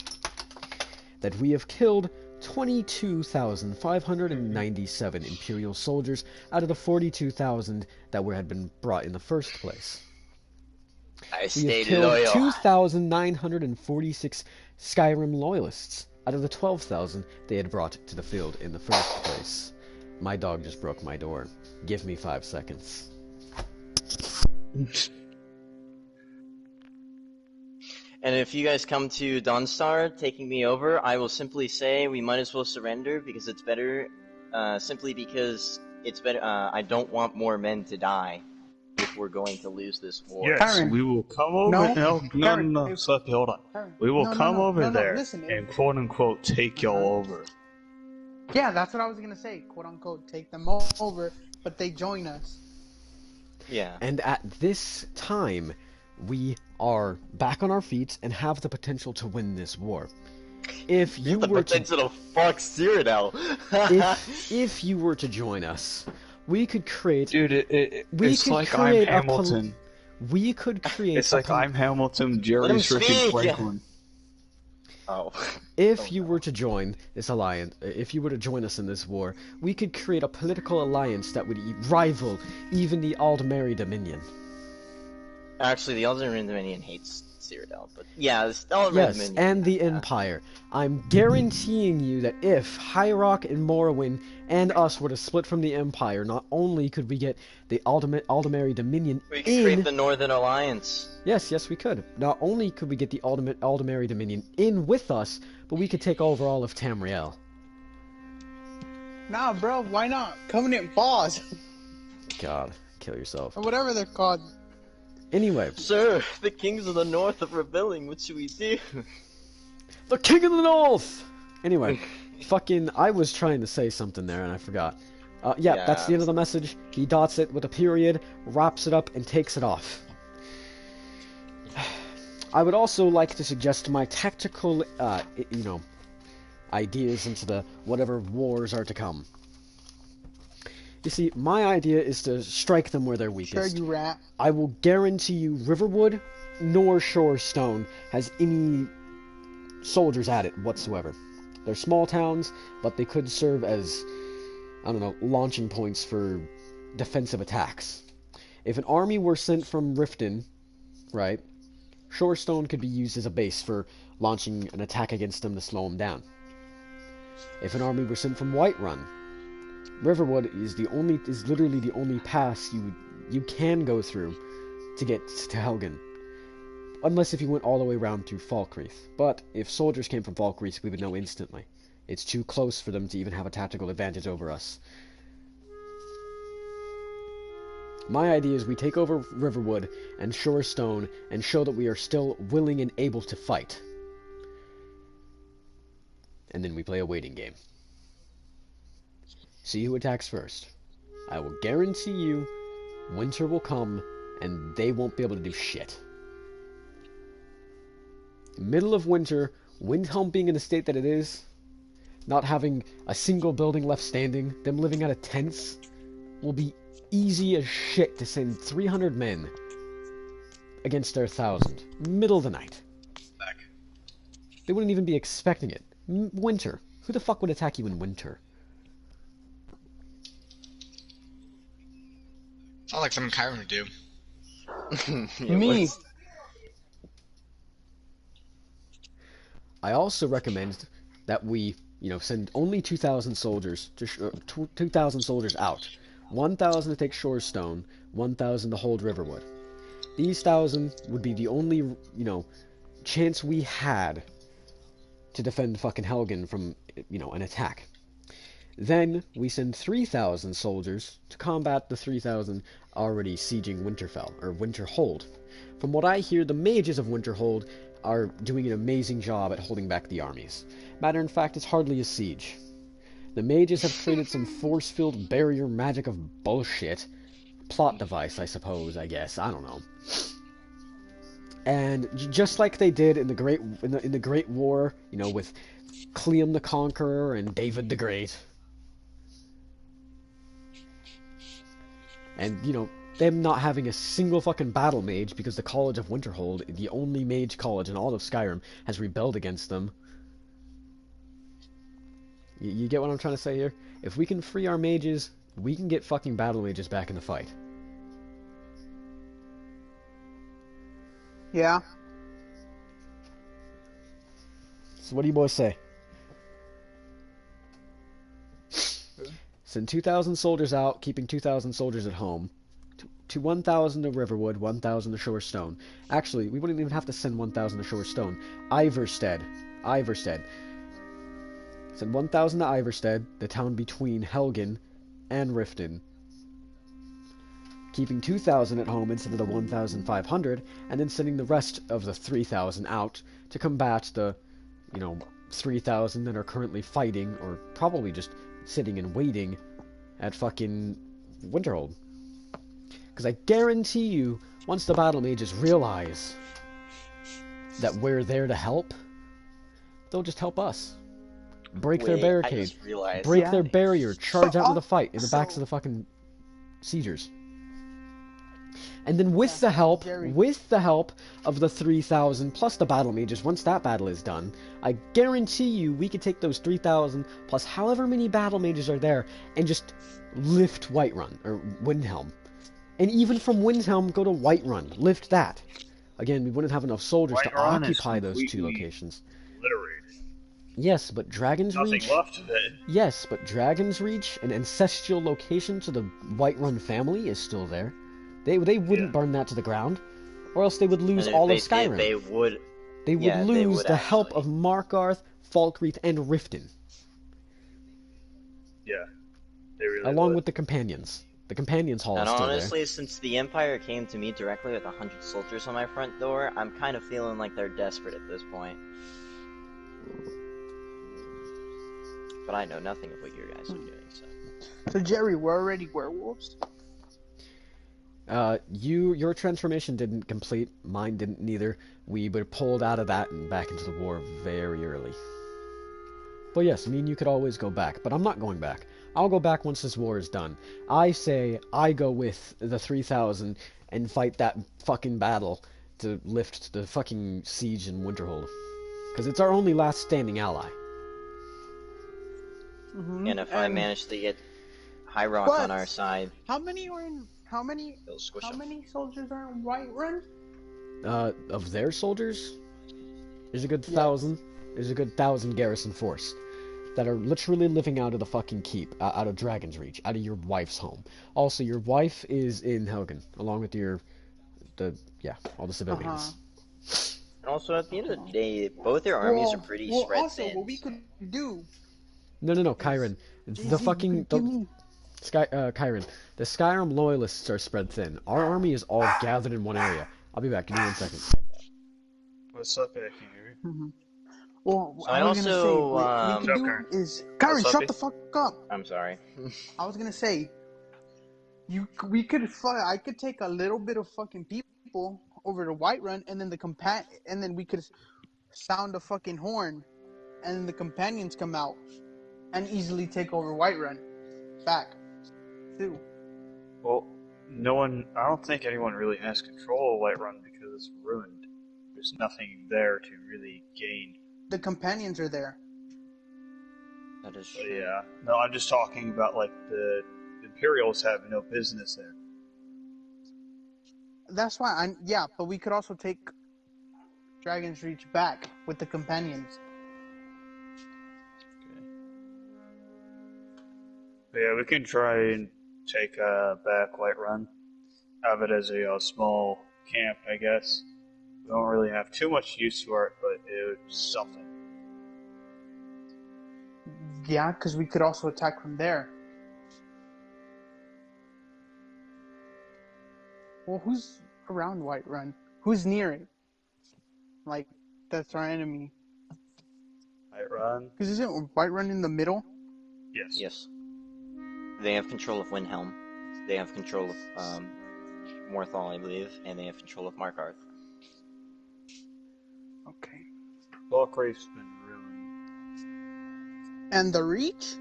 that we have killed 22,597 Imperial soldiers out of the 42,000 that had been brought in the first place. I We have stayed killed loyal. 2,946 Skyrim loyalists out of the 12,000 they had brought to the field in the first place. My dog just broke my door. Give me 5 seconds. And if you guys come to Dawnstar taking me over, I will simply say we might as well surrender because it's better. Simply because it's better. I don't want more men to die if we're going to lose this war. Yes, Karen. we will come over. No. No, Karen, no, hey, Slucky, hold on. Karen, We will no, come over no, there listen, and quote unquote take y'all over. Yeah, that's what I was gonna say. "Quote unquote," take them over, but they join us. Yeah. And at this time, we are back on our feet and have the potential to win this war. If you The were to potential to fuck Cyrodiil. if you were to join us, we could create Dude, we it's could like I'm create Hamilton. we could create It's like I'm Hamilton, Let him Jerry's Rick and speak! Franklin. Oh. if you were to join this alliance, if you were to join us in this war, we could create a political alliance that would rival even the Aldmeri Dominion. Actually, the Elden Dominion hates Cyrodiil, but yeah, the Elden Yes, Dominion. and the Empire. I'm guaranteeing you that if High Rock and Morrowind and us were to split from the Empire, not only could we get the Aldmeri Dominion We could create in... the Northern Alliance. Yes, we could. Not only could we get the Aldmeri Dominion in with us, but we could take over all of Tamriel. Nah, bro, why not? Covenant Paws, God, kill yourself. or whatever they're called. Anyway, Sir, the kings of the north are rebelling. What should we do? the King of the North! Anyway, fucking, I was trying to say something there and I forgot. Yeah, that's the end of the message. He dots it with a period, wraps it up, and takes it off. I would also like to suggest my tactical, ideas into the whatever wars are to come. You see, my idea is to strike them where they're Sure, weakest. you rat. I will guarantee you Riverwood nor Shorestone has any soldiers at it whatsoever. They're small towns, but they could serve as, I don't know, launching points for defensive attacks. If an army were sent from Riften, right, Shorestone could be used as a base for launching an attack against them to slow them down. If an army were sent from Whiterun, Riverwood is literally the only pass you can go through to get to Helgen. Unless if you went all the way around to Falkreath. But if soldiers came from Falkreath, we would know instantly. It's too close for them to even have a tactical advantage over us. My idea is we take over Riverwood and Shorestone and show that we are still willing and able to fight. And then we play a waiting game. See who attacks first. I will guarantee you, winter will come, and they won't be able to do shit. Middle of winter, Windhelm being in the state that it is, not having a single building left standing, them living out of tents, will be easy as shit to send 300 men against their 1,000. Middle of the night. Back. They wouldn't even be expecting it. Winter. Who the fuck would attack you in winter? Sounds like something Kyron would do. Yeah, Me. what's- I also recommend that we, send only 2,000 soldiers to 2,000 soldiers out. 1,000 to take Shorestone, 1,000 to hold Riverwood. These 1,000 would be the only, chance we had to defend fucking Helgen from, an attack. Then we send 3,000 soldiers to combat the 3,000 already sieging Winterfell, or Winterhold. From what I hear, the mages of Winterhold are doing an amazing job at holding back the armies. Matter in fact, it's hardly a siege. The mages have created some force-filled barrier magic of bullshit. Plot device, I suppose, I guess. I don't know. And just like they did in the Great War, you know, with Cleum the Conqueror and David the Great. And, you know, them not having a single fucking battle mage because the College of Winterhold, the only mage college in all of Skyrim, has rebelled against them. You get what I'm trying to say here? If we can free our mages, we can get fucking battle mages back in the fight. Yeah. So what do you boys say? Send 2,000 soldiers out, keeping 2,000 soldiers at home. To 1,000 to Riverwood, 1,000 to Shore Stone. Actually, we wouldn't even have to send 1,000 to Shore Stone. Iverstead. Send 1,000 to Iverstead, the town between Helgen and Riften. Keeping 2,000 at home instead of the 1,500, and then sending the rest of the 3,000 out to combat the, 3,000 that are currently fighting, or probably just sitting and waiting at fucking Winterhold. Because I guarantee you, once the battle mages realize that we're there to help, they'll just help us. Break their barricade, break their barrier, charge out into the fight in the backs of the fucking siegers. And then with the help of the 3,000 plus the battle mages, once that battle is done, I guarantee you we could take those 3,000 plus however many battle mages are there and just lift Whiterun, or Windhelm. And even from Windhelm, go to Whiterun, lift that. Again, we wouldn't have enough soldiers to occupy those two locations. Obliterated. Yes, but Dragon's Reach... Nothing left of it. Yes, but Dragon's Reach, an ancestral location to the Whiterun family, is still there. They wouldn't burn that to the ground, or else they would lose all of Skyrim. They would lose the help of Markarth, Falkreath, and Riften. Yeah, they really along would. with the companions. The companions hall is still there. And honestly, since the Empire came to me directly with 100 soldiers on my front door, I'm kind of feeling like they're desperate at this point. But I know nothing of what you guys are doing, so... So Jerry, we're already werewolves? Your transformation didn't complete, mine didn't neither. We were pulled out of that and back into the war very early. But yes, I mean, you could always go back, but I'm not going back. I'll go back once this war is done. I say I go with the 3,000 and fight that fucking battle to lift the fucking siege in Winterhold. Because it's our only last standing ally. Mm-hmm. And if I manage to get High Rock on our side... How many soldiers are in Whiterun? Of their soldiers? There's a good 1,000. There's a good 1,000 garrison force that are literally living out of the fucking keep, out of Dragon's Reach, out of your wife's home. Also, your wife is in Helgen, along with all the civilians. And also, at the end of the day, both their armies are pretty spread thin. What we could do... No, Kyron. Kyron, the Skyrim loyalists are spread thin. Our army is all gathered in one area. I'll be back. Give me 1 second. What's up, Gary? Mm-hmm. Well, so I was gonna say, what we can do is... Kyron, shut the fuck up! I'm sorry. I was gonna say, I could take a little bit of fucking people over to Whiterun, and then we could sound a fucking horn, and then the companions come out and easily take over Whiterun. Back. Too. Well, I don't think anyone really has control of Whiterun because it's ruined. There's nothing there to really gain. The companions are there. That is true. Yeah. No, I'm just talking about, like, the Imperials have no business there. That's why but we could also take Dragon's Reach back with the companions. Yeah, we can try and take back Whiterun. Have it as a small camp, I guess. We don't really have too much use for it, but it's something. Yeah, because we could also attack from there. Well, who's around Whiterun? Who's near it? Like, that's our enemy. Whiterun? Because isn't Whiterun in the middle? Yes. Yes. They have control of Windhelm. They have control of Morthal, I believe, and they have control of Markarth. Okay. Falkreath's been ruined. And the Reach?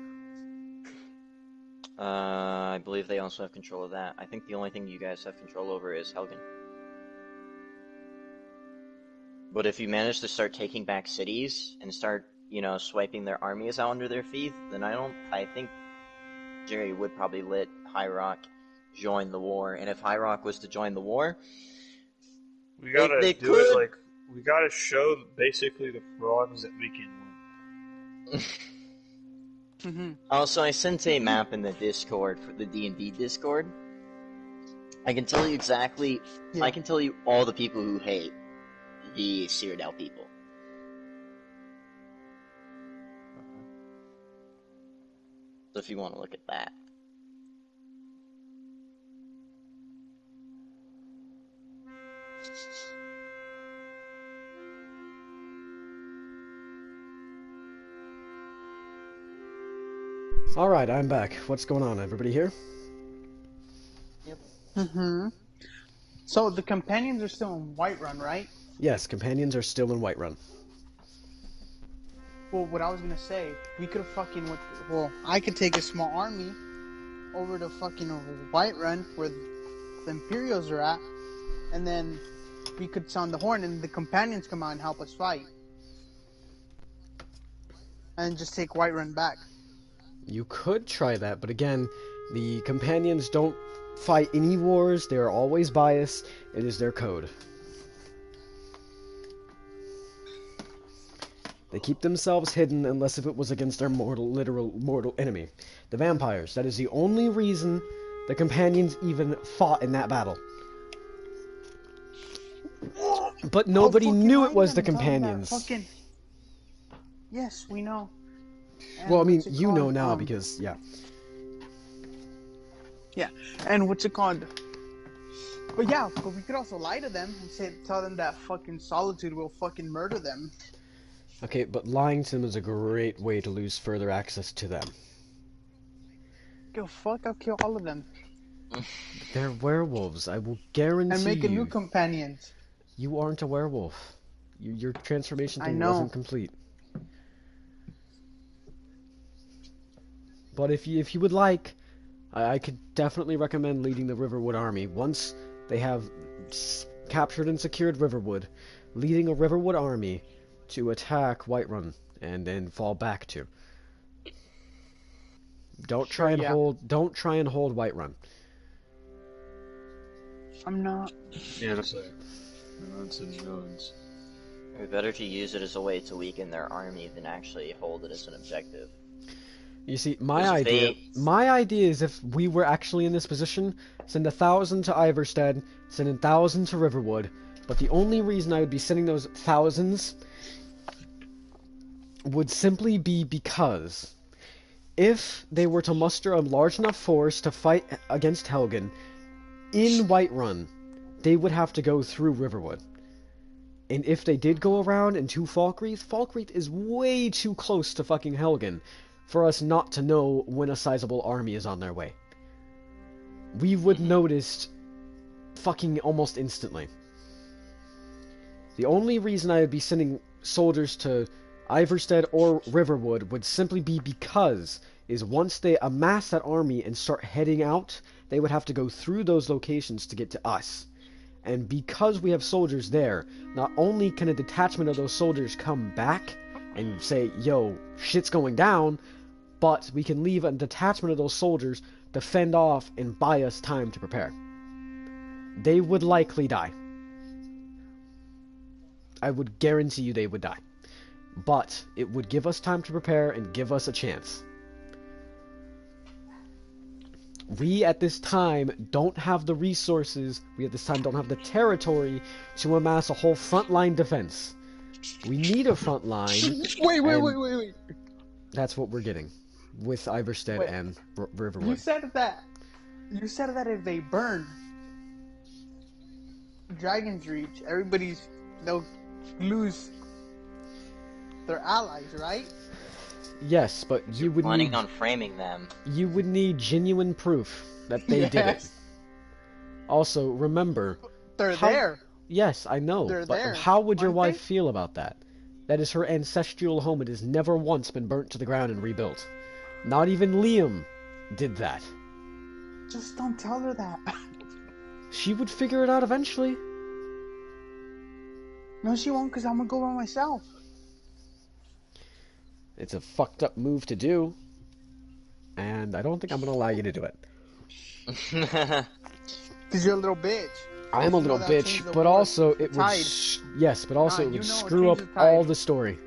I believe they also have control of that. I think the only thing you guys have control over is Helgen. But if you manage to start taking back cities and start, swiping their armies out under their feet, then I think Jerry would probably let High Rock join the war. And if High Rock was to join the war, We gotta they do could. it like, we gotta show basically the frogs that we can win. Mm-hmm. Also, I sent a map in the Discord, for the D&D Discord. I can tell you exactly, Yeah. I can tell you all the people who hate the Cyrodiil people. So if you want to look at that. Alright, I'm back. What's going on? Everybody here? Mm-hmm. So the companions are still in Whiterun, right? Yes, companions are still in Whiterun. Well, what I was gonna say, we could have fucking went. Well, I could take a small army over to fucking Whiterun, where the Imperials are at, and then we could sound the horn, and the companions come out and help us fight, and just take Whiterun back. You could try that, but again, the companions don't fight any wars. They are always biased. It is their code. They keep themselves hidden unless if it was against their literal mortal enemy. The vampires. That is the only reason the companions even fought in that battle. But nobody fucking knew right it was the then, tell them that companions. fucking... Yes, we know. And Well, I mean, what's it you know called? now because, yeah. Yeah, and what's it called? But yeah, but we could also lie to them and tell them that fucking Solitude will fucking murder them. Okay, but lying to them is a great way to lose further access to them. Go fuck, I'll kill all of them. They're werewolves, I will guarantee And make a new you. companion. You aren't a werewolf. Your transformation I thing know. wasn't complete. But if you would like, I could definitely recommend leading the Riverwood army. Once they have captured and secured Riverwood, leading a Riverwood army to attack Whiterun and then fall back to. Don't try and hold Whiterun. I'm not. Yeah, that's like millions and millions. It would be better to use it as a way to weaken their army than actually hold it as an objective. You see, my Because idea is if we were actually in this position, send 1,000 to Iverstead, send 1,000 to Riverwood, but the only reason I would be sending those thousands would simply be because if they were to muster a large enough force to fight against Helgen in Whiterun, they would have to go through Riverwood. And if they did go around into Falkreath is way too close to fucking Helgen for us not to know when a sizable army is on their way. We would notice fucking almost instantly. The only reason I would be sending soldiers to Iverstead or Riverwood would simply be because once they amass that army and start heading out, they would have to go through those locations to get to us. And because we have soldiers there, not only can a detachment of those soldiers come back and say, yo, shit's going down, but we can leave a detachment of those soldiers to fend off and buy us time to prepare. They would likely die. I would guarantee you they would die. But it would give us time to prepare and give us a chance. We at this time don't have the resources, we at this time don't have the territory to amass a whole frontline defense. We need a front line. Wait. That's what we're getting with Iverstead Wait, and You Riverwood. said that. You said that if they burn Dragon's Reach, they'll lose their allies, right? Yes, but you would Planning need on framing them. you would need genuine proof that they did it. Yes. Also, remember, They're how- there. yes, I know, They're but there, how would your aren't wife they? feel about that? That is her ancestral home. It has never once been burnt to the ground and rebuilt. Not even Liam did that. Just don't tell her that. She would figure it out eventually. No, she won't, because I'm going to go by myself. It's a fucked up move to do, and I don't think I'm gonna allow you to do it. Because you're a little bitch. I am a You know little that bitch, changes the but war also it would tide. yes, but also Nah, it would you know it screw up changes the tide. all the story.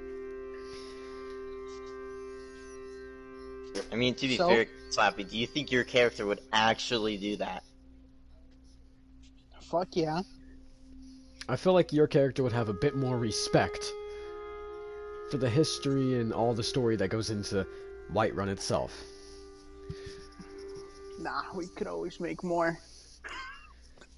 I mean, to be So? fair, Slappy, do you think your character would actually do that? Fuck yeah. I feel like your character would have a bit more respect for the history and all the story that goes into Whiterun itself. Nah, we could always make more.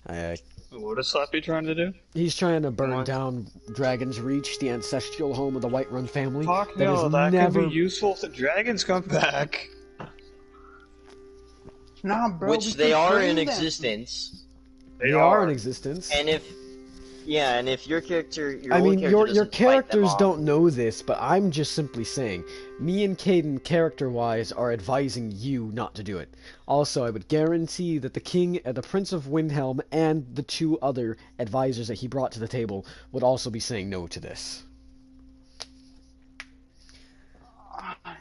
What is Slappy trying to do? He's trying to burn What? down Dragon's Reach, the ancestral home of the Whiterun family. Fuck that no, has that never... can be useful if the dragons come back. Nah, bro. Which we they could are frame in them. existence. They are in existence. And if your character, your I old mean, character your doesn't fight them characters off- don't know this, but I'm just simply saying, me and Caden, character-wise, are advising you not to do it. Also, I would guarantee that the King, the Prince of Windhelm, and the two other advisors that he brought to the table would also be saying no to this.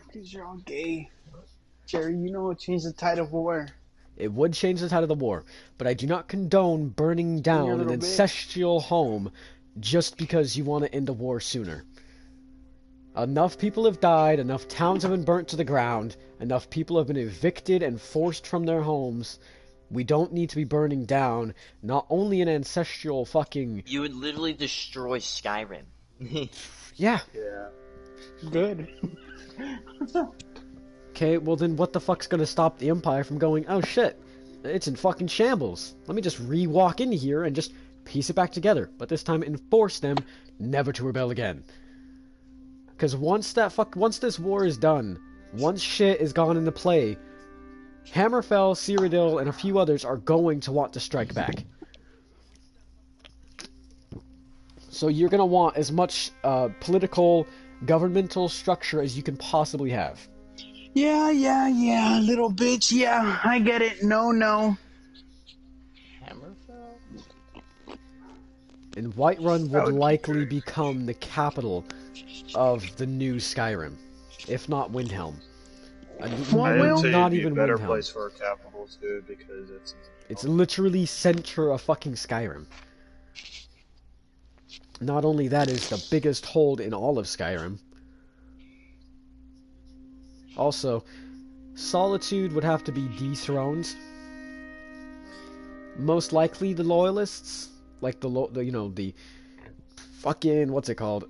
Because you're all gay. Jerry, you know what changed the tide of war. It would change the tide of the war, but I do not condone burning down an little bitch. ancestral home just because you want to end the war sooner. Enough people have died, enough towns have been burnt to the ground, enough people have been evicted and forced from their homes. We don't need to be burning down not only an ancestral fucking... You would literally destroy Skyrim. Yeah. Yeah. Good. Okay, well then what the fuck's gonna stop the Empire from going, oh shit, it's in fucking shambles. Let me just re-walk in here and just piece it back together, but this time enforce them never to rebel again. Because once this war is done, once shit is gone into play, Hammerfell, Cyrodiil, and a few others are going to want to strike back. So you're gonna want as much political, governmental structure as you can possibly have. Yeah, little bitch. Yeah, I get it. No. Hammerfell? And Whiterun would likely become the capital of the new Skyrim, if not Windhelm. What will? I'd say Not it'd be even a better Windhelm. place for a capital too, because It's literally center of fucking Skyrim. Not only that is the biggest hold in all of Skyrim. Also, Solitude would have to be dethroned. Most likely the Loyalists, like the fucking, what's it called?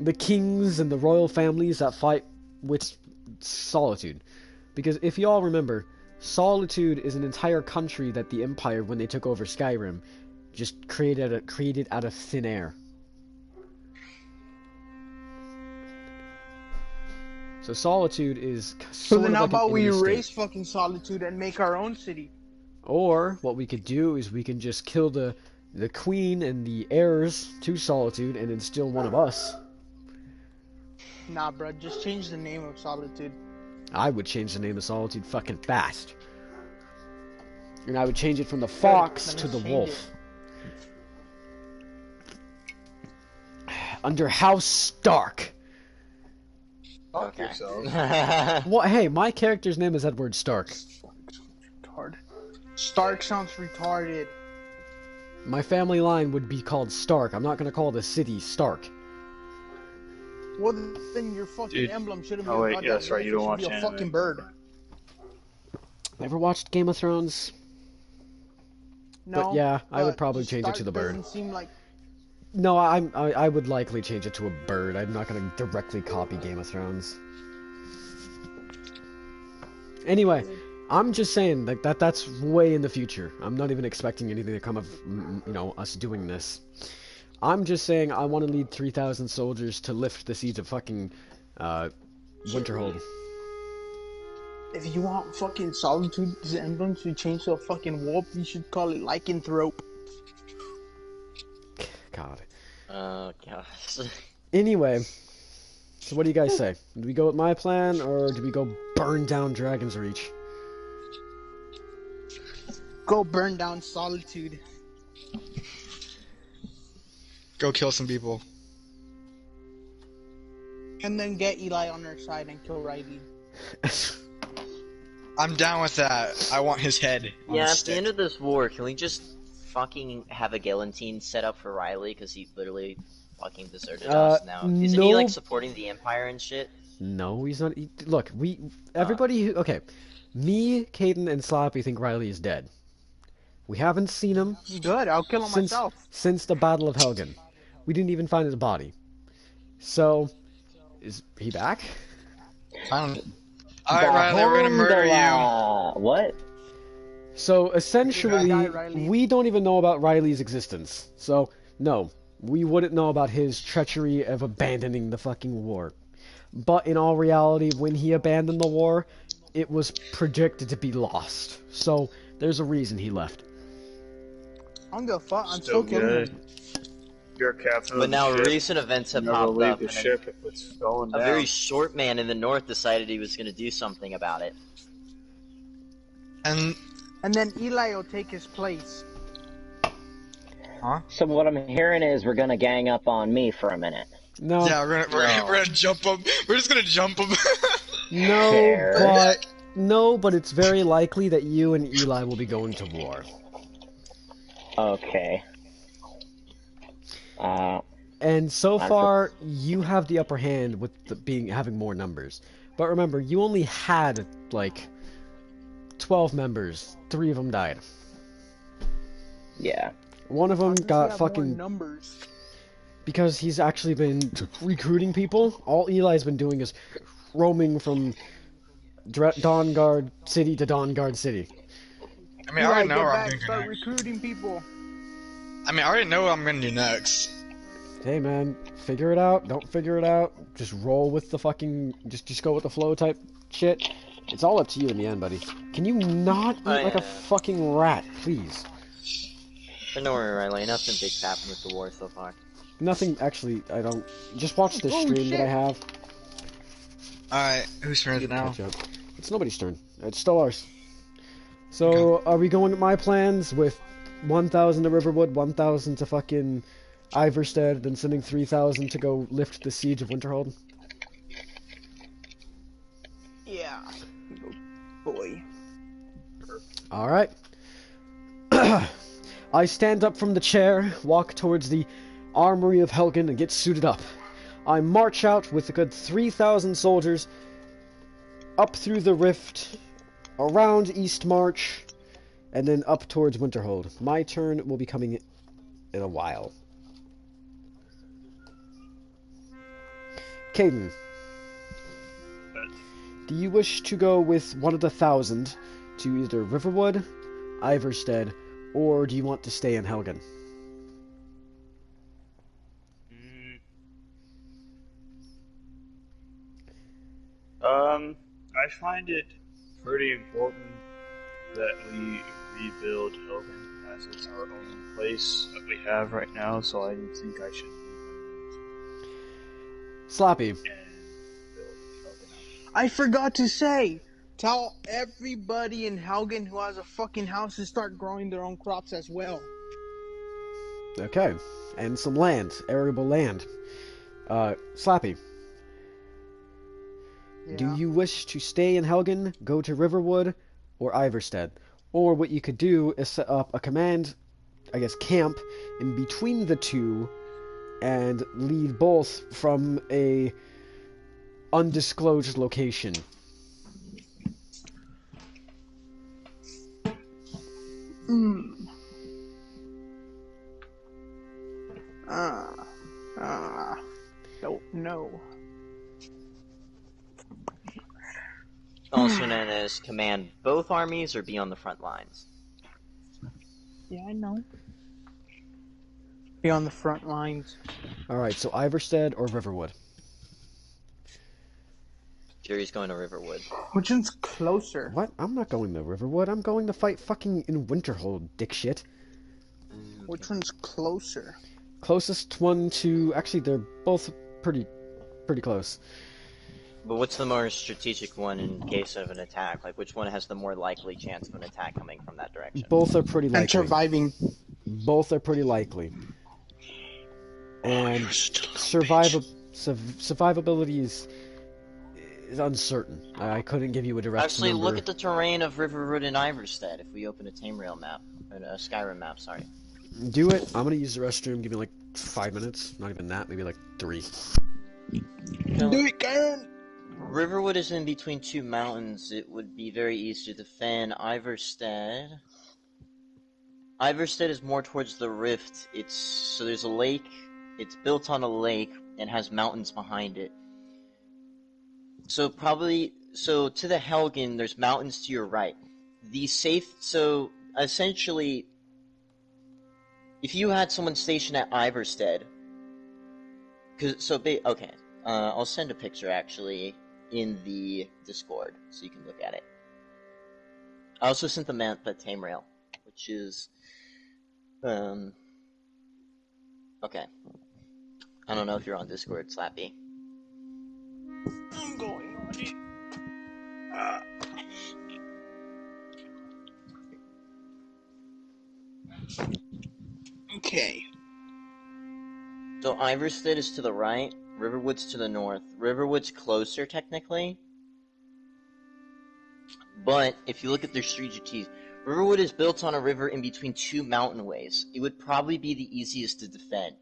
The kings and the royal families that fight with Solitude. Because if you all remember, Solitude is an entire country that the Empire, when they took over Skyrim, just created out of thin air. So Solitude is So sort then of how like an about we enemy state. erase fucking Solitude and make our own city? Or what we could do is we can just kill the queen and the heirs to Solitude and instill one of us. Nah, bro, just change the name of Solitude. I would change the name of Solitude fucking fast. And I would change it from the fox then to the let's change wolf. Under House Stark. fuck Okay. yourself. Well, hey, my character's name is Edward Stark. Retard. Stark sounds retarded. My family line would be called Stark. I'm not gonna call the city Stark. Well, then your fucking Dude. emblem shouldn't be Oh, a wait, goddamn yeah, that's right, you wolf, don't it should watch be a anime. fucking bird. Ever watched Game of Thrones? No. But yeah, I would but probably just change it to Stark the bird. doesn't seem like No, I would likely change it to a bird. I'm not gonna directly copy Game of Thrones. Anyway, I'm just saying that's way in the future. I'm not even expecting anything to come of us doing this. I'm just saying I want to lead 3,000 soldiers to lift the siege of fucking Winterhold. If you want fucking Solitude's emblem to change to a fucking wolf, you should call it Lycanthrope. God. Oh gosh. Anyway, so what do you guys say? Do we go with my plan, or do we go burn down Dragon's Reach? Go burn down Solitude. Go kill some people. And then get Eli on our side and kill Riley. I'm down with that. I want his head. On Yeah, a at the stick. end of this war, can we just fucking have a Galantine set up for Riley, because he literally fucking deserted us now? Isn't he, no. like, supporting the Empire and shit? No, he's not. Look, everybody who... Okay, me, Caden, and Slappy think Riley is dead. We haven't seen him Good, I'll kill him myself. since the Battle of Helgen. We didn't even find his body. So, is he back? Alright, Riley, we're gonna murder you. What? So, essentially, Die, Riley. we don't even know about Riley's existence. So, no, we wouldn't know about his treachery of abandoning the fucking war. But in all reality, when he abandoned the war, it was predicted to be lost. So, there's a reason he left. I don't give a fuck, I'm Still still killing good. him. You're a captain But of the now ship. recent events have Never popped leave up, the and ship if it's going a down. very short man in the north decided he was going to do something about it. And And then Eli will take his place. So what I'm hearing is we're gonna gang up on me for a minute. No, yeah, we're gonna jump him. We're just gonna jump him. no, Fair. but it's very likely that you and Eli will be going to war. Okay. And so I'm far, you have the upper hand with having more numbers. But remember, you only had like 12 members. 3 of them died. Yeah. One of them How does he got have more fucking numbers. because he's actually been recruiting people. All Eli's been doing is roaming from Dawnguard City to Dawnguard City. I mean, I already know Get where I'm back, gonna go start next. recruiting people. I mean, I already know what I'm gonna do next. Hey man, figure it out. Don't figure it out. Just roll with the fucking. Just go with the flow type shit. It's all up to you in the end, buddy. Can you not eat like a fucking rat, please? But don't worry, Riley, nothing big's happened with the war so far. Nothing, actually, I don't. Just watch the Oh, stream that I shit. have. Alright, whose turn is it now? Catch up. It's nobody's turn. It's still ours. So, are we going with my plans with 1,000 to Riverwood, 1,000 to fucking Iverstead, then sending 3,000 to go lift the siege of Winterhold? Yeah. Boy. Alright. I stand up from the chair, walk towards the armory of Helgen, and get suited up. I march out with a good 3,000 soldiers up through the rift, around East March, and then up towards Winterhold. My turn will be coming in a while. Caden, do you wish to go with one of the 1,000 to either Riverwood, Iverstead, or do you want to stay in Helgen? I find it pretty important that we rebuild Hogan, as it's our only place that we have right now, so I think I should Slappy. and build Hogan. I forgot to say, tell everybody in Helgen who has a fucking house to start growing their own crops as well. Okay. And some land. Arable land. Slappy. Do Yeah. you wish to stay in Helgen, go to Riverwood, or Iverstead? Or what you could do is set up a command, I guess, camp in between the two and lead both from a undisclosed location. Mm. just command both armies or be on the front lines? Yeah, I know. Be on the front lines. Alright, so Iverstead or Riverwood? Jerry's going to Riverwood. Which one's closer? What? I'm not going to Riverwood. I'm going to fight fucking in Winterhold, dipshit. Which one's closer? Closest one to... Actually, they're both pretty close. But what's the more strategic one in case of an attack? Like, which one has the more likely chance of an attack coming from that direction? Both are pretty likely. And surviving. Both are pretty likely. And survivability is uncertain. I couldn't give you a direct Actually, number. look at the terrain of Riverwood and Iverstead if we open a Tamriel map. Or a Skyrim map, sorry. Do it. I'm gonna use the restroom. Give me like 5 minutes. Not even that. Maybe like 3. Do it, Karen! Riverwood is in between two mountains. It would be very easy to defend. Iverstead is more towards the rift. So there's a lake. It's built on a lake and has mountains behind it. So to the Helgen, there's mountains to your right. So essentially, if you had someone stationed at Iverstead, okay, I'll send a picture actually in the Discord so you can look at it. I also sent the map at Tamriel, which is, okay. I don't know if you're on Discord, Slappy. I'm going on it. Okay. So Iverstead is to the right, Riverwood's to the north. Riverwood's closer, technically. But, if you look at their strategies, Riverwood is built on a river in between two mountainways. It would probably be the easiest to defend.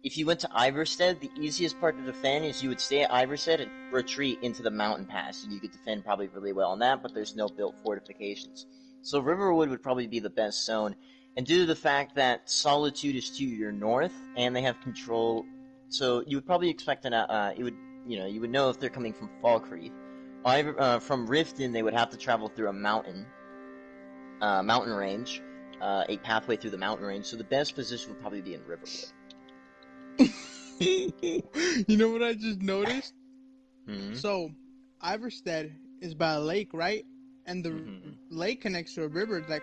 If you went to Iverstead, the easiest part to defend is you would stay at Iverstead and retreat into the mountain pass, and you could defend probably really well on that, but there's no built fortifications. So Riverwood would probably be the best zone, and due to the fact that Solitude is to your north, and they have control, so you would probably expect you would know if they're coming from Falkreath. From Riften, they would have to travel through a mountain range, a pathway through the mountain range, so the best position would probably be in Riverwood. You know what I just noticed? Mm-hmm. So, Iverstead is by a lake, right? And the lake connects to a river that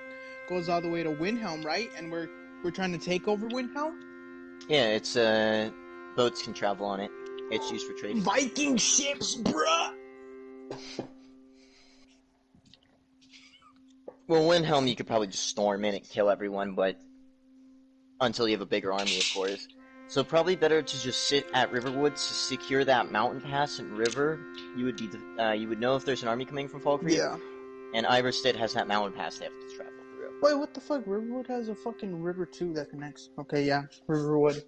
goes all the way to Windhelm, right? And we're trying to take over Windhelm? Yeah, it's boats can travel on it. It's used for trading. Viking ships, bruh! Well, Windhelm you could probably just storm in and kill everyone, but until you have a bigger army, of course. So probably better to just sit at Riverwood to secure that mountain pass and river. You would know if there's an army coming from Falkreath. Yeah. And Iverstead has that mountain pass they have to travel through. Wait, what the fuck? Riverwood has a fucking river too that connects. Okay, yeah, Riverwood.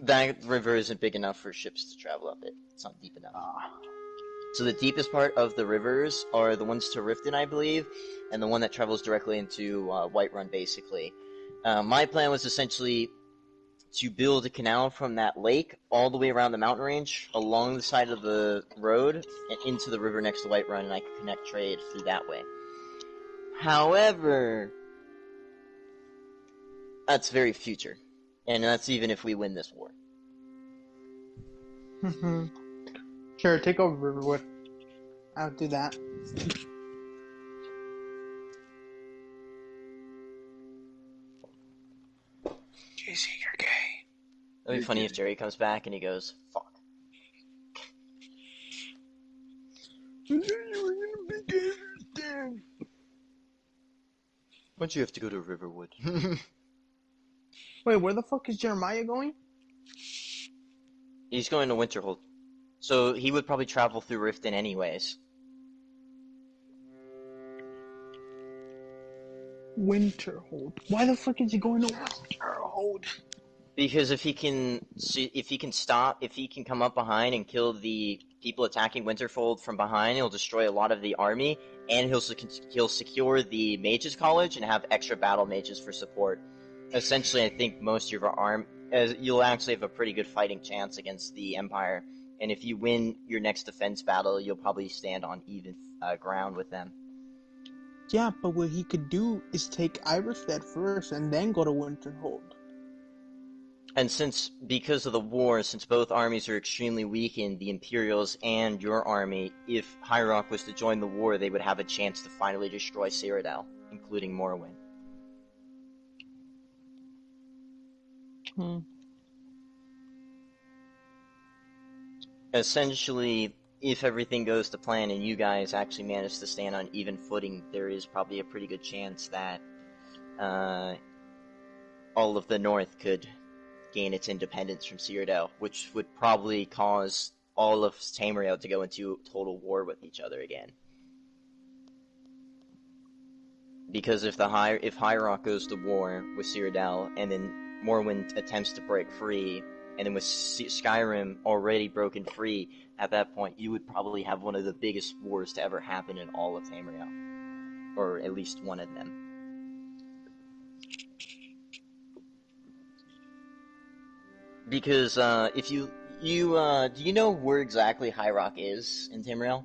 That river isn't big enough for ships to travel up it. It's not deep enough. So the deepest part of the rivers are the ones to Riften, I believe, and the one that travels directly into Whiterun, basically. My plan was essentially to build a canal from that lake all the way around the mountain range, along the side of the road, and into the river next to Whiterun, and I could connect trade through that way. However, that's very future, and that's even if we win this war. Sure, take over Riverwood. I'll do that. JC, you're gay. It'd be funny if Jerry comes back and he goes, fuck. Why'd you have to go to Riverwood? Wait, where the fuck is Jeremiah going? He's going to Winterhold. So he would probably travel through Riften anyways. Winterhold. Why the fuck is he going to Winterhold? Because if he can come up behind and kill the people attacking Winterfold from behind, he'll destroy a lot of the army, and he'll secure the Mages College and have extra battle mages for support. Essentially, I think most of your army, you'll actually have a pretty good fighting chance against the Empire, and if you win your next defense battle, you'll probably stand on even ground with them. Yeah, but what he could do is take Iverstead first and then go to Winterhold. And because of the war, since both armies are extremely weakened, the Imperials and your army, if High Rock was to join the war, they would have a chance to finally destroy Cyrodiil, including Morrowind. Essentially, if everything goes to plan and you guys actually manage to stand on even footing, there is probably a pretty good chance that all of the North could gain its independence from Cyrodiil, which would probably cause all of Tamriel to go into total war with each other again. Because if High Rock goes to war with Cyrodiil, and then Morrowind attempts to break free, and then with Skyrim already broken free, at that point you would probably have one of the biggest wars to ever happen in all of Tamriel. Or at least one of them. Because, if do you know where exactly High Rock is in Tamriel?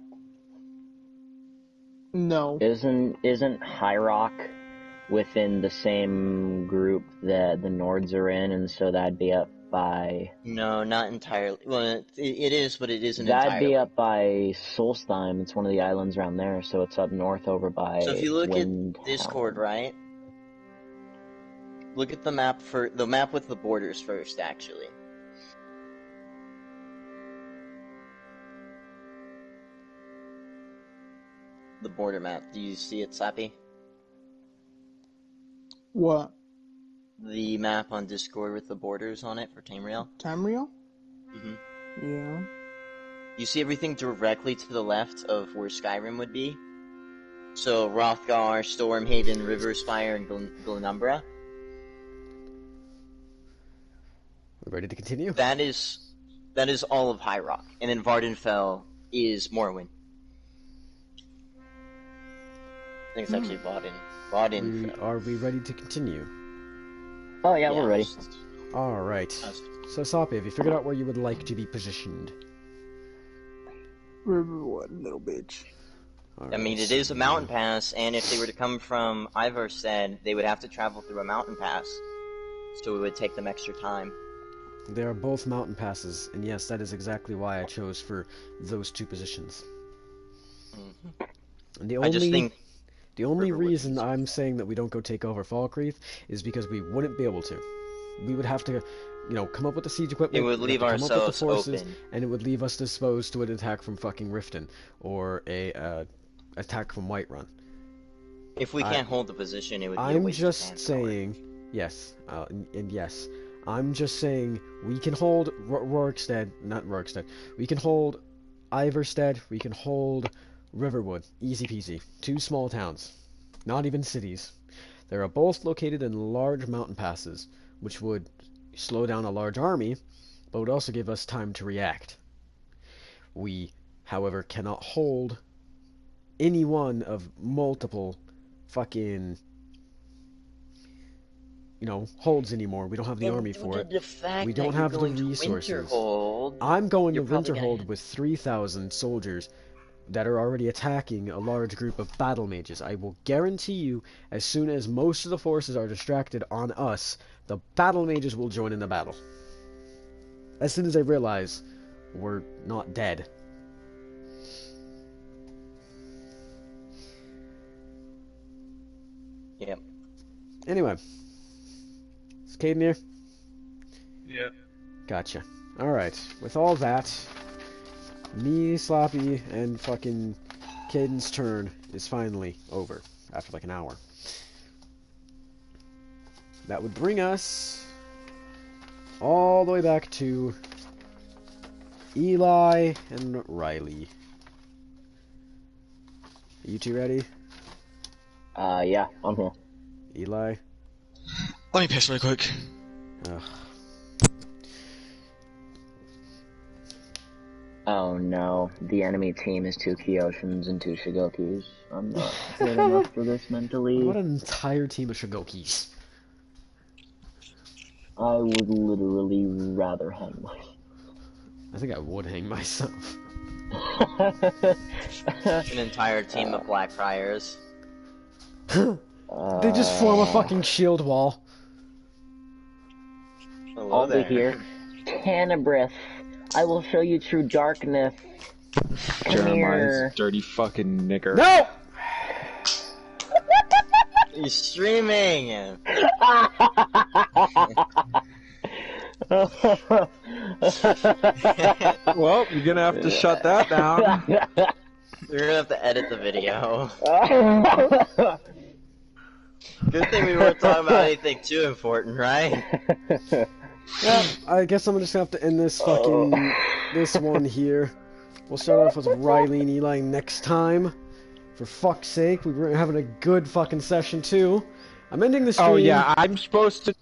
No. Isn't High Rock within the same group that the Nords are in, and so that'd be up by... No, not entirely. Well, it is, but it isn't That'd entirely. be up by Solstheim. It's one of the islands around there, so it's up north over by So if you look Windhelm. at Discord, right? Look at the map with the borders first, actually. The border map. Do you see it, Slappy? What? The map on Discord with the borders on it for Tamriel? Tamriel? Mm-hmm. Yeah. You see everything directly to the left of where Skyrim would be? So, Hrothgar, Stormhaven, Riverspire, and Glenumbra? We're ready to continue? That is all of High Rock. And then Vardenfell is Morrowind. I think it's actually Vardenfell. Are we ready to continue? Oh yeah, we're ready. Alright. So, Sapi, have you figured out where you would like to be positioned? Riverwood, little bitch. I mean, it is a mountain pass, and if they were to come from Ivarstead, they would have to travel through a mountain pass. So it would take them extra time. They are both mountain passes, and yes, that is exactly why I chose for those two positions. Mm-hmm. And the I just think only Riverwood reason is- I'm saying that we don't go take over Falkreath is because we wouldn't be able to. We would have to, come up with the siege equipment. It would we'd leave have to come up with ourselves the forces, open. and it would leave us disposed to an attack from fucking Riften or a attack from Whiterun. If we can't hold the position, it would be a I'm waste just of saying, yes, and yes, I'm just saying we can hold not Rorikstead. We can hold Ivarstead. We can hold Riverwood. Easy peasy. 2 small towns, not even cities. They are both located in large mountain passes, which would slow down a large army, but would also give us time to react. We, however, cannot hold any one of multiple fucking holds anymore. We don't have the army for it. We don't have the resources. I'm going to Winterhold with 3,000 soldiers that are already attacking a large group of battle mages. I will guarantee you, as soon as most of the forces are distracted on us, the battle mages will join in the battle. As soon as they realize we're not dead. Yep. Anyway. Is Caden here? Yeah. Gotcha. Alright. With all that, me, Sloppy, and fucking Caden's turn is finally over. After like an hour. That would bring us all the way back to Eli and Riley. Are you two ready? Yeah, I'm here. Eli? Let me piss really quick. Ugh. Oh no, the enemy team is 2 Kyoshins and 2 Shigokis. I'm not good enough for this mentally. What an entire team of Shigokis. I would literally rather hang myself. I think I would hang myself. An entire team of Blackfriars. They just form a fucking shield wall. Hello I'll be there. here. Tenebrous, I will show you true darkness. Come Jeremiah's here. dirty fucking nigger. No! He's streaming! Well, you're gonna have to shut that down. We're gonna have to edit the video. Good thing we weren't talking about anything too important, right? Yeah, I guess I'm just gonna have to end this fucking this one here. We'll start off with Riley and Eli next time. For fuck's sake, we were having a good fucking session too. I'm ending the stream. Oh yeah, I'm supposed to